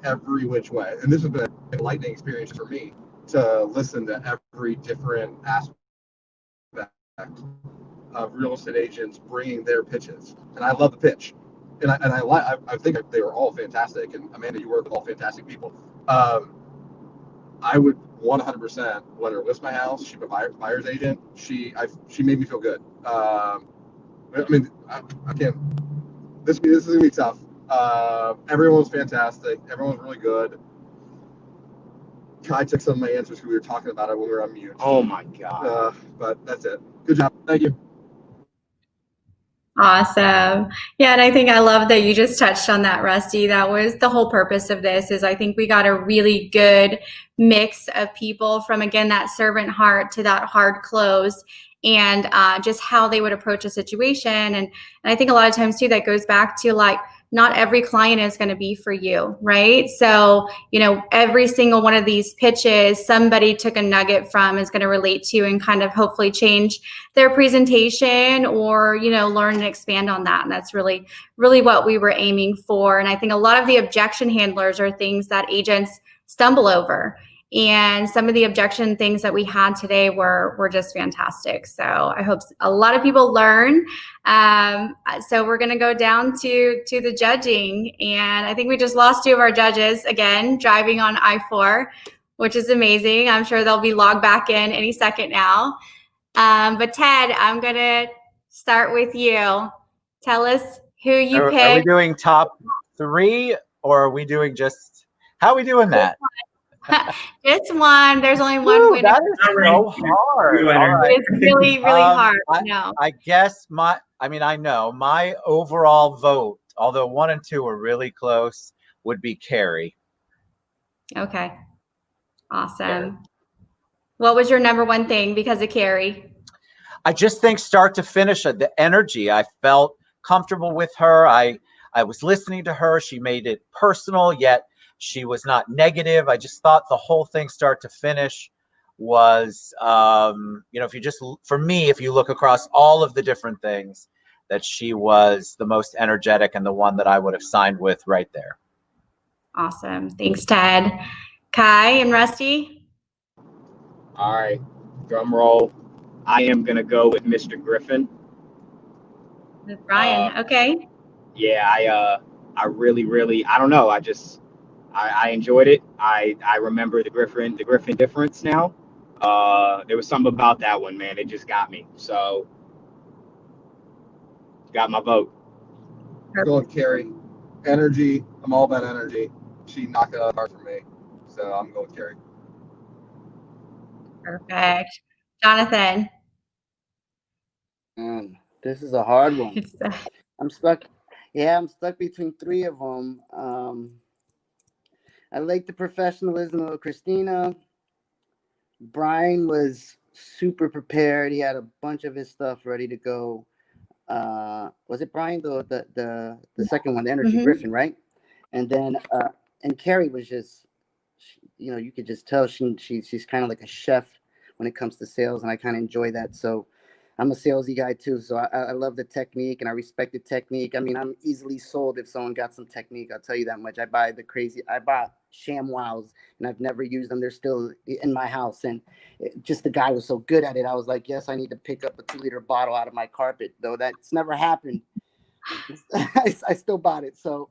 every which way. And this has been an enlightening experience for me to listen to every different aspect of real estate agents bringing their pitches. And I love the pitch. And I think they were all fantastic. And Amanda, you work with all fantastic people. I would 100% let her list my house. She's a buyer's agent. She made me feel good. I can't. This is gonna be tough. Everyone's fantastic. Everyone's really good. I took some of my answers because we were talking about it when we were on mute. Oh my god. But that's it. Good job. Thank you. Awesome. Yeah, and I think I love that you just touched on that, Rusty. That was the whole purpose of this, is I think we got a really good mix of people from, again, that servant heart to that hard close, and just how they would approach a situation. And I think a lot of times too, that goes back to like, not every client is going to be for you, right? So, every single one of these pitches, somebody took a nugget from, is going to relate to and kind of hopefully change their presentation or, learn and expand on that. And that's really, really what we were aiming for. And I think a lot of the objection handlers are things that agents stumble over. And some of the objection things that we had today were just fantastic. So I hope a lot of people learn. So we're going to go down to the judging. And I think we just lost 2 of our judges, again, driving on I-4, which is amazing. I'm sure they'll be logged back in any second now. But Ted, I'm going to start with you. Tell us who you picked. Are we doing top 3 or are we doing how are we doing that? Just one. There's only one winner. That is so hard. All right. It's really, really hard. No. I guess I know my overall vote, although 1 and 2 are really close, would be Carrie. Okay. Awesome. Yeah. What was your number 1 thing because of Carrie? I just think start to finish, the energy. I felt comfortable with her. I was listening to her. She made it personal, yet she was not negative. I just thought the whole thing start to finish was, if you look across all of the different things, that she was the most energetic and the one that I would have signed with right there. Awesome. Thanks, Ted. Kai and Rusty? All right. Drum roll. I am going to go with Mr. Griffin. With Brian. Okay. Yeah, I really, I don't know. I enjoyed it. I remember the Griffin difference now. There was something about that one, man. It just got me. So got my vote. Go with Carrie. Energy. I'm all about energy. She knocked it out of the park for me. So I'm going with Carrie. Perfect. Jonathan. This is a hard one. I'm stuck. Yeah, I'm stuck between three of them. I like the professionalism of Christina. Brian was super prepared. He had a bunch of his stuff ready to go. Was it Brian, the second one, the energy Griffin, right? And then and Carrie was just, you could just tell she's kind of like a chef when it comes to sales, and I kind of enjoy that. So I'm a salesy guy too, so I love the technique and I respect the technique. I mean, I'm easily sold if someone got some technique. I'll tell you that much. I bought ShamWows and I've never used them. They're still in my house, and just the guy was so good at it. I was like, yes, I need to pick up a 2-liter bottle out of my carpet, though that's never happened. I still bought it. So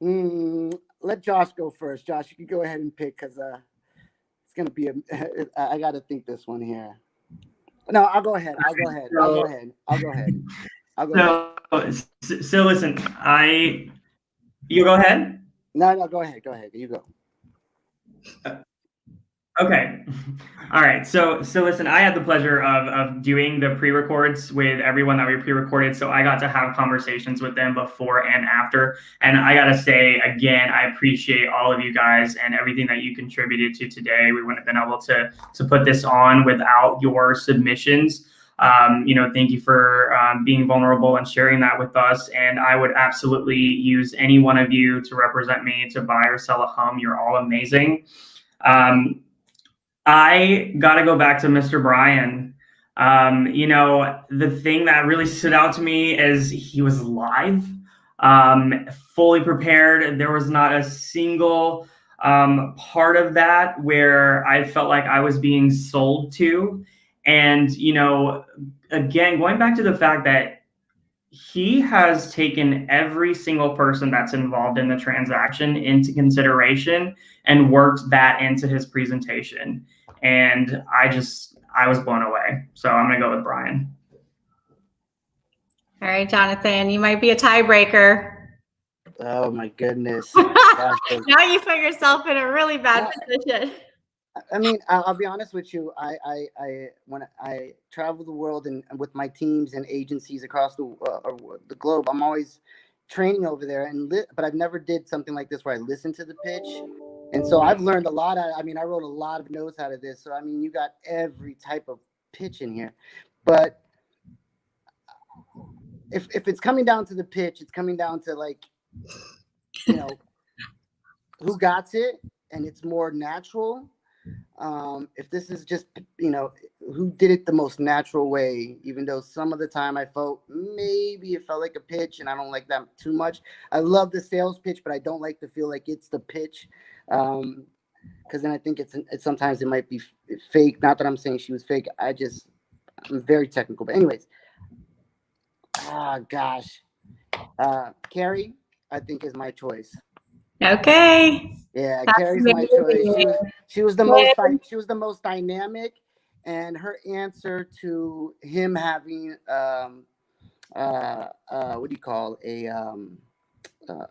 let Josh go first. Josh, you can go ahead and pick, because it's gonna be I got to think this one here. No, I'll go ahead. So listen, you go ahead. No, go ahead. You go. Okay. All right. So listen, I had the pleasure of doing the pre-records with everyone that we pre-recorded. So I got to have conversations with them before and after. And I got to say, again, I appreciate all of you guys and everything that you contributed to today. We wouldn't have been able to put this on without your submissions. Thank you for being vulnerable and sharing that with us. And I would absolutely use any one of you to represent me to buy or sell a home. You're all amazing. I got to go back to Mr. Brian. The thing that really stood out to me is he was live, fully prepared. There was not a single part of that where I felt like I was being sold to. And, again, going back to the fact that he has taken every single person that's involved in the transaction into consideration and worked that into his presentation. And I was blown away. So I'm going to go with Brian. All right, Jonathan, you might be a tiebreaker. Oh my goodness. Now you put yourself in a really bad position. I mean, I'll be honest with you. When I travel the world and with my teams and agencies across the globe, I'm always training over there. But I've never did something like this where I listen to the pitch, and so I've learned a lot. I wrote a lot of notes out of this. So you got every type of pitch in here, but if it's coming down to the pitch, it's coming down to who got it, and it's more natural. If this is just, who did it the most natural way, even though some of the time I felt maybe it felt like a pitch, and I don't like that too much. I love the sales pitch, but I don't like to feel like it's the pitch. Because then I think it's sometimes it might be fake. Not that I'm saying she was fake. I'm very technical. But anyways, Carrie, I think is my choice. Okay. Yeah, Carrie's my choice. She was the most dynamic, and her answer to him having what do you call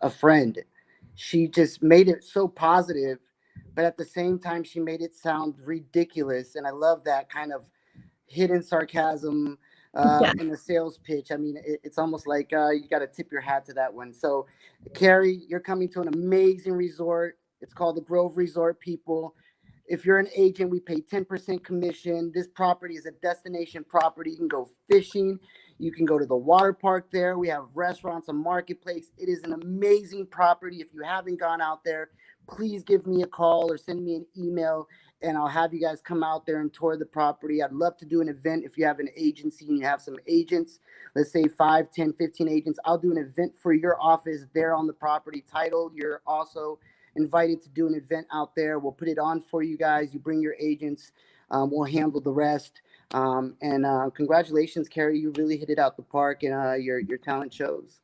a friend, she just made it so positive, but at the same time she made it sound ridiculous, and I love that kind of hidden sarcasm in the sales pitch. It's almost like you got to tip your hat to that one. So, Carrie, you're coming to an amazing resort. It's called the Grove Resort, people. If you're an agent, we pay 10% commission. This property is a destination property. You can go fishing. You can go to the water park there. We have restaurants, a marketplace. It is an amazing property. If you haven't gone out there, please give me a call or send me an email, and I'll have you guys come out there and tour the property. I'd love to do an event. If you have an agency and you have some agents, let's say 5, 10, 15 agents, I'll do an event for your office there on the property title. You're also invited to do an event out there. We'll put it on for you guys. You bring your agents. We'll handle the rest. And congratulations, Carrie. You really hit it out the park, and your talent shows.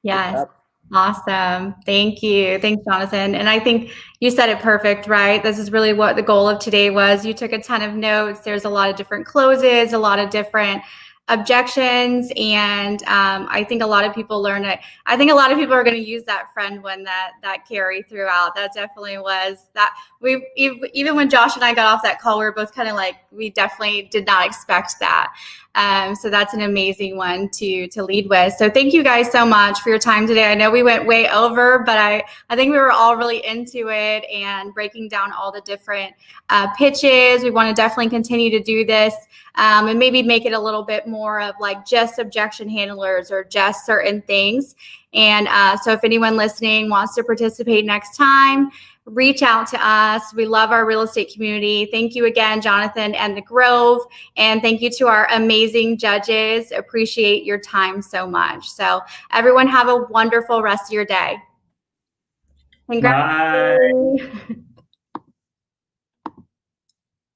Yes. Awesome. Thank you. Thanks, Jonathan. And I think you said it perfect, right? This is really what the goal of today was. You took a ton of notes. There's a lot of different closes, a lot of different objections, and I think a lot of people learn it. I think a lot of people are going to use that friend one that Carrie threw out. That definitely was that. We even when Josh and I got off that call, we were both kind of like, we definitely did not expect that. So that's an amazing one to lead with. So thank you guys so much for your time today. I know we went way over, but I think we were all really into it and breaking down all the different pitches. We want to definitely continue to do this and maybe make it a little bit more of like just objection handlers or just certain things. And so if anyone listening wants to participate next time, reach out to us. We love our real estate community. Thank you again, Jonathan and the Grove. And thank you to our amazing judges. Appreciate your time so much. So everyone have a wonderful rest of your day. Bye.